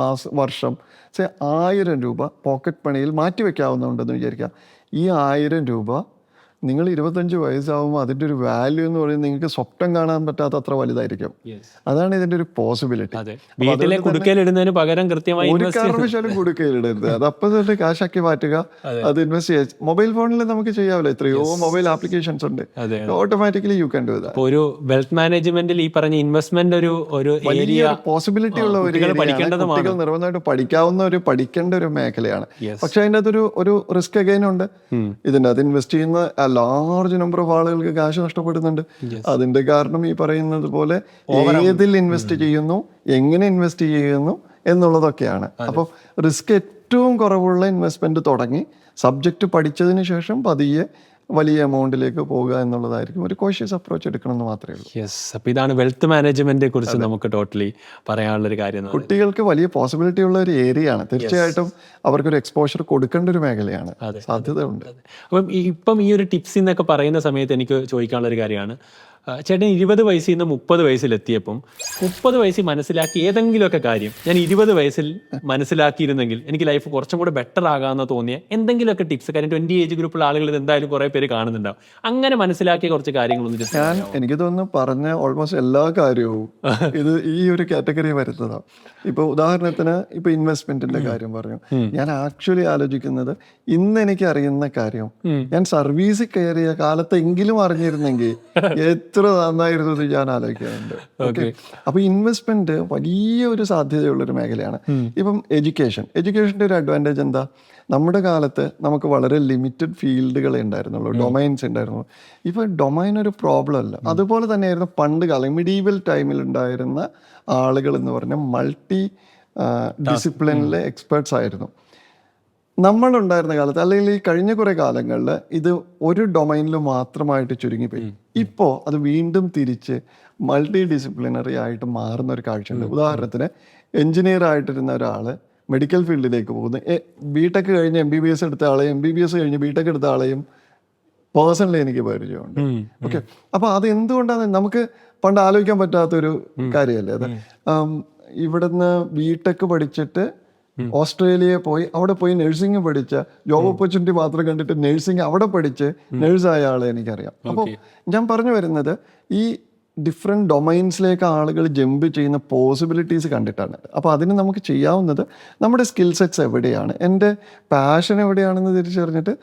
വർഷം 1000 രൂപ പോക്കറ്റ് മണിയിൽ മാറ്റി വെക്കാവുന്നതുണ്ടെന്ന് വിചാരിക്കാം. ഈ 1000 രൂപ നിങ്ങൾ 25 വയസ്സാവുമ്പോൾ അതിൻ്റെ ഒരു വാല്യൂ എന്ന് പറയുന്നത് നിങ്ങൾക്ക് സ്വപ്നം കാണാൻ പറ്റാത്ത അത്ര വലുതായിരിക്കും. അതാണ് ഇതിൻ്റെ ഒരു പോസിബിലിറ്റി. ഒരു കാരണവശാലും കുടുക്കയിലിടരുത്. അത് അപ്പം തന്നെ കാശാക്കി മാറ്റുക, അത് ഇൻവെസ്റ്റ് ചെയ്യുക. മൊബൈൽ ഫോണിൽ നമുക്ക് ചെയ്യാമല്ലോ, എത്രയോ മൊബൈൽ ആപ്ലിക്കേഷൻസ് ഉണ്ട്, automatically you can do that. ഒരു വെൽത്ത് മാനേജ്മെന്റിൽ ഈ പറഞ്ഞ ഇൻവെസ്റ്റ്മെന്റ് ഒരു വലിയ പോസിബിലിറ്റി ഉള്ള ഒരു കുട്ടികൾ നിർബന്ധമായിട്ട് പഠിക്കേണ്ട ഒരു മേഖലയാണ്. പക്ഷെ അതിൻ്റെ അകത്തൊരു റിസ്ക് അഗൈൻ ഉണ്ട്. ഇതിൻ്റെ അത് ഇൻവെസ്റ്റ് ചെയ്യുന്ന ലാർജ് നമ്പർ ഓഫ് ആളുകൾക്ക് കാശ് നഷ്ടപ്പെടുന്നുണ്ട്. അതിന്റെ കാരണം ഈ പറയുന്നത് പോലെ ഏതിൽ ഇൻവെസ്റ്റ് ചെയ്യുന്നു, എങ്ങനെ ഇൻവെസ്റ്റ് ചെയ്യുന്നു എന്നുള്ളതൊക്കെയാണ്. അപ്പോൾ റിസ്ക് ഏറ്റവും കുറവുള്ള ഇൻവെസ്റ്റ്മെന്റ് തുടങ്ങി സബ്ജക്റ്റ് പഠിച്ചതിന് ശേഷം പതിയെ വലിയ എമൗണ്ടിലേക്ക് പോകുക എന്നുള്ളതായിരിക്കും. ഒരു കോഷ്യസ് അപ്രോച്ച് എടുക്കണമെന്ന് മാത്രമേ ഉള്ളൂ. യെസ്, അപ്പോൾ ഇതാണ് വെൽത്ത് മാനേജ്മെന്റിനെ കുറിച്ച് നമുക്ക് ടോട്ടലി പറയാനുള്ളൊരു കാര്യം. കുട്ടികൾക്ക് വലിയ പോസിബിലിറ്റി ഉള്ള ഒരു ഏരിയ ആണ്. തീർച്ചയായിട്ടും അവർക്കൊരു എക്സ്പോഷർ കൊടുക്കേണ്ട ഒരു മേഖലയാണ്, സാധ്യത ഉണ്ട്. ഇപ്പം ഈ ഒരു ടിപ്സ് എന്നൊക്കെ പറയുന്ന സമയത്ത് എനിക്ക് ചോദിക്കാനുള്ള ഒരു കാര്യമാണ്, ചേട്ടൻ 20 വയസ്സിൽ നിന്ന് 30 വയസ്സിലെത്തിയപ്പം 30 വയസ്സിൽ മനസ്സിലാക്കി ഏതെങ്കിലുമൊക്കെ കാര്യം ഞാൻ 20 വയസ്സിൽ മനസ്സിലാക്കിയിരുന്നെങ്കിൽ എനിക്ക് ലൈഫ് കുറച്ചും കൂടെ ബെറ്റർ ആകാമെന്ന് തോന്നിയ എന്തെങ്കിലുമൊക്കെ ടിപ്സ്, കാര്യം 20 ഏജ് ഗ്രൂപ്പുള്ള ആളുകൾ ഇത് എന്തായാലും കുറേ പേര് കാണുന്നുണ്ടാവും, അങ്ങനെ മനസ്സിലാക്കിയ കുറച്ച് കാര്യങ്ങളൊന്നും എനിക്ക് തോന്നുന്നു പറഞ്ഞ ഓൾമോസ്റ്റ് എല്ലാ കാര്യവും ഇത് ഈ ഒരു കാറ്റഗറി വരുന്നതാണ്. ഇപ്പൊ ഉദാഹരണത്തിന് ഇപ്പൊ ഇൻവെസ്റ്റ്മെന്റിന്റെ കാര്യം പറഞ്ഞു. ഞാൻ ആക്ച്വലി ആലോചിക്കുന്നത് ഇന്ന് എനിക്ക് അറിയുന്ന കാര്യം ഞാൻ സർവീസിൽ കയറിയ കാലത്തെങ്കിലും അറിഞ്ഞിരുന്നെങ്കിൽ എത്ര നന്നായിരുന്നു എന്ന് ഞാൻ ആലോചിക്കാറുണ്ട്. ഓക്കെ, അപ്പൊ ഇൻവെസ്റ്റ്മെന്റ് വലിയ ഒരു സാധ്യതയുള്ളൊരു മേഖലയാണ്. ഇപ്പം എഡ്യൂക്കേഷന്റെ ഒരു അഡ്വാൻറ്റേജ് എന്താ? നമ്മുടെ കാലത്ത് നമുക്ക് വളരെ ലിമിറ്റഡ് ഫീൽഡുകളെ ഉണ്ടായിരുന്നുള്ളൂ, ഡൊമൈൻസ് ഉണ്ടായിരുന്നുള്ളൂ. ഇപ്പൊ ഡൊമൈൻ ഒരു പ്രോബ്ലം അല്ല. അതുപോലെ തന്നെയായിരുന്നു പണ്ട് കാലം, മിഡീവൽ ടൈമിൽ ഉണ്ടായിരുന്ന ആളുകൾ എന്ന് പറഞ്ഞാൽ മൾട്ടി ഡിസിപ്ലിനിലെ എക്സ്പേർട്സ് ആയിരുന്നു. നമ്മളുണ്ടായിരുന്ന കാലത്ത് അല്ലെങ്കിൽ ഈ കഴിഞ്ഞ കുറേ കാലങ്ങളിൽ ഇത് ഒരു ഡൊമൈനിൽ മാത്രമായിട്ട് ചുരുങ്ങിപ്പോയി. ഇപ്പോൾ അത് വീണ്ടും തിരിച്ച് മൾട്ടി ഡിസിപ്ലിനറി ആയിട്ട് മാറുന്ന ഒരു കാഴ്ചയുണ്ട്. ഉദാഹരണത്തിന് എഞ്ചിനീയർ ആയിട്ടിരുന്ന ഒരാൾ മെഡിക്കൽ ഫീൽഡിലേക്ക് പോകുന്നു. ബിടെക് കഴിഞ്ഞ് MBBS എടുത്ത ആളെയും MBBS കഴിഞ്ഞ് ബിടെക് എടുത്ത ആളെയും പേഴ്സണലി എനിക്ക് പരിചയമുണ്ട്. ഓക്കെ, അപ്പോൾ അത് എന്തുകൊണ്ടാണ് നമുക്ക് പണ്ട് ആലോചിക്കാൻ പറ്റാത്തൊരു കാര്യമല്ലേ അത്. ഇവിടുന്ന് ബിടെക് പഠിച്ചിട്ട് ഓസ്ട്രേലിയയിൽ പോയി അവിടെ പോയി നഴ്സിംഗ് പഠിച്ച, ജോബ് ഓപ്പർച്യൂണിറ്റി മാത്രം കണ്ടിട്ട് നഴ്സിംഗ് അവിടെ പഠിച്ച് നഴ്സായ ആളെ എനിക്കറിയാം. അപ്പോൾ ഞാൻ പറഞ്ഞു വരുന്നത് ഈ ഡിഫറെൻറ്റ് ഡൊമൈൻസിലേക്ക് ആളുകൾ ജമ്പ് ചെയ്യുന്ന പോസിബിലിറ്റീസ് കണ്ടിട്ടാണ്. അപ്പോൾ അതിന് നമുക്ക് ചെയ്യാവുന്നത് നമ്മുടെ സ്കിൽ സെറ്റ്സ് എവിടെയാണ്, എൻ്റെ പാഷൻ എവിടെയാണെന്ന് തിരിച്ചറിഞ്ഞിട്ട്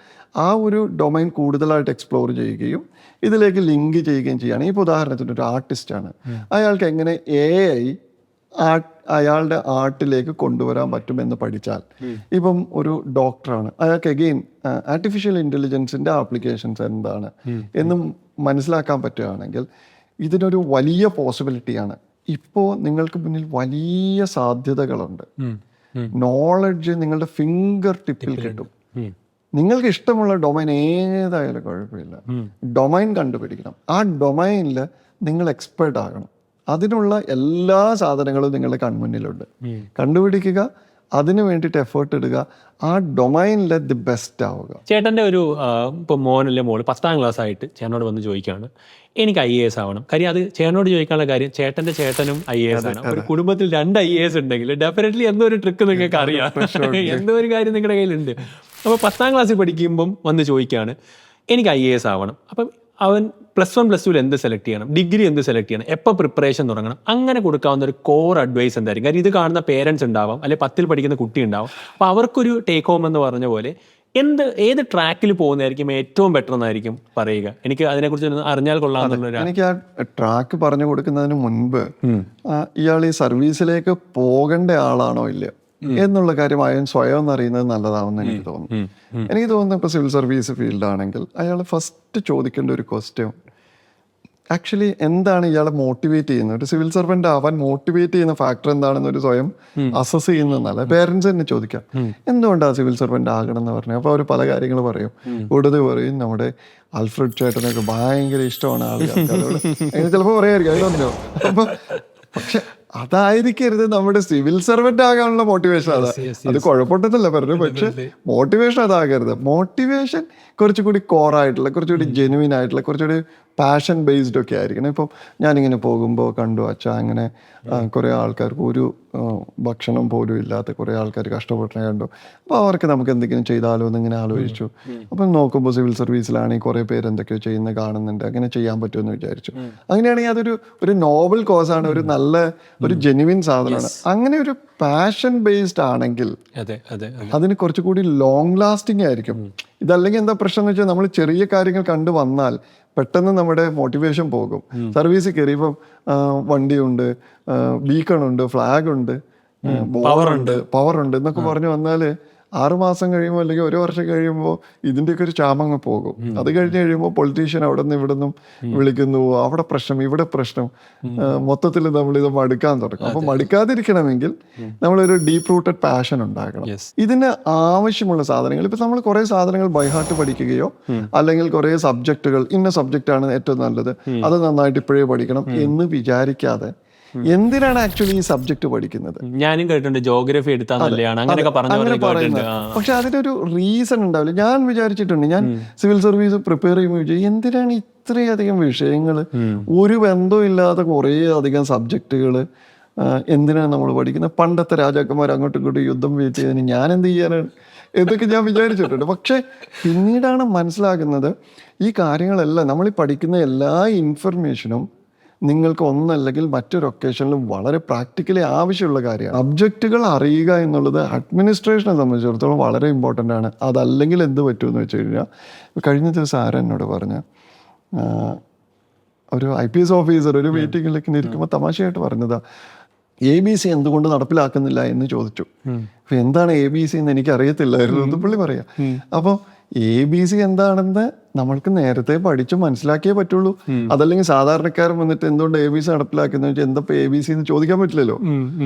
ആ ഒരു ഡൊമൈൻ കൂടുതലായിട്ട് എക്സ്പ്ലോർ ചെയ്യുകയും ഇതിലേക്ക് ലിങ്ക് ചെയ്യുകയും ചെയ്യുകയാണ്. ഇപ്പോൾ ഉദാഹരണത്തിന് ഒരു ആർട്ടിസ്റ്റാണ്, അയാൾക്ക് എങ്ങനെ AI അയാളുടെ ആർട്ടിലേക്ക് കൊണ്ടുവരാൻ പറ്റുമെന്ന് പഠിച്ചാൽ, ഇപ്പം ഒരു ഡോക്ടറാണ്, അയാൾക്ക് അഗെയിൻ ആർട്ടിഫിഷ്യൽ ഇൻ്റലിജൻസിൻ്റെ ആപ്ലിക്കേഷൻസ് എന്താണ് എന്നും മനസ്സിലാക്കാൻ പറ്റുകയാണെങ്കിൽ ഇതിനൊരു വലിയ പോസിബിലിറ്റിയാണ്. ഇപ്പോൾ നിങ്ങൾക്ക് മുന്നിൽ വലിയ സാധ്യതകളുണ്ട്. നോളജ് നിങ്ങളുടെ ഫിംഗർ ടിപ്പിൽ കിട്ടും. നിങ്ങൾക്ക് ഇഷ്ടമുള്ള ഡൊമൈൻ ഏതായാലും കുഴപ്പമില്ല, ഡൊമൈൻ കണ്ടുപിടിക്കണം. ആ ഡൊമൈനിൽ നിങ്ങൾ എക്സ്പേർട്ട് ആകണം. അതിനുള്ള എല്ലാ സാധനങ്ങളും നിങ്ങളുടെ കൺമുന്നിലുണ്ട്. കണ്ടുപിടിക്കുക, അതിന് വേണ്ടിയിട്ട് എഫേർട്ട് ഇടുക, ആ ഡൊമൈനിലെ ദി ബെസ്റ്റ് ആവുക. ചേട്ടൻ്റെ ഒരു ഇപ്പോൾ മോനല്ലേ മോള് 10ാം ക്ലാസ് ആയിട്ട് ചേട്ടനോട് വന്ന് ചോദിക്കുകയാണ്, എനിക്ക് IAS ആവണം. കാര്യം അത് ചേട്ടനോട് ചോദിക്കാനുള്ള കാര്യം ചേട്ടൻ്റെ ചേട്ടനും IAS ആണ്. ഒരു കുടുംബത്തിൽ 2 IAS ഉണ്ടെങ്കിൽ ഡെഫിനറ്റ്ലി എന്തോ ഒരു ട്രിക്ക് നിങ്ങൾക്ക് അറിയാം, എന്തോ ഒരു കാര്യം നിങ്ങളുടെ കയ്യിലുണ്ട്. അപ്പോൾ 10ാം ക്ലാസ്സിൽ പഠിക്കുമ്പം വന്ന് ചോദിക്കുകയാണ്, എനിക്ക് IAS ആവണം. അപ്പം അവൻ +1 +2 എന്ത് സെലക്ട് ചെയ്യണം, ഡിഗ്രി എന്ത് സെലക്ട് ചെയ്യണം, എപ്പോൾ പ്രിപ്പറേഷൻ തുടങ്ങണം, അങ്ങനെ കൊടുക്കാവുന്ന ഒരു കോർ അഡ്വൈസ് എന്തായിരിക്കും? കാര്യം ഇത് കാണുന്ന പേരൻസ് ഉണ്ടാവാം, അല്ലെങ്കിൽ 10ൽ പഠിക്കുന്ന കുട്ടി ഉണ്ടാവും. അപ്പോൾ അവർക്കൊരു ടേക്ക് ഹോം എന്ന് പറഞ്ഞ പോലെ ഏത് ട്രാക്കിൽ പോകുന്നതായിരിക്കും ഏറ്റവും ബെറ്റർ എന്നായിരിക്കും പറയുക? എനിക്ക് അതിനെക്കുറിച്ച് അറിഞ്ഞാൽ കൊള്ളാമെന്നുള്ള. എനിക്ക് ആ ട്രാക്ക് പറഞ്ഞു കൊടുക്കുന്നതിന് മുൻപ് ഇയാൾ ഈ സർവീസിലേക്ക് പോകേണ്ട ആളാണോ ഇല്ല എന്നുള്ള കാര്യം അയാൾ സ്വയം അറിയുന്നത് നല്ലതാണെന്ന് എനിക്ക് തോന്നുന്നു. എനിക്ക് തോന്നുന്നു ഇപ്പോൾ സിവിൽ സർവീസ് ഫീൽഡാണെങ്കിൽ അയാൾ ഫസ്റ്റ് ചോദിക്കേണ്ട ഒരു ക്വസ്റ്റ്യൻ ആക്ച്വലി എന്താണ് ഇയാളെ മോട്ടിവേറ്റ് ചെയ്യുന്നത്. ഒരു സിവിൽ സർവൻ്റ് ആവാൻ മോട്ടിവേറ്റ് ചെയ്യുന്ന ഫാക്ടർ എന്താണെന്നൊരു സ്വയം അസസ് ചെയ്യുന്നതല്ല. പേരൻസ് തന്നെ ചോദിക്കാം, എന്തുകൊണ്ടാണ് സിവിൽ സർവൻ്റ് ആകണം എന്ന് പറഞ്ഞാൽ. അപ്പോൾ അവർ പല കാര്യങ്ങൾ പറയും. കൂടുതൽ പറയും നമ്മുടെ ആൽഫ്രഡ് ചേട്ടനൊക്കെ ഭയങ്കര ഇഷ്ടമാണ് ആളുകൾക്ക്, അതോട് അങ്ങനെ ചിലപ്പോൾ പറയായിരിക്കും, അതിലൊന്നോ. അപ്പം പക്ഷെ അതായിരിക്കരുത് നമ്മുടെ സിവിൽ സർവൻ്റ് ആകാനുള്ള മോട്ടിവേഷൻ. അത് കുഴപ്പമുണ്ടെന്നല്ല പറഞ്ഞു, പക്ഷെ മോട്ടിവേഷൻ അതാകരുത്. മോട്ടിവേഷൻ കുറച്ചുകൂടി കോറായിട്ടുള്ള, കുറച്ചുകൂടി ജെനുവിൻ ആയിട്ടുള്ള, കുറച്ചുകൂടി പാഷൻ ബേസ്ഡ് ഒക്കെ ആയിരിക്കണം. ഇപ്പം ഞാനിങ്ങനെ പോകുമ്പോൾ കണ്ടു, അച്ഛാ അങ്ങനെ കുറേ ആൾക്കാർക്ക് ഒരു ഭക്ഷണം പോലും ഇല്ലാത്ത കുറേ ആൾക്കാർ കഷ്ടപ്പെട്ട് കണ്ടു. അപ്പോൾ അവർക്ക് നമുക്ക് എന്തെങ്കിലും ചെയ്താലോ എന്നിങ്ങനെ ആലോചിച്ചു. അപ്പം നോക്കുമ്പോൾ സിവിൽ സർവീസിലാണെങ്കിൽ കുറേ പേര് എന്തൊക്കെയോ ചെയ്യുന്നത് കാണുന്നുണ്ട്, അങ്ങനെ ചെയ്യാൻ പറ്റുമെന്ന് വിചാരിച്ചു. അങ്ങനെയാണെങ്കിൽ ഒരു നോബൽ കോസാണ്, ഒരു നല്ല ഒരു ജെനുവിൻ സാധനമാണ്. അങ്ങനെ ഒരു പാഷൻ ബേസ്ഡ് ആണെങ്കിൽ അതിന് കുറച്ചുകൂടി ലോങ് ലാസ്റ്റിംഗ് ആയിരിക്കും. ഇതല്ലെങ്കിൽ എന്താ പ്രശ്നം എന്ന് വെച്ചാൽ നമ്മൾ ചെറിയ കാര്യങ്ങൾ കണ്ടു വന്നാൽ പെട്ടെന്ന് നമ്മുടെ മോട്ടിവേഷൻ പോകും. സർവീസിൽ കയറി ഇപ്പം വണ്ടിയുണ്ട്, ബീക്കണുണ്ട്, ഫ്ലാഗ് ഉണ്ട്, പവർ ഉണ്ട് എന്നൊക്കെ പറഞ്ഞു വന്നാൽ 6 മാസം കഴിയുമ്പോൾ അല്ലെങ്കിൽ 1 വർഷം കഴിയുമ്പോൾ ഇതിൻ്റെയൊക്കെ ഒരു ചാമങ്ങ് പോകും. അത് കഴിഞ്ഞ് കഴിയുമ്പോൾ പൊളിറ്റീഷ്യൻ അവിടെ നിന്ന് ഇവിടെ നിന്നും വിളിക്കുന്നു, അവിടെ പ്രശ്നം ഇവിടെ പ്രശ്നം, മൊത്തത്തിൽ നമ്മളിത് മടുക്കാൻ തുടങ്ങും. അപ്പോൾ മടുക്കാതിരിക്കണമെങ്കിൽ നമ്മളൊരു ഡീപ്പ് റൂട്ടഡ് പാഷൻ ഉണ്ടാക്കണം. ഇതിന് ആവശ്യമുള്ള സാധനങ്ങൾ ഇപ്പം നമ്മൾ കുറേ സാധനങ്ങൾ ബൈഹാർട്ട് പഠിക്കുകയോ അല്ലെങ്കിൽ കുറേ സബ്ജക്റ്റുകൾ, ഇന്ന സബ്ജക്റ്റാണ് ഏറ്റവും നല്ലത്, അത് നന്നായിട്ട് ഇപ്പോഴേ പഠിക്കണം എന്ന് വിചാരിക്കാതെ എന്തിനാണ് ആക്ച്വലി ഈ സബ്ജക്ട് പഠിക്കുന്നത്? ഞാനും കേട്ടിട്ടുണ്ട് ജോഗ്രഫി എടുത്താൽ നല്ലതാണ് അങ്ങനെ പറയുന്നത്. പക്ഷെ അതിനൊരു റീസൺ ഉണ്ടാവില്ല. ഞാൻ വിചാരിച്ചിട്ടുണ്ട്, ഞാൻ സിവിൽ സർവീസ് പ്രിപ്പയർ ചെയ്യുമ്പോൾ എന്തിനാണ് ഇത്രയധികം വിഷയങ്ങൾ, ഒരു ബന്ധവും ഇല്ലാത്ത കുറേ അധികം സബ്ജക്റ്റുകൾ എന്തിനാണ് നമ്മൾ പഠിക്കുന്നത്? പണ്ടത്തെ രാജാക്കന്മാർ അങ്ങോട്ടും ഇങ്ങോട്ടും യുദ്ധം ചെയ്തതിന് ഞാൻ എന്ത് ചെയ്യാനാണ് എന്നൊക്കെ ഞാൻ വിചാരിച്ചിട്ടുണ്ട്. പക്ഷെ പിന്നീടാണ് മനസ്സിലാക്കുന്നത് ഈ കാര്യങ്ങളെല്ലാം നമ്മൾ ഈ പഠിക്കുന്ന എല്ലാ ഇൻഫർമേഷനും നിങ്ങൾക്ക് ഒന്നല്ലെങ്കിൽ മറ്റൊരു ഒക്കേഷനിലും വളരെ പ്രാക്ടിക്കലി ആവശ്യമുള്ള കാര്യമാണ്. സബ്ജക്റ്റുകൾ അറിയുക എന്നുള്ളത് അഡ്മിനിസ്ട്രേഷനെ സംബന്ധിച്ചിടത്തോളം വളരെ ഇമ്പോർട്ടൻ്റ് ആണ്. അതല്ലെങ്കിൽ എന്ത് പറ്റുമെന്ന് വെച്ച് കഴിഞ്ഞാൽ, കഴിഞ്ഞ ദിവസം എന്നോട് പറഞ്ഞ ഒരു IPS ഓഫീസർ ഒരു മീറ്റിങ്ങിലേക്ക് ഇരിക്കുമ്പോൾ തമാശയായിട്ട് പറഞ്ഞതാ, ABC എന്തുകൊണ്ട് നടപ്പിലാക്കുന്നില്ല എന്ന് ചോദിച്ചു. അപ്പോൾ എന്താണ് ABC എന്ന് എനിക്ക് അറിയത്തില്ലായിരുന്നു എന്ന് പുള്ളി പറയാം. അപ്പോൾ ABC എന്താണെന്ന് നമ്മൾക്ക് നേരത്തെ പഠിച്ച് മനസ്സിലാക്കിയേ പറ്റുള്ളൂ. അതല്ലെങ്കിൽ സാധാരണക്കാരൻ വന്നിട്ട് എന്തുകൊണ്ട് ABC നടപ്പിലാക്കുന്ന വെച്ചാൽ എന്താ ABC എന്ന് ചോദിക്കാൻ പറ്റില്ലല്ലോ.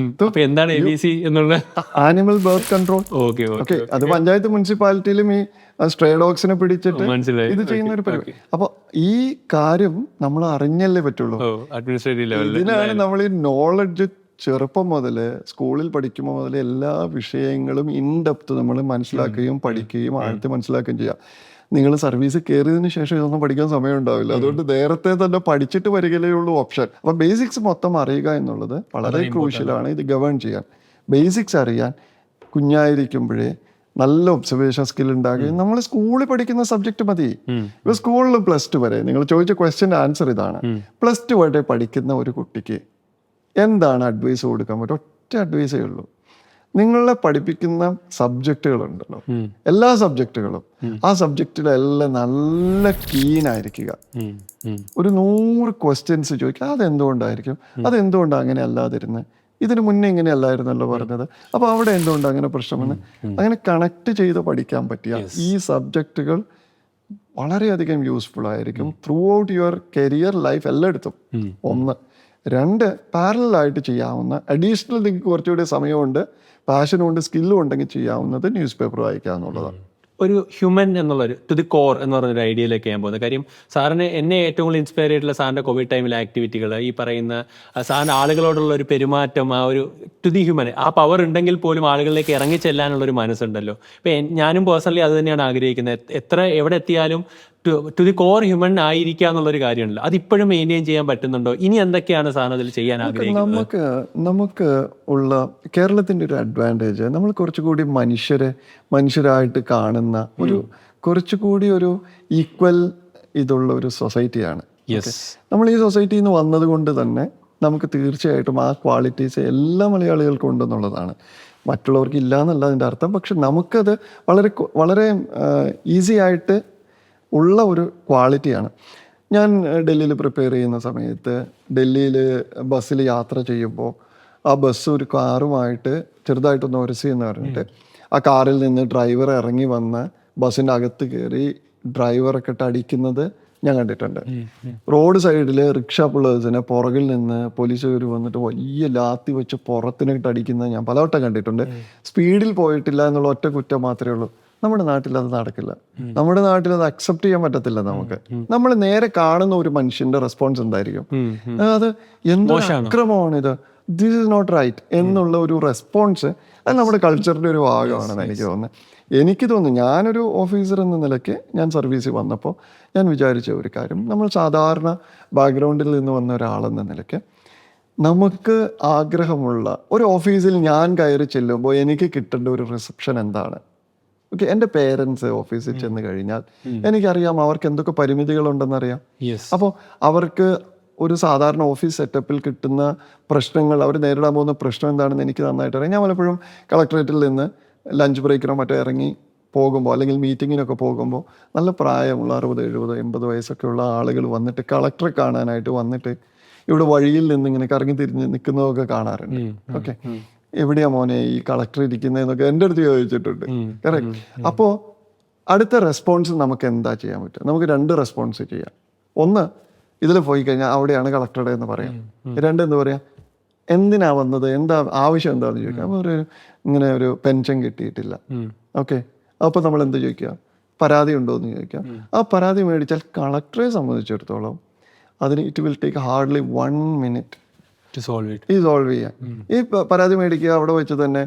എന്താണ് ABC എന്നുള്ള ആനിമൽ ബർത്ത് കൺട്രോൾ. ഓക്കെ, അത് പഞ്ചായത്ത് മുനിസിപ്പാലിറ്റിയിലും ഈ സ്ട്രേ ഡോഗ്സിനെ പിടിച്ചിട്ട് ഇത് ചെയ്യുന്ന ഒരു പരിപാടി. അപ്പൊ ഈ കാര്യം നമ്മൾ അറിഞ്ഞല്ലേ പറ്റുള്ളൂ. ഇതിനാണ് നമ്മൾ ഈ നോളജ് ചെറുപ്പം മുതൽ സ്കൂളിൽ പഠിക്കുമ്പോൾ മുതൽ എല്ലാ വിഷയങ്ങളും ഇൻഡെപ്ത് നമ്മൾ മനസ്സിലാക്കുകയും പഠിക്കുകയും ആഴത്തിൽ മനസ്സിലാക്കുകയും ചെയ്യാം. നിങ്ങൾ സർവീസ് കയറിയതിന് ശേഷം ഇതൊന്നും പഠിക്കാൻ സമയം ഉണ്ടാവില്ല. അതുകൊണ്ട് നേരത്തെ തന്നെ പഠിച്ചിട്ട് വരികയേ ഉള്ളൂ ഓപ്ഷൻ. അപ്പം ബേസിക്സ് മൊത്തം അറിയുക എന്നുള്ളത് വളരെ ക്രൂഷ്യലാണ് ഇത് ഗവേൺ ചെയ്യാൻ. ബേസിക്സ് അറിയാൻ കുഞ്ഞായിരിക്കുമ്പോഴേ നല്ല ഒബ്സർവേഷൻ സ്കിൽ ഉണ്ടാകുകയും നമ്മൾ സ്കൂളിൽ പഠിക്കുന്ന സബ്ജക്റ്റ് മതി. ഇപ്പൊ സ്കൂളിൽ +2 വരെ നിങ്ങൾ ചോദിച്ച ക്വസ്റ്റ്യൻ്റെ ആൻസർ ഇതാണ്. +2 വരെ പഠിക്കുന്ന ഒരു കുട്ടിക്ക് എന്താണ് അഡ്വൈസ് കൊടുക്കാൻ പറ്റും? ഒറ്റ അഡ്വൈസേ ഉള്ളൂ. നിങ്ങളെ പഠിപ്പിക്കുന്ന സബ്ജക്റ്റുകളുണ്ടല്ലോ, എല്ലാ സബ്ജക്റ്റുകളും ആ സബ്ജക്റ്റിലെല്ലാം നല്ല കീനായിരിക്കുക. ഒരു 100 ക്വസ്റ്റ്യൻസ് ചോദിക്കുക. അതെന്തുകൊണ്ടായിരിക്കും, അതെന്തുകൊണ്ടാണ് അങ്ങനെ അല്ലാതിരുന്നത്, ഇതിന് മുന്നേ ഇങ്ങനെ അല്ലായിരുന്നല്ലോ പറഞ്ഞത്, അപ്പോൾ അവിടെ എന്തുകൊണ്ടാണ് അങ്ങനെ പ്രശ്നമെന്ന് അങ്ങനെ കണക്ട് ചെയ്ത് പഠിക്കാൻ പറ്റിയ ഈ സബ്ജക്റ്റുകൾ വളരെയധികം യൂസ്ഫുൾ ആയിരിക്കും through out your career life എല്ലായിടത്തും. 1. 2, പാരലായിട്ട് ചെയ്യാവുന്ന അഡീഷണൽ നിങ്ങൾക്ക് കുറച്ചുകൂടി സമയമുണ്ട്, പാഷനും ഉണ്ട്, സ്കില്ലും ഉണ്ടെങ്കിൽ ചെയ്യാവുന്നത് ന്യൂസ് പേപ്പർ വായിക്കുക എന്നുള്ളതാണ്. ഒരു ഹ്യൂമൻ എന്നുള്ളൊരു ടു ദി കോർ എന്ന് പറഞ്ഞൊരു ഐഡിയയിലേക്ക് ഞാൻ പോകുന്നത്. കാര്യം സാറിന് എന്നെ ഏറ്റവും കൂടുതൽ ഇൻസ്പയർ ചെയ്തിട്ടുള്ള സാറിൻ്റെ കോവിഡ് ടൈമിലെ ആക്ടിവിറ്റികൾ, ഈ പറയുന്ന സാറിന് ആളുകളോടുള്ള ഒരു പെരുമാറ്റം, ആ ഒരു ടു ദി ഹ്യൂമൻ, ആ പവർ ഉണ്ടെങ്കിൽ പോലും ആളുകളിലേക്ക് ഇറങ്ങി ചെല്ലാനുള്ളൊരു മനസ്സുണ്ടല്ലോ. ഇപ്പം ഞാനും പേഴ്സണലി അത് തന്നെയാണ് ആഗ്രഹിക്കുന്നത്. എവിടെ എത്തിയാലും ടു ദി കോർ ഹ്യൂമൻ ആയിരിക്കുക എന്നുള്ളൊരു കാര്യമുണ്ടല്ലോ, അതിപ്പോഴും മെയിൻറ്റെയിൻ ചെയ്യാൻ പറ്റുന്നുണ്ടോ? ഇനി എന്തൊക്കെയാണ് സാറിന് അതിൽ ചെയ്യാൻ ആഗ്രഹിക്കുന്നത്? നമുക്ക് ഉള്ള കേരളത്തിൻ്റെ ഒരു അഡ്വാൻറ്റേജ്, നമ്മൾ കുറച്ചുകൂടി മനുഷ്യരായിട്ട് കാണുന്ന കുറച്ചുകൂടി ഒരു ഈക്വൽ ഇതുള്ള ഒരു സൊസൈറ്റിയാണ്. നമ്മൾ ഈ സൊസൈറ്റിയിൽ നിന്ന് വന്നത് കൊണ്ട് തന്നെ നമുക്ക് തീർച്ചയായിട്ടും ആ ക്വാളിറ്റീസ് എല്ലാ മലയാളികൾക്കും ഉണ്ടെന്നുള്ളതാണ്. മറ്റുള്ളവർക്ക് ഇല്ല എന്നല്ല അതിൻ്റെ അർത്ഥം. പക്ഷെ നമുക്കത് വളരെ ഈസി ആയിട്ട് ഉള്ള ഒരു ക്വാളിറ്റിയാണ്. ഞാൻ ഡൽഹിയിൽ പ്രിപ്പയർ ചെയ്യുന്ന സമയത്ത് ഡൽഹിയിൽ ബസ്സിൽ യാത്ര ചെയ്യുമ്പോൾ ആ ബസ് ഒരു കാറുമായിട്ട് ചെറുതായിട്ടൊന്ന് ഉരസിയെന്ന് പറഞ്ഞിട്ട് ആ കാറിൽ നിന്ന് ഡ്രൈവർ ഇറങ്ങി വന്ന് ബസ്സിൻ്റെ അകത്ത് കയറി ഡ്രൈവറൊക്കെ ഇട്ട് അടിക്കുന്നത് ഞാൻ കണ്ടിട്ടുണ്ട്. റോഡ് സൈഡിൽ റിക്ഷ പുള്ളേഴ്സിനെ പുറകിൽ നിന്ന് പോലീസുകാർ വന്നിട്ട് വലിയ ലാത്തി വെച്ച് പുറത്തിനിട്ട് അടിക്കുന്നത് ഞാൻ പലവട്ടം കണ്ടിട്ടുണ്ട്. സ്പീഡിൽ പോയിട്ടില്ല എന്നുള്ള ഒറ്റ കുറ്റം മാത്രമേ ഉള്ളൂ. നമ്മുടെ നാട്ടിൽ അത് നടക്കില്ല. നമ്മുടെ നാട്ടിൽ അത് അക്സെപ്റ്റ് ചെയ്യാൻ പറ്റത്തില്ല. നമ്മൾ നേരെ കാണുന്ന ഒരു മനുഷ്യന്റെ റെസ്പോൺസ് എന്തായിരിക്കും? അത് എന്ത് അക്രമമാണിത്, ദിസ് ഇസ് നോട്ട് റൈറ്റ് എന്നുള്ള ഒരു റെസ്പോൺസ് അത് നമ്മുടെ കൾച്ചറിന്റെ ഒരു ഭാഗമാണെന്ന് എനിക്ക് തോന്നുന്നത്. എനിക്ക് തോന്നുന്നു, ഞാനൊരു ഓഫീസർ എന്ന നിലയ്ക്ക് ഞാൻ സർവീസിൽ വന്നപ്പോൾ ഞാൻ വിചാരിച്ച ഒരു കാര്യം, നമ്മൾ സാധാരണ ബാക്ക്ഗ്രൗണ്ടിൽ നിന്ന് വന്ന ഒരാളെന്ന നിലയ്ക്ക് നമുക്ക് ആഗ്രഹമുള്ള ഒരു ഓഫീസിൽ ഞാൻ കയറി ചെല്ലുമ്പോൾ എനിക്ക് കിട്ടേണ്ട ഒരു റിസപ്ഷൻ എന്താണ്? ഓക്കെ, എൻ്റെ പേരൻസ് ഓഫീസിൽ ചെന്ന് കഴിഞ്ഞാൽ എനിക്കറിയാം അവർക്ക് എന്തൊക്കെ പരിമിതികളുണ്ടെന്നറിയാം. അപ്പോൾ അവർക്ക് ഒരു സാധാരണ ഓഫീസ് സെറ്റപ്പിൽ കിട്ടുന്ന പ്രശ്നങ്ങൾ, അവർ നേരിടാൻ പോകുന്ന പ്രശ്നം എന്താണെന്ന് എനിക്ക് നന്നായിട്ട് അറിയാം. ഞാൻ പലപ്പോഴും കളക്ടറേറ്റിൽ നിന്ന് ലഞ്ച് ബ്രേക്കിനോ മറ്റോ ഇറങ്ങി പോകുമ്പോൾ അല്ലെങ്കിൽ മീറ്റിങ്ങിനൊക്കെ പോകുമ്പോൾ നല്ല പ്രായമുള്ള 60, 70, 80 വയസ്സൊക്കെ ഉള്ള ആളുകൾ വന്നിട്ട് കളക്ടറെ കാണാനായിട്ട് വന്നിട്ട് ഇവിടെ വഴിയിൽ നിന്ന് ഇങ്ങനെ കറങ്ങി തിരിഞ്ഞ് നിൽക്കുന്നതൊക്കെ കാണാറുണ്ട്. ഓക്കെ, എവിടെയാ മോനെ ഈ കളക്ടർ ഇരിക്കുന്നതെന്നൊക്കെ എൻ്റെ അടുത്ത് ചോദിച്ചിട്ടുണ്ട്. കറക്റ്റ്. അപ്പോൾ അടുത്ത റെസ്പോൺസ് നമുക്ക് എന്താ ചെയ്യാൻ പറ്റുക? നമുക്ക് 2 റെസ്പോൺസ് ചെയ്യാം. 1, ഇതിൽ പോയി കഴിഞ്ഞാൽ അവിടെയാണ് കളക്ടറുടെ എന്ന് പറയാം. 2, എന്താ പറയാ, എന്തിനാ വന്നത്, എന്താ ആവശ്യം എന്താണെന്ന് ചോദിക്കാം. അപ്പോൾ ഇങ്ങനെ ഒരു പെൻഷൻ കിട്ടിയിട്ടില്ല. ഓക്കെ, അപ്പോൾ നമ്മൾ എന്ത് ചോദിക്കുക? പരാതി ഉണ്ടോ എന്ന് ചോദിക്കാം. ആ പരാതി മേടിച്ചാൽ കളക്ടറെ സംബന്ധിച്ചിടത്തോളം അതിന് it will take hardly 1 minute solve ചെയ്യാൻ. ഈ പരാതി മേടിക്കുക, അവിടെ വെച്ച് തന്നെ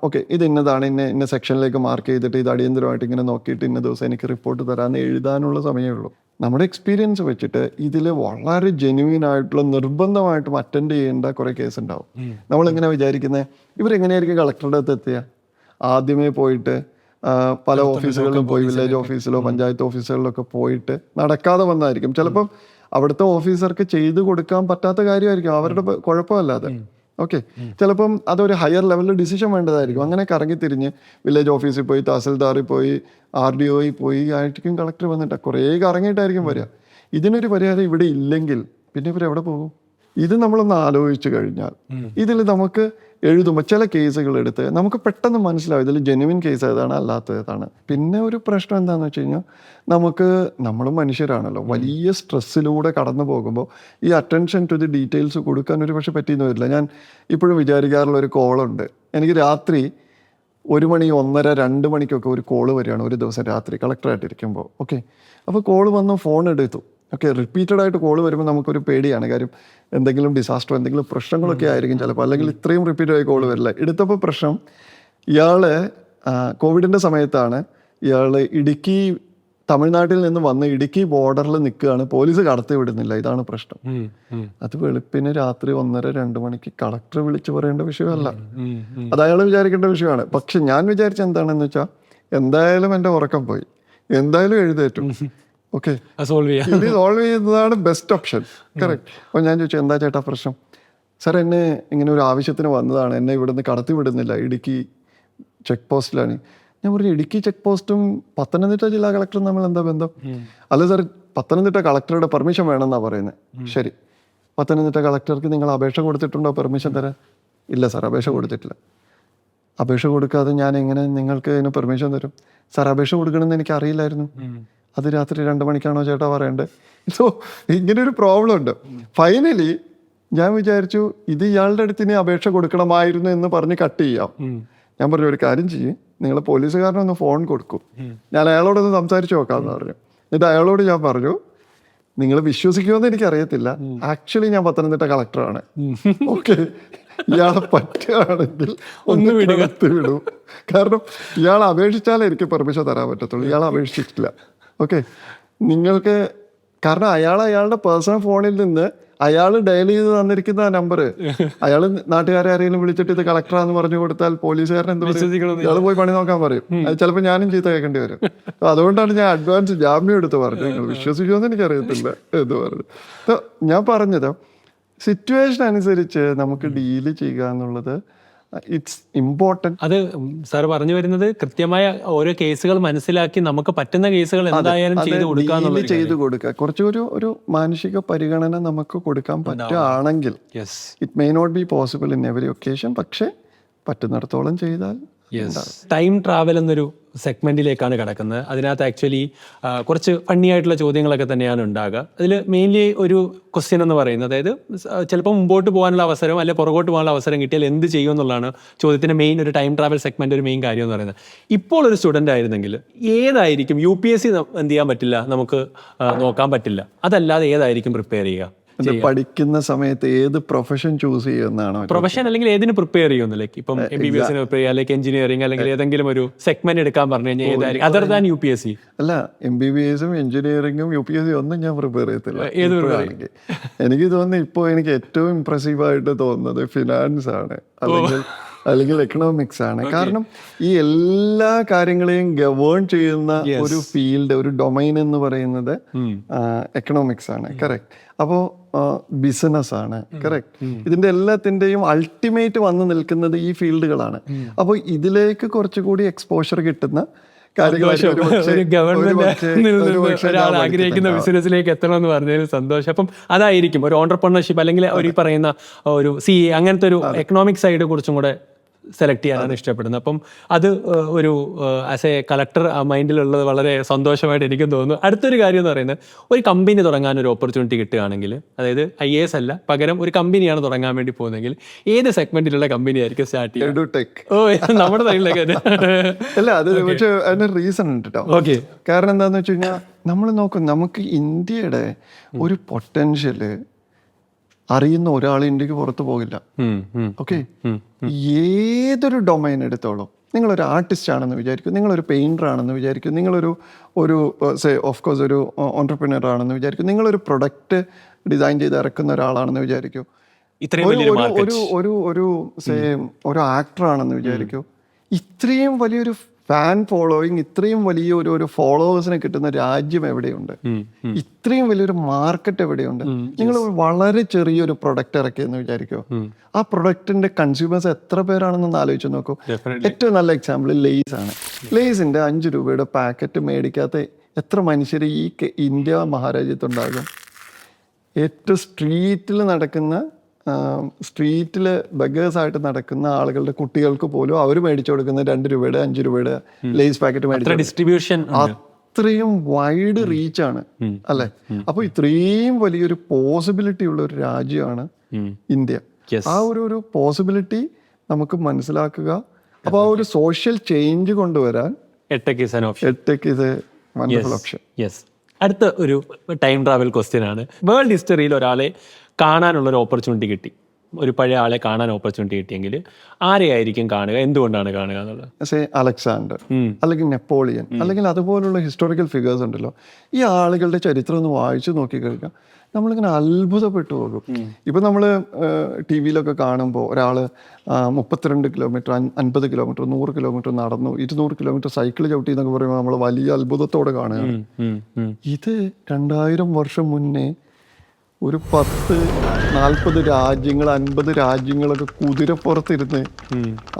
ഓക്കെ ഇത് ഇന്നതാണ്, ഇന്ന സെക്ഷനിലേക്ക് മാർക്ക് ചെയ്തിട്ട് ഇത് അടിയന്തരമായിട്ട് ഇങ്ങനെ നോക്കിയിട്ട് ഇന്ന ദിവസം എനിക്ക് റിപ്പോർട്ട് തരാമെന്ന് എഴുതാനുള്ള സമയമേ ഉള്ളൂ. നമ്മുടെ എക്സ്പീരിയൻസ് വെച്ചിട്ട് ഇതിൽ വളരെ ജെന്യൂൻ ആയിട്ടുള്ള നിർബന്ധമായിട്ടും അറ്റൻഡ് ചെയ്യേണ്ട കുറേ കേസ് ഉണ്ടാവും. നമ്മളിങ്ങനെ വിചാരിക്കുന്നത് ഇവരെങ്ങനെയായിരിക്കും കളക്ടറുടെ അടുത്ത് എത്തുക? ആദ്യമേ പോയിട്ട് പല ഓഫീസുകളിലും പോയി, വില്ലേജ് ഓഫീസിലോ പഞ്ചായത്ത് ഓഫീസുകളിലൊക്കെ പോയിട്ട് നടക്കാതെ വന്നായിരിക്കും. ചിലപ്പം അവിടുത്തെ ഓഫീസർക്ക് ചെയ്തു കൊടുക്കാൻ പറ്റാത്ത കാര്യമായിരിക്കും, അവരുടെ കുഴപ്പമല്ലാതെ. ഓക്കെ, ചിലപ്പം അതൊരു ഹയർ ലെവലിൽ ഡിസിഷൻ വേണ്ടതായിരിക്കും. അങ്ങനെ കറങ്ങിത്തിരിഞ്ഞ് വില്ലേജ് ഓഫീസിൽ പോയി, തഹസിൽദാറിൽ പോയി, RDOയിൽ പോയി ആയിരിക്കും കളക്ടർ വന്നിട്ട് കുറേ കറങ്ങിയിട്ടായിരിക്കും വരിക. ഇതിനൊരു പരിഹാരം ഇവിടെ ഇല്ലെങ്കിൽ പിന്നെ ഇവരെവിടെ പോകും? ഇത് നമ്മളൊന്ന് ആലോചിച്ച് കഴിഞ്ഞാൽ ഇതിൽ നമുക്ക് എഴുതുമ്പോൾ ചില കേസുകൾ എടുത്ത് നമുക്ക് പെട്ടെന്ന് മനസ്സിലാവും ഇതിൽ ജെന്യുവിൻ കേസ് ഏതാണ് അല്ലാത്തത് ഏതാണ്. പിന്നെ ഒരു പ്രശ്നം എന്താണെന്ന് വെച്ച് കഴിഞ്ഞാൽ നമ്മളും മനുഷ്യരാണല്ലോ, വലിയ സ്ട്രെസ്സിലൂടെ കടന്നു പോകുമ്പോൾ ഈ അറ്റൻഷൻ ടു ദി ഡീറ്റെയിൽസ് കൊടുക്കാൻ ഒരു പക്ഷെ പറ്റിയെന്ന് വരില്ല. ഞാൻ ഇപ്പോഴും വിചാരിക്കാറുള്ള ഒരു കോളുണ്ട്. എനിക്ക് രാത്രി 1 മണി 1:30 2 മണിക്കൊക്കെ ഒരു കോള് വരികയാണ് ഒരു ദിവസം രാത്രി കളക്ടറായിട്ടിരിക്കുമ്പോൾ. ഓക്കെ, അപ്പോൾ കോള് വന്നു, ഫോൺ എടുത്തു. ഓക്കെ, റിപ്പീറ്റഡ് ആയിട്ട് കോള് വരുമ്പോൾ നമുക്കൊരു പേടിയാണ്. കാര്യം എന്തെങ്കിലും ഡിസാസ്റ്റർ എന്തെങ്കിലും പ്രശ്നങ്ങളൊക്കെ ആയിരിക്കും ചിലപ്പോൾ, അല്ലെങ്കിൽ ഇത്രയും റിപ്പീറ്റഡായി കോള് വരില്ല. എടുത്തപ്പോൾ പ്രശ്നം ഇയാള് കോവിഡിൻ്റെ സമയത്താണ്. ഇയാള് തമിഴ്നാട്ടിൽ നിന്ന് വന്ന് ഇടുക്കി ബോർഡറിൽ നിൽക്കുകയാണ്, പോലീസ് കടത്തി വിടുന്നില്ല. ഇതാണ് പ്രശ്നം. അത് വെളുപ്പിന് രാത്രി 1:30 2 മണിക്ക് കളക്ടർ വിളിച്ചു പറയേണ്ട വിഷയമല്ല, അത് അയാൾ വിചാരിക്കേണ്ട വിഷയമാണ്. പക്ഷെ ഞാൻ വിചാരിച്ച എന്താണെന്ന് വെച്ചാൽ എന്തായാലും എൻ്റെ ഉറക്കം പോയി, എന്തായാലും എഴുതേറ്റു. ഓക്കെ, ഇത് സോൾവ് ചെയ്യുന്നതാണ് ബെസ്റ്റ് ഓപ്ഷൻ. കറക്റ്റ്. അപ്പോൾ ഞാൻ ചോദിച്ചു, എന്താ ചേട്ടാ പ്രശ്നം? സാർ, എന്നെ ഇങ്ങനെ ഒരു ആവശ്യത്തിന് വന്നതാണ്, എന്നെ ഇവിടുന്ന് കടത്തി വിടുന്നില്ല, ഇടുക്കി ചെക്ക് പോസ്റ്റിലാണ്. ഞാൻ പറഞ്ഞു, ഇടുക്കി ചെക്ക് പോസ്റ്റും പത്തനംതിട്ട ജില്ലാ കളക്ടറും തമ്മിൽ എന്താ ബന്ധം? അല്ല സാർ, പത്തനംതിട്ട കളക്ടറുടെ പെർമിഷൻ വേണമെന്നാണ് പറയുന്നത്. ശരി, പത്തനംതിട്ട കളക്ടർക്ക് നിങ്ങൾ അപേക്ഷ കൊടുത്തിട്ടുണ്ടോ പെർമിഷൻ തരാൻ? ഇല്ല സാർ, അപേക്ഷ കൊടുത്തിട്ടില്ല. അപേക്ഷ കൊടുക്കാതെ ഞാൻ എങ്ങനെ നിങ്ങൾക്ക് അതിന് പെർമിഷൻ തരും? സാർ, അപേക്ഷ കൊടുക്കണമെന്ന് എനിക്ക് അറിയില്ലായിരുന്നു. അത് രാത്രി 2 മണിക്കാണോ ചേട്ടാ പറയേണ്ടത്? സോ ഇങ്ങനൊരു പ്രോബ്ലം ഉണ്ട്. ഫൈനലി ഞാൻ വിചാരിച്ചു ഇത് ഇയാളുടെ അടുത്ത് ഇനി അപേക്ഷ കൊടുക്കണമായിരുന്നു എന്ന് പറഞ്ഞ് കട്ട് ചെയ്യാം. ഞാൻ പറഞ്ഞു, ഒരു കാര്യം ചെയ്യും, നിങ്ങൾ പോലീസുകാരനൊന്ന് ഫോൺ കൊടുക്കും, ഞാൻ അയാളോടൊന്ന് സംസാരിച്ച് നോക്കാമെന്ന് പറഞ്ഞു. എന്നിട്ട് അയാളോട് ഞാൻ പറഞ്ഞു, നിങ്ങൾ വിശ്വസിക്കുമെന്ന് എനിക്കറിയത്തില്ല, ആക്ച്വലി ഞാൻ പത്തനംതിട്ട കളക്ടറാണ്. ഓക്കെ, ഇയാളെ പറ്റുകയാണെങ്കിൽ ഒന്ന് വിടും. കാരണം ഇയാൾ അപേക്ഷിച്ചാലേ എനിക്ക് പെർമിഷൻ തരാൻ പറ്റത്തുള്ളൂ. ഇയാൾ അപേക്ഷിച്ചിട്ടില്ല. ഓക്കെ, നിങ്ങൾക്ക് കാരണം അയാളുടെ പേഴ്സണൽ ഫോണിൽ നിന്ന് അയാൾ ഡയൽ ചെയ്ത് തന്നിരിക്കുന്ന നമ്പർ അയാൾ നാട്ടുകാരെ ആരെങ്കിലും വിളിച്ചിട്ട് ഇത് കളക്ടറാന്ന് പറഞ്ഞു കൊടുത്താൽ പോലീസുകാരൻ എന്ത് പറയും? ഇയാൾ പോയി പണി നോക്കാൻ പറയും. അത് ചിലപ്പോൾ ഞാനും ചീത്ത കേൾക്കേണ്ടി വരും. അതുകൊണ്ടാണ് ഞാൻ അഡ്വാൻസ് ജാമ്യം എടുത്ത് പറഞ്ഞു, നിങ്ങൾ വിശ്വസിക്കുമെന്ന് എനിക്കറിയത്തില്ല എന്ന് പറഞ്ഞു. ഞാൻ പറഞ്ഞത് സിറ്റുവേഷൻ അനുസരിച്ച് നമുക്ക് ഡീല് ചെയ്യുക എന്നുള്ളത് ഇറ്റ്സ് ഇമ്പോർട്ടൻറ്റ്. അത് സാർ പറഞ്ഞു വരുന്നത് കൃത്യമായ ഓരോ കേസുകൾ മനസ്സിലാക്കി നമുക്ക് പറ്റുന്ന കേസുകൾ എന്തായാലും ചെയ്തു കൊടുക്കുക. കുറച്ചൊരു ഒരു മാനസിക പരിഗണന നമുക്ക് കൊടുക്കാൻ പറ്റുകയാണെങ്കിൽ it may not be possible in every occasion, പക്ഷെ പറ്റുന്നിടത്തോളം ചെയ്താൽ. ടൈം ട്രാവൽ എന്നൊരു സെഗ്മെന്റിലേക്കാണ് കിടക്കുന്നത്. അതിനകത്ത് ആക്ച്വലി കുറച്ച് ഫണ്ണി ആയിട്ടുള്ള ചോദ്യങ്ങളൊക്കെ തന്നെയാണ് ഉണ്ടാകുക. അതിൽ മെയിൻലി ഒരു ക്വസ്റ്റ്യൻ എന്ന് പറയുന്നത്, അതായത് ചിലപ്പോൾ മുമ്പോട്ട് പോകാനുള്ള അവസരം അല്ലെങ്കിൽ പുറകോട്ട് പോകാനുള്ള അവസരം കിട്ടിയാൽ എന്ത് ചെയ്യും എന്നുള്ളതാണ് ചോദ്യത്തിൻ്റെ മെയിൻ ഒരു ടൈം ട്രാവൽ സെഗ്മെന്റ് ഒരു മെയിൻ കാര്യം എന്ന് പറയുന്നത്. ഇപ്പോൾ ഒരു സ്റ്റുഡൻ്റ് ആയിരുന്നെങ്കിൽ ഏതായിരിക്കും UPSC എന്ത് ചെയ്യാൻ പറ്റില്ല, നമുക്ക് നോക്കാൻ പറ്റില്ല, അതല്ലാതെ ഏതായിരിക്കും പ്രിപ്പയർ ചെയ്യുക? പഠിക്കുന്ന സമയത്ത് ഏത് പ്രൊഫഷൻ ചൂസ് ചെയ്യുന്നതാണോ? പ്രൊഫഷൻ അല്ലെങ്കിൽ ഏതിന് പ്രിപ്പയർ ചെയ്യുന്നു? ലൈക്ക് ഇപ്പം MBBS പ്രിപ്പയർ ചെയ്യുക, അല്ലെങ്കിൽ എഞ്ചിനീയറിംഗ്, അല്ലെങ്കിൽ ഏതെങ്കിലും ഒരു സെഗ്മെന്റ് എടുക്കാൻ പറഞ്ഞു കഴിഞ്ഞാൽ ഏതായിരിക്കും അതർ ദാൻ UPSC? അല്ല, MBBS-ഉം എഞ്ചിനീയറിംഗും UPSC ഒന്നും ഞാൻ പ്രിപ്പയർ ചെയ്യത്തില്ല. എനിക്ക് തോന്നുന്നു ഇപ്പോൾ എനിക്ക് ഏറ്റവും ഇംപ്രസീവായിട്ട് തോന്നുന്നത് ഫിനാൻസ് ആണ്, അല്ലെങ്കിൽ എക്കണോമിക്സ് ആണ്. കാരണം ഈ എല്ലാ കാര്യങ്ങളെയും ഗവേൺ ചെയ്യുന്ന ഒരു ഫീൽഡ്, ഒരു ഡൊമൈൻ എന്ന് പറയുന്നത് എക്കണോമിക്സ് ആണ്. കറക്റ്റ്. അപ്പോൾ ബിസിനസ് ആണ്. കറക്റ്റ്. ഇതിന്റെ എല്ലാത്തിൻ്റെയും അൾട്ടിമേറ്റ് വന്ന് നിൽക്കുന്നത് ഈ ഫീൽഡുകളാണ്. അപ്പോൾ ഇതിലേക്ക് കുറച്ചുകൂടി എക്സ്പോഷർ കിട്ടുന്ന ആഗ്രഹിക്കുന്ന ബിസിനസ്സിലേക്ക് എത്തണം എന്ന് പറഞ്ഞതിൽ സന്തോഷം. അപ്പം അതായിരിക്കും ഒരു ഓണ്ടർപ്രണർഷിപ്പ് അല്ലെങ്കിൽ ഒരു പറയുന്ന ഒരു CA അങ്ങനത്തെ ഒരു എക്കണോമിക് സൈഡ് കുറച്ചും കൂടെ സെലക്ട് ചെയ്യാനാണ് ഇഷ്ടപ്പെടുന്നത്. അപ്പം അത് ഒരു ആസ് എ കളക്ടർ മൈൻഡിലുള്ളത് വളരെ സന്തോഷമായിട്ട് എനിക്കും തോന്നുന്നു. അടുത്തൊരു കാര്യം എന്ന് പറയുന്നത്, ഒരു കമ്പനി തുടങ്ങാൻ ഒരു ഓപ്പർച്യൂണിറ്റി കിട്ടുകയാണെങ്കിൽ, അതായത് IAS അല്ല, പകരം ഒരു കമ്പനിയാണ് തുടങ്ങാൻ വേണ്ടി പോകുന്നതെങ്കിൽ ഏത് സെഗ്മെന്റിലുള്ള കമ്പനി ആയിരിക്കും സ്റ്റാർട്ട് ചെയ്യുക? നമ്മുടെ സൈഡിലേക്ക് അല്ല, അത് പക്ഷേ അതിന് റീസൺ ഉണ്ട് കേട്ടോ. ഓക്കെ, കാരണം എന്താണെന്ന് വെച്ച് കഴിഞ്ഞാൽ നമ്മൾ നോക്കും, നമുക്ക് ഇന്ത്യയുടെ ഒരു പൊട്ടൻഷ്യല് അറിയുന്ന ഒരാൾ ഇന്ത്യക്ക് പുറത്ത് പോകില്ല. ഓക്കെ, ഏതൊരു ഡൊമൈൻ എടുത്തോളൂ, നിങ്ങളൊരു ആർട്ടിസ്റ്റ് ആണെന്ന് വിചാരിക്കും, നിങ്ങളൊരു പെയിൻറ്റർ ആണെന്ന് വിചാരിക്കും, നിങ്ങളൊരു ഓഫ് കോഴ്സ് ഒരു ഓൺട്രപ്രനർ ആണെന്ന് വിചാരിക്കും, നിങ്ങളൊരു പ്രൊഡക്റ്റ് ഡിസൈൻ ചെയ്ത് ഇറക്കുന്ന ഒരാളാണെന്ന് വിചാരിക്കും, ഒരു ആക്ടർ ആണെന്ന് വിചാരിക്കും. ഇത്രയും വലിയൊരു ഫാൻ ഫോളോയിങ്, ഇത്രയും വലിയ ഒരു ഫോളോവേഴ്സിനെ കിട്ടുന്ന രാജ്യം എവിടെയുണ്ട്? ഇത്രയും വലിയൊരു മാർക്കറ്റ് എവിടെയുണ്ട്? നിങ്ങൾ വളരെ ചെറിയൊരു പ്രൊഡക്റ്റ് ഇറക്കിയെന്ന് വിചാരിക്കോ, ആ പ്രൊഡക്റ്റിന്റെ കൺസ്യൂമേഴ്സ് എത്ര പേരാണെന്നൊന്ന് ആലോചിച്ച് നോക്കൂ. ഏറ്റവും നല്ല എക്സാമ്പിൾ ലേസ് ആണ്. ലേസിന്റെ 5 രൂപയുടെ പാക്കറ്റ് മേടിക്കാത്ത എത്ര മനുഷ്യർ ഈ ഇന്ത്യ മഹാരാജ്യത്തുണ്ടാകും? ഏറ്റവും സ്ട്രീറ്റിൽ ബഗേഴ്സായിട്ട് നടക്കുന്ന ആളുകളുടെ കുട്ടികൾക്ക് പോലും അവർ മേടിച്ചു കൊടുക്കുന്ന 2 രൂപയുടെ 5 രൂപയുടെ ലേസ് പാക്കറ്റ് മേടിച്ചു ഡിസ്ട്രിബ്യൂഷൻ അത്രയും വൈഡ് റീച്ചാണ് അല്ലെ. അപ്പൊ ഇത്രയും വലിയൊരു പോസിബിലിറ്റി ഉള്ള ഒരു രാജ്യമാണ് ഇന്ത്യ. ആ ഒരു പോസിബിലിറ്റി നമുക്ക് മനസ്സിലാക്കുക. അപ്പൊ ആ ഒരു സോഷ്യൽ ചേഞ്ച് കൊണ്ടുവരാൻ എട്ടെക് ഇത് വണ്ടർഫുൾ ഓപ്ഷൻ. അടുത്ത ഒരു ടൈം ട്രാവൽ ക്വസ്റ്റ്യൻ ആണ്. വേൾഡ് ഹിസ്റ്ററിയിൽ ഒരാളെ കാണാനുള്ളൊരു ഓപ്പർച്യൂണിറ്റി കിട്ടി, ഒരു പഴയ ആളെ കാണാൻ ഓപ്പർച്യൂണിറ്റി കിട്ടിയെങ്കിൽ ആരെയായിരിക്കും കാണുക, എന്തുകൊണ്ടാണ് കാണുക എന്നുള്ളത്? അലക്സാണ്ടർ അല്ലെങ്കിൽ നെപ്പോളിയൻ അല്ലെങ്കിൽ അതുപോലുള്ള ഹിസ്റ്റോറിക്കൽ ഫിഗേഴ്സ് ഉണ്ടല്ലോ, ഈ ആളുകളുടെ ചരിത്രം ഒന്ന് വായിച്ചു നോക്കിക്കഴിഞ്ഞാൽ നമ്മളിങ്ങനെ അത്ഭുതപ്പെട്ടു പോകും. ഇപ്പം നമ്മൾ TV-യിലൊക്കെ കാണുമ്പോൾ ഒരാൾ 32 കിലോമീറ്റർ 50 കിലോമീറ്റർ 100 കിലോമീറ്റർ നടന്നു, 200 കിലോമീറ്റർ സൈക്കിൾ ചവിട്ടി എന്നൊക്കെ പറയുമ്പോൾ നമ്മൾ വലിയ അത്ഭുതത്തോടെ കാണുകയാണ്. ഇത് 2000 വർഷം മുന്നേ ഒരു 10-40 രാജ്യങ്ങൾ 50 രാജ്യങ്ങളൊക്കെ കുതിരപ്പുറത്തിരുന്ന്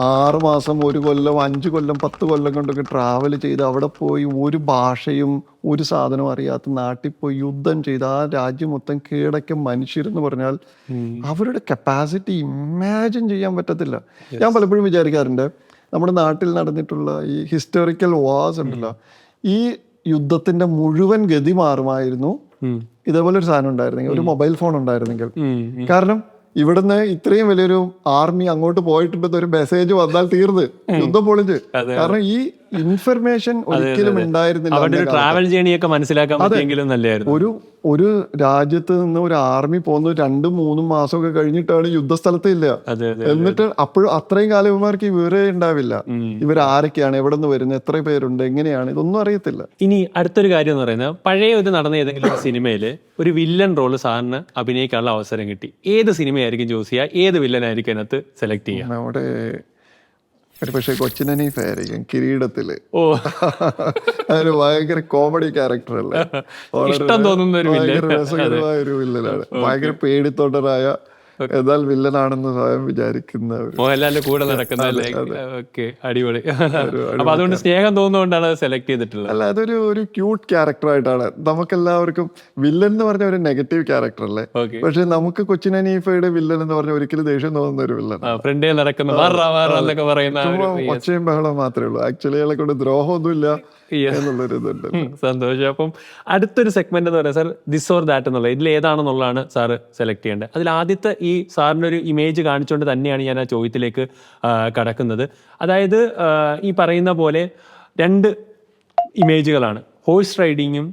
6 മാസം 1 കൊല്ലം 5 കൊല്ലം 10 കൊല്ലം കൊണ്ടൊക്കെ ട്രാവൽ ചെയ്ത് അവിടെ പോയി ഒരു ഭാഷയും ഒരു സാധനവും അറിയാത്ത നാട്ടിൽ പോയി യുദ്ധം ചെയ്ത് ആ രാജ്യം മൊത്തം കീഴടക്കിയ മനുഷ്യരെന്ന് പറഞ്ഞാൽ അവരുടെ കപ്പാസിറ്റി ഇമാജിൻ ചെയ്യാൻ പറ്റത്തില്ല. ഞാൻ പലപ്പോഴും വിചാരിക്കാറുണ്ട്, നമ്മുടെ നാട്ടിൽ നടന്നിട്ടുള്ള ഈ ഹിസ്റ്റോറിക്കൽ വാർസ് ഉണ്ടല്ലോ, ഈ യുദ്ധത്തിന്റെ മുഴുവൻ ഗതി മാറുമായിരുന്നു ഇതേപോലെ ഒരു സാധനം ഉണ്ടായിരുന്നെങ്കിൽ, ഒരു മൊബൈൽ ഫോൺ ഉണ്ടായിരുന്നെങ്കിൽ. കാരണം ഇവിടുന്ന് ഇത്രയും വലിയൊരു ആർമി അങ്ങോട്ട് പോയിട്ടുണ്ടെന്ന് ഒരു മെസ്സേജ് വന്നാൽ തീർന്ന് യുദ്ധം പൊളിഞ്ഞ്. കാരണം ഈ ഇൻഫർമേഷൻ ഒരിക്കലും ഉണ്ടായിരുന്നില്ല. ട്രാവൽ ജേണിയൊക്കെ മനസ്സിലാക്കാൻ പറ്റിയെങ്കിലും നല്ലതായിരുന്നു. ഒരു രാജ്യത്ത് നിന്ന് ഒരു ആർമി പോകുന്നത് 2-3 മാസമൊക്കെ കഴിഞ്ഞിട്ടാണ് യുദ്ധസ്ഥലത്ത് ഇല്ല. എന്നിട്ട് അപ്പോഴും അത്രയും കാലം ഇവന്മാർക്ക് ഈ വിവരേ ഉണ്ടാവില്ല. ഇവരാരൊക്കെയാണ്, എവിടെ നിന്ന് വരുന്നത്, എത്ര പേരുണ്ട്, എങ്ങനെയാണ്, ഇതൊന്നും അറിയത്തില്ല. ഇനി അടുത്തൊരു കാര്യം എന്ന് പറയുന്നത്, പഴയ ഒരു നടന്ന ഏതെങ്കിലും സിനിമയില് ഒരു വില്ലൻ റോള് സാറിന് അഭിനയിക്കാനുള്ള അവസരം കിട്ടി, ഏത് സിനിമയായിരിക്കും ചൂസ് ചെയ്യുക, ഏത് വില്ലനായിരിക്കും അതിനകത്ത് സെലക്ട് ചെയ്യുക? നമ്മുടെ ഒരു പക്ഷേ കൊച്ചിൻ ഹനീഫ ആയിരിക്കും കിരീടത്തില്. അതൊരു ഭയങ്കര കോമഡി ക്യാരക്ടർ അല്ലേ, ഇഷ്ടം തോന്നുന്ന ഒരു ഭയങ്കര രസകരമായ ഒരു വില്ലനാണ്. ഭയങ്കര പേടിത്തൊണ്ടരായ എന്നാൽ വില്ലനാണെന്ന് സ്വയം വിചാരിക്കുന്ന മോഹൻലാലിന്റെ കൂടെ നടക്കുന്ന. അടിപൊളി. അപ്പൊ അതുകൊണ്ട് സ്നേഹം തോന്നുന്നതുകൊണ്ടാണ് സെലക്ട് ചെയ്തിട്ടുള്ളത്. അല്ല, അതൊരു ക്യൂട്ട് ക്യാരക്ടറായിട്ടാണ്. നമുക്കെല്ലാവർക്കും വില്ലൻ എന്ന് പറഞ്ഞ ഒരു നെഗറ്റീവ് ക്യാരക്ടർ അല്ലേ, പക്ഷെ നമുക്ക് കൊച്ചിൻ ഹനീഫയുടെ വില്ലൻ എന്ന് പറഞ്ഞ ഒരിക്കലും ദേഷ്യം തോന്നുന്ന ഒരു വില്ലൻ. ഫ്രണ്ടേ നടക്കുന്ന പറയുന്ന ഒച്ചയും ബഹളം മാത്രമേ ഉള്ളൂ. ആക്ച്വലി അയാളെ കൊണ്ട് ദ്രോഹമൊന്നുമില്ല എന്നുള്ളൊരു ഇതുണ്ട്. സന്തോഷം. അപ്പം അടുത്തൊരു സെഗ്മെന്റ് എന്ന് പറയാം സാർ, ദിസ് ഓർ ദാറ്റ് എന്നുള്ളത്, ഇതിൽ ഏതാണെന്നുള്ളതാണ് സാറ് സെലക്ട് ചെയ്യേണ്ടത്. അതിൽ ആദ്യത്തെ ഈ സാറിൻ്റെ ഒരു ഇമേജ് കാണിച്ചുകൊണ്ട് തന്നെയാണ് ഞാൻ ആ ചോദ്യത്തിലേക്ക് കടക്കുന്നത്. അതായത് ഈ പറയുന്ന പോലെ 2 ഇമേജുകളാണ്, ഹോഴ്സ് റൈഡിങ്ങും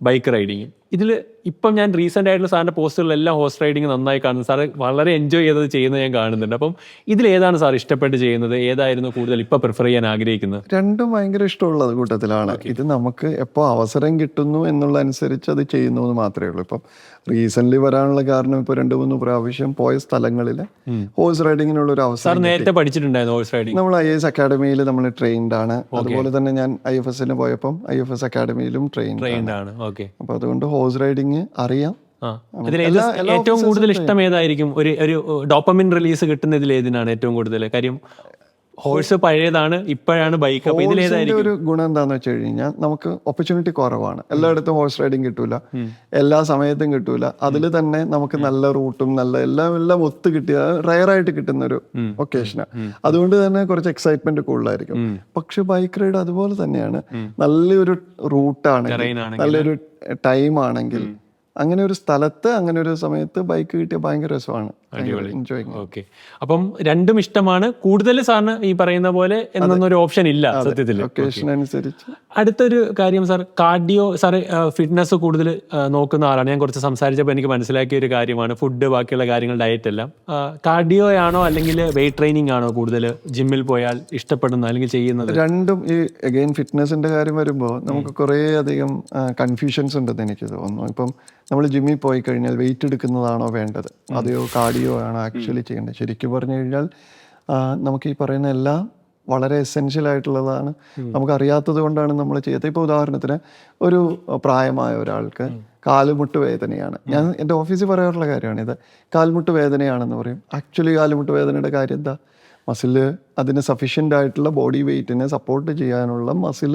ബൈക്ക് റൈഡിങ്ങും. ഇതിൽ ഇപ്പം ഞാൻ റീസെൻ്റ് ആയിട്ടുള്ള സാറിൻ്റെ പോസ്റ്റുകളിലെല്ലാം ഹോഴ്സ് റൈഡിങ് നന്നായി കാണുന്നു, സാറ് വളരെ എൻജോയ് ചെയ്തത് ചെയ്യുന്നത് ഞാൻ കാണുന്നുണ്ട്. അപ്പം ഇതിൽ ഏതാണ് സാർ ഇഷ്ടപ്പെട്ട് ചെയ്യുന്നത്, ഏതായിരുന്നു കൂടുതൽ ഇപ്പം പ്രിഫർ ചെയ്യാൻ ആഗ്രഹിക്കുന്നത്? രണ്ടും ഭയങ്കര ഇഷ്ടമുള്ളത് കൂട്ടത്തിലാണ്. ഇത് നമുക്ക് എപ്പോൾ അവസരം കിട്ടുന്നു എന്നുള്ള അനുസരിച്ച് അത് ചെയ്യുന്നു എന്ന് മാത്രമേ ഉള്ളൂ. ഇപ്പം റീസെന്റ് വരാനുള്ള കാരണം ഇപ്പോൾ 2-3 പ്രാവശ്യം പോയ സ്ഥലങ്ങളിൽ ഹോഴ്സ് റൈഡിങ്ങിനുള്ള ഒരു അവസരം. നേരത്തെ പഠിച്ചിട്ടുണ്ടായിരുന്നു ഹോഴ്സ് റൈഡിങ്? നമ്മൾ IAS അക്കാഡമിയിൽ നമ്മൾ ട്രെയിൻഡ് ആണ്. അതുപോലെ തന്നെ ഞാൻ IFSന് പോയപ്പം IFS അക്കാഡമിയിലും ട്രെയിൻഡ് ആണ്. അപ്പൊ അതുകൊണ്ട് ഹോഴ്സ് റൈഡിങ് അറിയാം. ഏറ്റവും കൂടുതൽ ഇഷ്ടം ഏതായിരിക്കും? ഒരു ഡോപ്പമിൻ റിലീസ് കിട്ടുന്ന ഇതിൽ ഏതിനാണ് ഏറ്റവും കൂടുതൽ? കാര്യം ഹോഴ്സ് പഴയതാണ്, ഇപ്പോഴാണ് ബൈക്ക്. അപ്പൊ ഇതിലേതായിരിക്കും? ഒരു ഗുണം എന്താന്ന് വെച്ച് കഴിഞ്ഞാൽ നമുക്ക് ഓപ്പർച്യൂണിറ്റി കുറവാണ്. എല്ലായിടത്തും ഹോഴ്സ് റൈഡിങ് കിട്ടൂല, എല്ലാ സമയത്തും കിട്ടൂല. അതിൽ തന്നെ നമുക്ക് നല്ല റൂട്ടും നല്ല എല്ലാം ഒത്തു കിട്ടിയ റയറായിട്ട് കിട്ടുന്ന ഒരു ഒക്കേഷനാണ്. അതുകൊണ്ട് തന്നെ കുറച്ച് എക്സൈറ്റ്മെന്റ് കൂടുതലായിരിക്കും. പക്ഷെ ബൈക്ക് റൈഡ് അതുപോലെ തന്നെയാണ്. നല്ലൊരു റൂട്ടാണെങ്കിൽ, നല്ലൊരു ടൈം ആണെങ്കിൽ, അങ്ങനെ ഒരു സ്ഥലത്ത് അങ്ങനെ ഒരു സമയത്ത് ബൈക്ക് കിട്ടിയ ഭയങ്കര രസമാണ്. ഓക്കെ. അപ്പം രണ്ടും ഇഷ്ടമാണ്. കൂടുതൽ സാറിന് ഈ പറയുന്ന പോലെ എന്നൊരു ഓപ്ഷൻ ഇല്ല സത്യത്തിൽ. ലൊക്കേഷൻ അനുസരിച്ച്. അടുത്തൊരു കാര്യം സാർ, കാർഡിയോ. സാർ ഫിറ്റ്നസ് കൂടുതൽ നോക്കുന്ന ആളാണ്. ഞാൻ കുറച്ച് സംസാരിച്ചപ്പോൾ എനിക്ക് മനസ്സിലാക്കിയ ഒരു കാര്യമാണ് ഫുഡ്, ബാക്കിയുള്ള കാര്യങ്ങൾ, ഡയറ്റ് എല്ലാം. കാർഡിയോ ആണോ അല്ലെങ്കിൽ വെയിറ്റ് ട്രെയിനിങ് ആണോ കൂടുതൽ ജിമ്മിൽ പോയാൽ ഇഷ്ടപ്പെടുന്നത് അല്ലെങ്കിൽ ചെയ്യുന്നത്? രണ്ടും. ഈ അഗെയിൻ ഫിറ്റ്നസിന്റെ കാര്യം വരുമ്പോൾ നമുക്ക് കുറേ അധികം കൺഫ്യൂഷൻസ് ഉണ്ടെന്ന് എനിക്ക് തോന്നുന്നു. ഇപ്പം നമ്മൾ ജിമ്മിൽ പോയി കഴിഞ്ഞാൽ വെയിറ്റ് എടുക്കുന്നതാണോ വേണ്ടത്, അതെയോ കാർഡിയോ ആണോ ആക്ച്വലി ചെയ്യേണ്ടത്? ശരിക്കും പറഞ്ഞു കഴിഞ്ഞാൽ നമുക്ക് ഈ പറയുന്ന എല്ലാം വളരെ എസെൻഷ്യൽ ആയിട്ടുള്ളതാണ്. നമുക്കറിയാത്തത് കൊണ്ടാണ് നമ്മൾ ചെയ്യാത്തത്. ഇപ്പോൾ ഉദാഹരണത്തിന് ഒരു പ്രായമായ ഒരാൾക്ക് കാലുമുട്ട് വേദനയാണ്. ഞാൻ എൻ്റെ ഓഫീസിൽ പറയാറുള്ള കാര്യമാണ് ഇത്. കാൽമുട്ട് വേദനയാണെന്ന് പറയും. ആക്ച്വലി കാലുമുട്ട് വേദനയുടെ കാര്യം എന്താ? മസിൽ അതിന് സഫീഷ്യൻ്റ് ആയിട്ടുള്ള ബോഡി വെയ്റ്റിനെ സപ്പോർട്ട് ചെയ്യാനുള്ള മസിൽ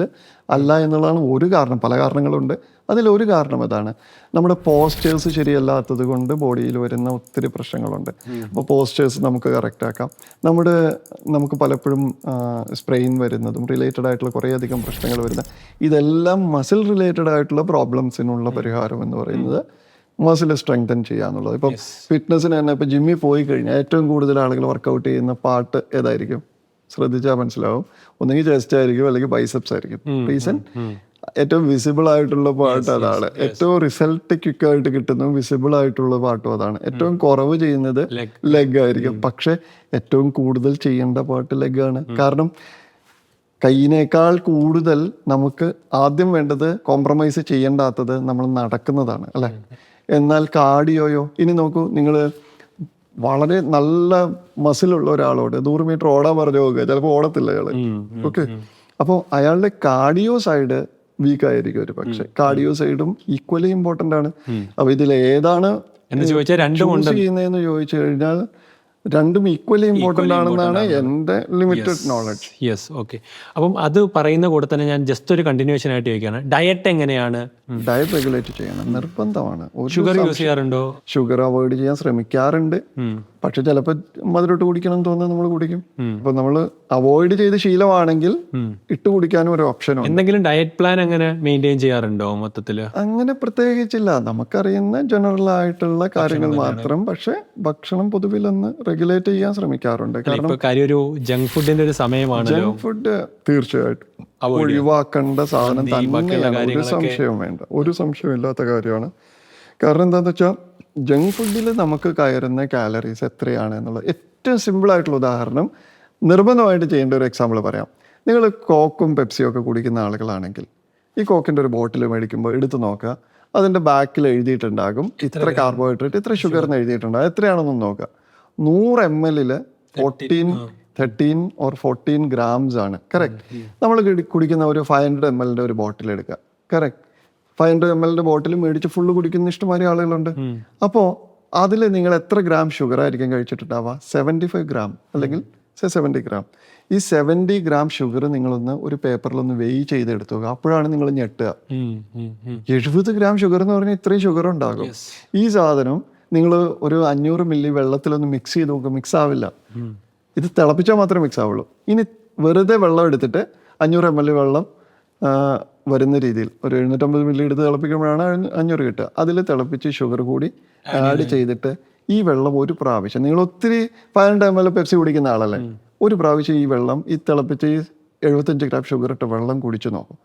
അല്ല എന്നുള്ളതാണ് ഒരു കാരണം. പല കാരണങ്ങളുണ്ട്, അതിലൊരു കാരണം അതാണ്. നമ്മുടെ പോസ്റ്റേഴ്സ് ശരിയല്ലാത്തത് കൊണ്ട് ബോഡിയിൽ വരുന്ന ഒത്തിരി പ്രശ്നങ്ങളുണ്ട്. അപ്പോൾ പോസ്റ്റേഴ്സ് നമുക്ക് കറക്റ്റ് ആക്കാം. നമുക്ക് പലപ്പോഴും സ്പ്രെയിൻ വരുന്നതും റിലേറ്റഡ് ആയിട്ടുള്ള കുറേയധികം പ്രശ്നങ്ങൾ വരുന്നത്, ഇതെല്ലാം മസിൽ റിലേറ്റഡ് ആയിട്ടുള്ള പ്രോബ്ലംസിനുള്ള പരിഹാരം എന്ന് പറയുന്നത് മസിൽ സ്ട്രെങ്തൻ ചെയ്യുക എന്നുള്ളത്. ഇപ്പം ഫിറ്റ്നസ്സിന് തന്നെ ഇപ്പം ജിമ്മിൽ പോയി കഴിഞ്ഞാൽ ഏറ്റവും കൂടുതൽ ആളുകൾ വർക്കൗട്ട് ചെയ്യുന്ന പാർട്ട് ഏതായിരിക്കും? ശ്രദ്ധിച്ചാൽ മനസ്സിലാവും. ഒന്നെങ്കിൽ ചെസ്റ്റ് ആയിരിക്കും, അല്ലെങ്കിൽ ബൈസെപ്സ് ആയിരിക്കും. റീസൺ, ഏറ്റവും വിസിബിൾ ആയിട്ടുള്ള പാർട്ട് അതാണ്. ഏറ്റവും റിസൾട്ട് ക്വിക്കായിട്ട് കിട്ടുന്നതും വിസിബിൾ ആയിട്ടുള്ള പാർട്ടും അതാണ്. ഏറ്റവും കുറവ് ചെയ്യുന്നത് ലെഗ് ആയിരിക്കും. പക്ഷെ ഏറ്റവും കൂടുതൽ ചെയ്യേണ്ട പാർട്ട് ലെഗാണ്. കാരണം കൈയിനേക്കാൾ കൂടുതൽ നമുക്ക് ആദ്യം വേണ്ടത്, കോംപ്രമൈസ് ചെയ്യേണ്ടാത്തത് നമ്മൾ നടക്കുന്നതാണ്, അല്ലേ? എന്നാൽ കാർഡിയോയോ, ഇനി നോക്കൂ, നിങ്ങൾ വളരെ നല്ല മസിലുള്ള ഒരാളോട് 100 മീറ്റർ ഓടാൻ പറഞ്ഞു നോക്കുക, ചിലപ്പോൾ ഓടത്തില്ല അയാൾ. ഓക്കെ, അപ്പോൾ അയാളുടെ കാർഡിയോ സൈഡ് വീക്ക് ആയിരിക്കും ഒരു പക്ഷെ. കാർഡിയോ സൈഡും ഈക്വലി ഇമ്പോർട്ടൻ്റ് ആണ്. അപ്പോൾ ഇതിൽ ഏതാണ് ചെയ്യുന്നതെന്ന് ചോദിച്ചു കഴിഞ്ഞാൽ രണ്ടും ഈക്വലി ഇമ്പോർട്ടൻ്റ് ആണെന്നാണ് എൻ്റെ ലിമിറ്റഡ് നോളജ്. Yes, okay. അപ്പം അത് പറയുന്ന കൂടെ തന്നെ ഞാൻ ജസ്റ്റ് ഒരു കണ്ടിന്യൂഷൻ ആയിട്ട് ചോദിക്കുകയാണ്, ഡയറ്റ് എങ്ങനെയാണ്? ഡയറ്റ് റെഗുലേറ്റ് ചെയ്യണം, നിർബന്ധമാണ്. ഷുഗർ യൂസ് ചെയ്യാറുണ്ടോ? ഷുഗർ അവോയ്ഡ് ചെയ്യാൻ ശ്രമിക്കാറുണ്ട്, പക്ഷെ ചിലപ്പോൾ മധുരമിട്ട് കുടിക്കണം എന്ന് തോന്നുന്നത് നമ്മൾ കുടിക്കും. അപ്പൊ നമ്മൾ അവോയ്ഡ് ചെയ്ത് ശീലമാണെങ്കിൽ ഇട്ട് കുടിക്കാനും ഒരു ഓപ്ഷനും. എന്തെങ്കിലും ഡയറ്റ് പ്ലാൻ അങ്ങനെ മെയിൻറ്റെയിൻ ചെയ്യാറുണ്ടോ മൊത്തത്തില്? അങ്ങനെ പ്രത്യേകിച്ചില്ല, നമുക്കറിയുന്ന ജനറൽ ആയിട്ടുള്ള കാര്യങ്ങൾ മാത്രം. പക്ഷെ ഭക്ഷണം പൊതുവിൽ ഒന്ന് റെഗുലേറ്റ് ചെയ്യാൻ ശ്രമിക്കാറുണ്ട്. കാരണം ഒരു ജങ്ക് ഫുഡിന്റെ ഒരു സമയമാണ്. ജങ്ക് ഫുഡ് തീർച്ചയായിട്ടും ഒഴിവാക്കേണ്ട സാധനം തന്നെയാണ്, ഒരു സംശയവും വേണ്ട, ഒരു സംശയവും ഇല്ലാത്ത കാര്യമാണ്. കാരണം എന്താണെന്ന് വെച്ചാൽ ജങ്ക് ഫുഡിൽ നമുക്ക് കയറുന്ന കാലറീസ് എത്രയാണ് എന്നുള്ളത് ഏറ്റവും സിമ്പിളായിട്ടുള്ള ഉദാഹരണം നിർബന്ധമായിട്ട് ചെയ്യേണ്ട ഒരു എക്സാമ്പിൾ പറയാം. നിങ്ങൾ കോക്കും പെപ്സിയും ഒക്കെ കുടിക്കുന്ന ആളുകളാണെങ്കിൽ ഈ കോക്കിൻ്റെ ഒരു ബോട്ടിൽ മേടിക്കുമ്പോൾ എടുത്ത് നോക്കുക, അതിൻ്റെ ബാക്കിൽ എഴുതിയിട്ടുണ്ടാകും ഇത്ര കാർബോഹൈഡ്രേറ്റ്, ഇത്ര ഷുഗർ എന്ന് എഴുതിയിട്ടുണ്ടാകും. എത്രയാണെന്ന് നോക്കുക. 100 ml 13 or 14 grams ആണ്. കറക്റ്റ്. നമ്മൾ കുടിക്കുന്ന ഒരു 500 ml ഒരു ബോട്ടിൽ എടുക്കുക. കറക്റ്റ്. 500 ml ബോട്ടിൽ മേടിച്ച് ഫുള്ള് കുടിക്കുന്ന ഇഷ്ടംമാതിരി ആളുകളുണ്ട്. അപ്പോൾ അതിൽ നിങ്ങൾ എത്ര ഗ്രാം ഷുഗർ ആയിരിക്കും കഴിച്ചിട്ടുണ്ടാവുക? 75 gram അല്ലെങ്കിൽ 70 gram. ഈ 70 gram ഷുഗർ നിങ്ങളൊന്ന് ഒരു പേപ്പറിലൊന്ന് വെയ് ചെയ്തെടുത്തു നോക്കുക. അപ്പോഴാണ് നിങ്ങൾ ഞെട്ടുക. 70 gram ഷുഗർ എന്ന് പറഞ്ഞാൽ ഇത്രയും ഷുഗർ ഉണ്ടാകും. ഈ സാധനം നിങ്ങൾ ഒരു 500 ml വെള്ളത്തിലൊന്ന് മിക്സ് ചെയ്ത് നോക്കുക, മിക്സ് ആവില്ല. ഇത് തിളപ്പിച്ചാൽ മാത്രമേ മിക്സ് ആവുള്ളൂ. ഇനി വെറുതെ വെള്ളം എടുത്തിട്ട് 500 ml വെള്ളം വരുന്ന രീതിയിൽ ഒരു 750 ml എടുത്ത് തിളപ്പിക്കുമ്പോഴാണ് 500 കിട്ടുക. അതിൽ തിളപ്പിച്ച് ഷുഗർ കൂടി ആഡ് ചെയ്തിട്ട് ഈ വെള്ളം ഒരു പ്രാവശ്യം, നിങ്ങൾ ഒത്തിരി 500 ml പെപ്സി കുടിക്കുന്ന ആളല്ലേ, ഒരു പ്രാവശ്യം ഈ വെള്ളം ഈ തിളപ്പിച്ച് ഈ 75 gram ഷുഗർ ഇട്ട വെള്ളം കുടിച്ചു നോക്കും.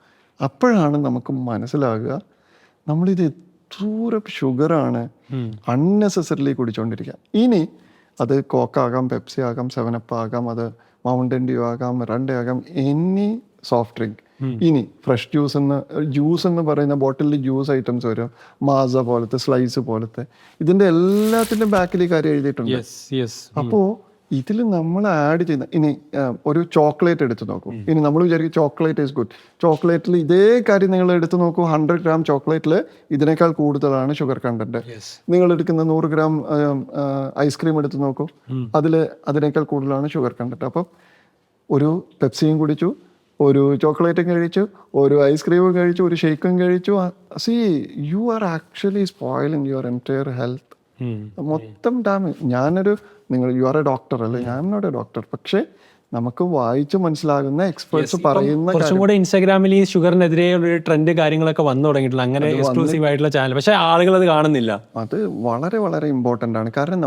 അപ്പോഴാണ് നമുക്ക് മനസ്സിലാകുക നമ്മളിത് എത്ര ഷുഗറാണ് അൺനെസസറിലി കുടിച്ചുകൊണ്ടിരിക്കുക. ഇനി അത് കോക്കാകാം, പെപ്സി ആകാം, 7up ആകാം, അത് മൗണ്ടൻ ഡ്യൂ ആകാം, മിറാൻഡ ആകാം, എനി സോഫ്റ്റ് ഡ്രിങ്ക്. ഇനി ഫ്രഷ് ജ്യൂസ് എന്ന് പറയുന്ന ബോട്ടിലിൽ ജ്യൂസ് ഐറ്റംസ് വരും, മാസ പോലത്തെ, സ്ലൈസ് പോലത്തെ, ഇതിന്റെ എല്ലാത്തിന്റെ ബാക്കിൽ ഈ കാര്യം എഴുതിയിട്ടുണ്ട്. അപ്പോൾ ഇതിൽ നമ്മൾ ആഡ് ചെയ്യുന്ന, ഇനി ഒരു ചോക്ലേറ്റ് എടുത്ത് നോക്കൂ. ഇനി നമ്മൾ വിചാരിക്കും ചോക്ലേറ്റ് ഈസ് ഗുഡ്. ചോക്ലേറ്റിൽ ഇതേ കാര്യം നിങ്ങൾ എടുത്ത് നോക്കൂ. 100 gram ചോക്ലേറ്റിൽ ഇതിനേക്കാൾ കൂടുതലാണ് ഷുഗർ കണ്ടന്റ്. നിങ്ങൾ എടുക്കുന്ന 100 gram ഐസ്ക്രീം എടുത്ത് നോക്കൂ, അതിനേക്കാൾ കൂടുതലാണ് ഷുഗർ കണ്ടന്റ്. അപ്പം ഒരു പെപ്സിയും കുടിച്ചു, ഒരു ചോക്ലേറ്റും കഴിച്ചു, ഒരു ഐസ്ക്രീമും കഴിച്ചു, ഒരു ഷേക്കും കഴിച്ചു. You are actually spoiling your entire health. മൊത്തം damage. You are a doctor അല്ലേ, ഞാൻ നോട്ട് എ ഡോക്ടർ, പക്ഷെ നമുക്ക് വായിച്ച് മനസ്സിലാകുന്ന എക്സ്പേർട്സ് പറയുന്ന കുറച്ചും കൂടെ ഇൻസ്റ്റാഗ്രാമിൽ ഈ ഷുഗറിനെതിരെ ഒരു ട്രെൻഡ് കാര്യങ്ങളൊക്കെ വന്നു തുടങ്ങിയിട്ടില്ല, അങ്ങനെ എക്സ്ക്ലൂസീവ് ആയിട്ടുള്ള ചാനൽ. പക്ഷെ ആളുകൾ അത് കാണുന്നില്ല. അത് വളരെ വളരെ ഇമ്പോർട്ടൻ്റ് ആണ്. കാരണം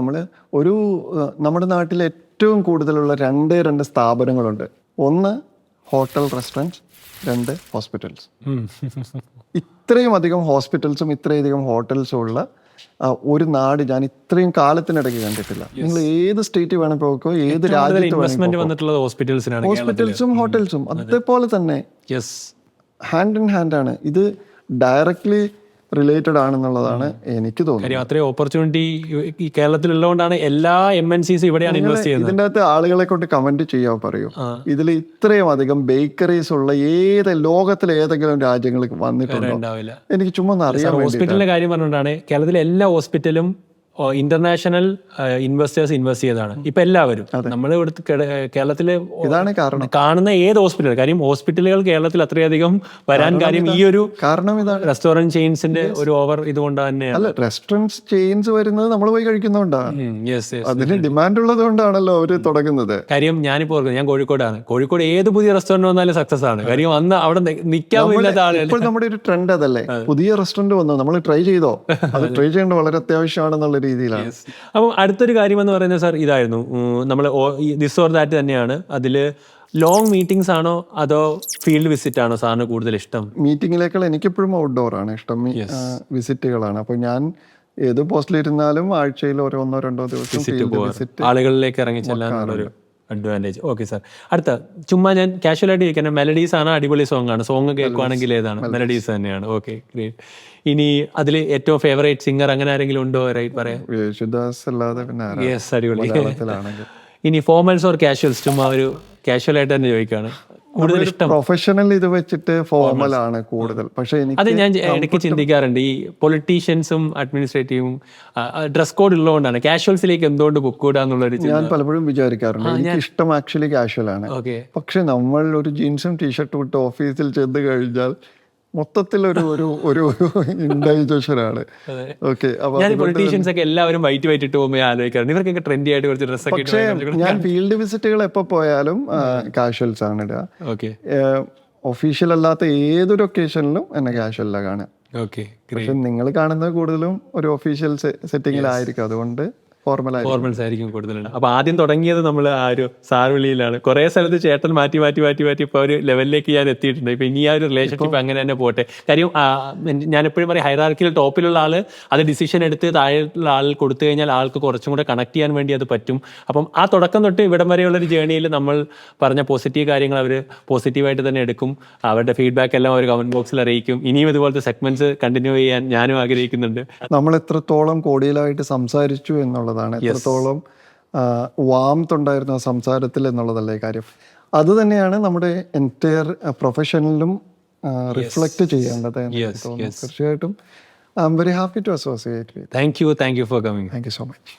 നമ്മുടെ നാട്ടിൽ ഏറ്റവും കൂടുതലുള്ള രണ്ട് സ്ഥാപനങ്ങളുണ്ട്. ഒന്ന് ഹോട്ടൽ റെസ്റ്റോറൻറ്റ്സ്, 2 ഹോസ്പിറ്റൽസ്. ഇത്രയും അധികം ഹോസ്പിറ്റൽസും ഇത്രയധികം ഹോട്ടൽസും ഉള്ള ഒരു നാട് ഞാൻ ഇത്രയും കാലത്തിനിടയ്ക്ക് കണ്ടിട്ടില്ല. നിങ്ങൾ ഏത് സ്റ്റേറ്റ് വേണം പോക്കോ, ഏത് രാജ്യത്ത് ഹോസ്പിറ്റൽസും ഹോട്ടൽസും അതേപോലെ തന്നെ ഹാൻഡ് ഇൻ ഹാൻഡ് ആണ്. ഇത് ഡയറക്ട്ലി റിലേറ്റഡ് ആണെന്നുള്ളതാണ് എനിക്ക് തോന്നുന്നത്. അത്രയും ഓപ്പർച്യൂണിറ്റി ഈ കേരളത്തിലുള്ളതുകൊണ്ടാണ് എല്ലാ MNCs ഇവിടെയാണ് ഇൻവെസ്റ്റ് ചെയ്യുന്നത്. ഇതിൻ്റെ അകത്ത് ആളുകളെ കൊണ്ട് കമന്റ് ചെയ്യാൻ പറയൂ, ഇതിൽ ഇത്രയും അധികം ബേക്കറീസ് ഉള്ള ലോകത്തിലെ ഏതെങ്കിലും രാജ്യങ്ങളിൽ വന്നിട്ടുണ്ടോ? എനിക്ക് ചുമ്മാ അറിയാം. ഹോസ്പിറ്റലിന്റെ കാര്യം പറഞ്ഞുകൊണ്ടാണ് കേരളത്തിലെ എല്ലാ ഹോസ്പിറ്റലും ഇന്റർനാഷണൽ ഇൻവെസ്റ്റേഴ്സ് ഇൻവെസ്റ്റ് ചെയ്തതാണ് ഇപ്പൊ എല്ലാവരും നമ്മൾ ഇവിടുത്തെ കേരളത്തിലെ ഇതാണ് കാരണം. കാണുന്ന ഏത് ഹോസ്പിറ്റൽ കാര്യം ഹോസ്പിറ്റലുകൾ കേരളത്തിൽ അത്രയധികം വരാൻ കാര്യം ഈ ഒരു കാരണം ഇതാണ്. റെസ്റ്റോറന്റ് ചെയിൻസിന്റെ ഒരു ഓവർ ഇതുകൊണ്ട് തന്നെയാണ്. അല്ല, റെസ്റ്റോറൻറ്റ് ചെയിൻസ് വരുന്നത് നമ്മൾ പോയി കഴിക്കുന്നതുകൊണ്ടാണ്. യെസ് അതിന് ഡിമാൻഡ് ഉള്ളത് കൊണ്ടാണല്ലോ അവര് തുടങ്ങുന്നത്. കാര്യം ഞാനിപ്പോ ഓർക്കുന്നത്, ഞാൻ കോഴിക്കോടാണ്. കോഴിക്കോട് ഏത് പുതിയ റെസ്റ്റോറന്റ് വന്നാലും സക്സസ് ആണ്. കാര്യം അന്ന് അവിടെ നിൽക്കാൻ ഇല്ലാത്ത ആളുകൾ. ഇപ്പോൾ നമ്മുടെ ഒരു ട്രെൻഡ് അതല്ലേ, പുതിയ റെസ്റ്റോറന്റ് വന്നു നമ്മൾ ട്രൈ ചെയ്തോ, അത് ട്രൈ ചെയ്യേണ്ട വളരെ അത്യാവശ്യമാണെന്നുള്ള രീതിയിലാണ്. അപ്പം അടുത്തൊരു കാര്യം എന്ന് പറയുന്നത് സാർ ഇതായിരുന്നു, നമ്മൾ ദിസ് ഓർ ദാറ്റ് തന്നെയാണ്. അതില് ലോങ് മീറ്റിംഗ്സ് ആണോ അതോ ഫീൽഡ് വിസിറ്റ് ആണോ സാറിന് കൂടുതൽ ഇഷ്ടം? മീറ്റിങ്ങിലേക്കാൾ എനിക്കെപ്പോഴും ഔട്ട്ഡോർ ആണ് ഇഷ്ടം, വിസിറ്റുകളാണ്. അപ്പോൾ ഞാൻ ഏത് പോസ്റ്റിലിരുന്നാലും ആഴ്ചയിൽ ഒന്നോ രണ്ടോ ദിവസം വിസിറ്റ് ആളുകളിലേക്ക് ഇറങ്ങി ചെല്ലാനുള്ളൊരു അഡ്വാൻറ്റേജ്. Okay sir. അടുത്ത ചുമ്മാ ഞാൻ കാഷ്വൽ ആയിട്ട് ചോദിക്കുന്നത്, മെലഡീസ് ആണ് അടിപൊളി സോങ് ആണ്? സോങ് കേൾക്കുവാണെങ്കിൽ ഏതാണ്? മെലഡീസ് തന്നെയാണ്. Okay, great. ഇനി അതിൽ ഏറ്റവും ഫേവറേറ്റ് സിംഗർ അങ്ങനെ ആരെങ്കിലും ഉണ്ടോ? റൈറ്റ് പറയാം. യേശുദാസ് അല്ലാതെ പിന്നെ യെസ്, അടിപൊളി. ഇനി ഫോർമൽസ് ഓർ കാഷ്വൽസ്? ചുമ്മാ ഒരു കാഷ്വൽ ആയിട്ട് തന്നെ ചോദിക്കാണ്. കൂടുതൽ ഇഷ്ടം പ്രൊഫഷണൽ ഇത് വെച്ചിട്ട് ഫോർമൽ ആണ് കൂടുതൽ. പക്ഷെ അത് ഞാൻ ഇടയ്ക്ക് ചിന്തിക്കാറുണ്ട്, ഈ പൊളിറ്റീഷ്യൻസും അഡ്മിനിസ്ട്രേറ്റീവും ഡ്രസ് കോഡ് ഉള്ളതുകൊണ്ടാണ് കാഷ്വൽസിലേക്ക് എന്തുകൊണ്ട് പൊക്കൂടാന്നുള്ളൊരു ഞാൻ പലപ്പോഴും വിചാരിക്കാറുണ്ട്. എനിക്ക് ഇഷ്ടം ആക്ച്വലി കാഷ്വൽ ആണ്. ഓക്കെ. പക്ഷെ നമ്മൾ ഒരു ജീൻസും ടീഷർട്ടും ഇട്ട് ഓഫീസിൽ ചെന്ന് കഴിഞ്ഞാൽ മൊത്തത്തിൽ ഒരു ഇൻഡൈജഷനാണ്. ഓക്കെ. ഞാൻ പൊളിറ്റീഷ്യൻസ് ഒക്കെ എല്ലാവരും വൈറ്റ് ഇട്ട് പോകുമ്പോൾ ആലോചിക്കാറുണ്ട്, ഇവർക്കൊക്കെ ട്രെൻഡി ആയിട്ട് കുറച്ച് ഡ്രസ്സൊക്കെ. പക്ഷേ ഞാൻ ഫീൽഡ് വിസിറ്റുകൾ എപ്പോൾ പോയാലും കാഷ്വൽസ് ആണ് ഇടുക. ഓക്കെ. ഒഫീഷ്യൽ അല്ലാത്ത ഏതൊരു ഒക്കേഷനിലും എന്നെ കാഷ്വലിലാണ് കാണുക. ഓക്കെ. പക്ഷെ നിങ്ങൾ കാണുന്നത് കൂടുതലും ഒരു ഒഫീഷ്യൽ സെറ്റിങ്ങിലായിരിക്കും, അതുകൊണ്ട് ഫോർമൽസ് ആയിരിക്കും കൂടുതലുണ്ട്. അപ്പൊ ആദ്യം തുടങ്ങിയത് നമ്മൾ ആ ഒരു സാർ വിളിയിലാണ്. കുറെ സ്ഥലത്ത് ചേട്ടൻ മാറ്റി ഇപ്പൊ ഒരു ലെവലിലേക്ക് ഞാൻ എത്തിയിട്ടുണ്ട്. ഇപ്പൊ ഇനി ആ ഒരു റിലേഷൻഷിപ്പ് അങ്ങനെ തന്നെ പോട്ടെ. കാര്യം ഞാൻ എപ്പോഴും പറയും, ഹൈറാർക്കിയിൽ ടോപ്പിലുള്ള ആള് അത് ഡിസിഷൻ എടുത്ത് താഴെയുള്ള ആൾ കൊടുത്തു കഴിഞ്ഞാൽ ആൾക്ക് കുറച്ചും കൂടെ കണക്ട് ചെയ്യാൻ വേണ്ടി അത് പറ്റും. അപ്പം ആ തുടക്കം തൊട്ട് ഇവിടം വരെയുള്ള ഒരു ജേണിയിൽ നമ്മൾ പറഞ്ഞ പോസിറ്റീവ് കാര്യങ്ങൾ അവർ പോസിറ്റീവായിട്ട് തന്നെ എടുക്കും. അവരുടെ ഫീഡ്ബാക്ക് എല്ലാം അവർ കമന്റ് ബോക്സിൽ അറിയിക്കും. ഇനിയും ഇതുപോലത്തെ സെഗ്മെന്റ്സ് കണ്ടിന്യൂ ചെയ്യാൻ ഞാനും ആഗ്രഹിക്കുന്നുണ്ട്. നമ്മൾ എത്രത്തോളം കോടിയിലായിട്ട് സംസാരിച്ചു എന്നുള്ളതാണ്, എത്രത്തോളം വാംത്തുണ്ടായിരുന്നു ആ സംസാരത്തിൽ എന്നുള്ളതല്ലേ കാര്യം. അത് തന്നെയാണ് നമ്മുടെ എൻറ്റയർ പ്രൊഫഷനിലും റിഫ്ലക്റ്റ് ചെയ്യേണ്ടത്. തീർച്ചയായിട്ടും I am very happy to associate with. Thank you for coming. Thank you so much.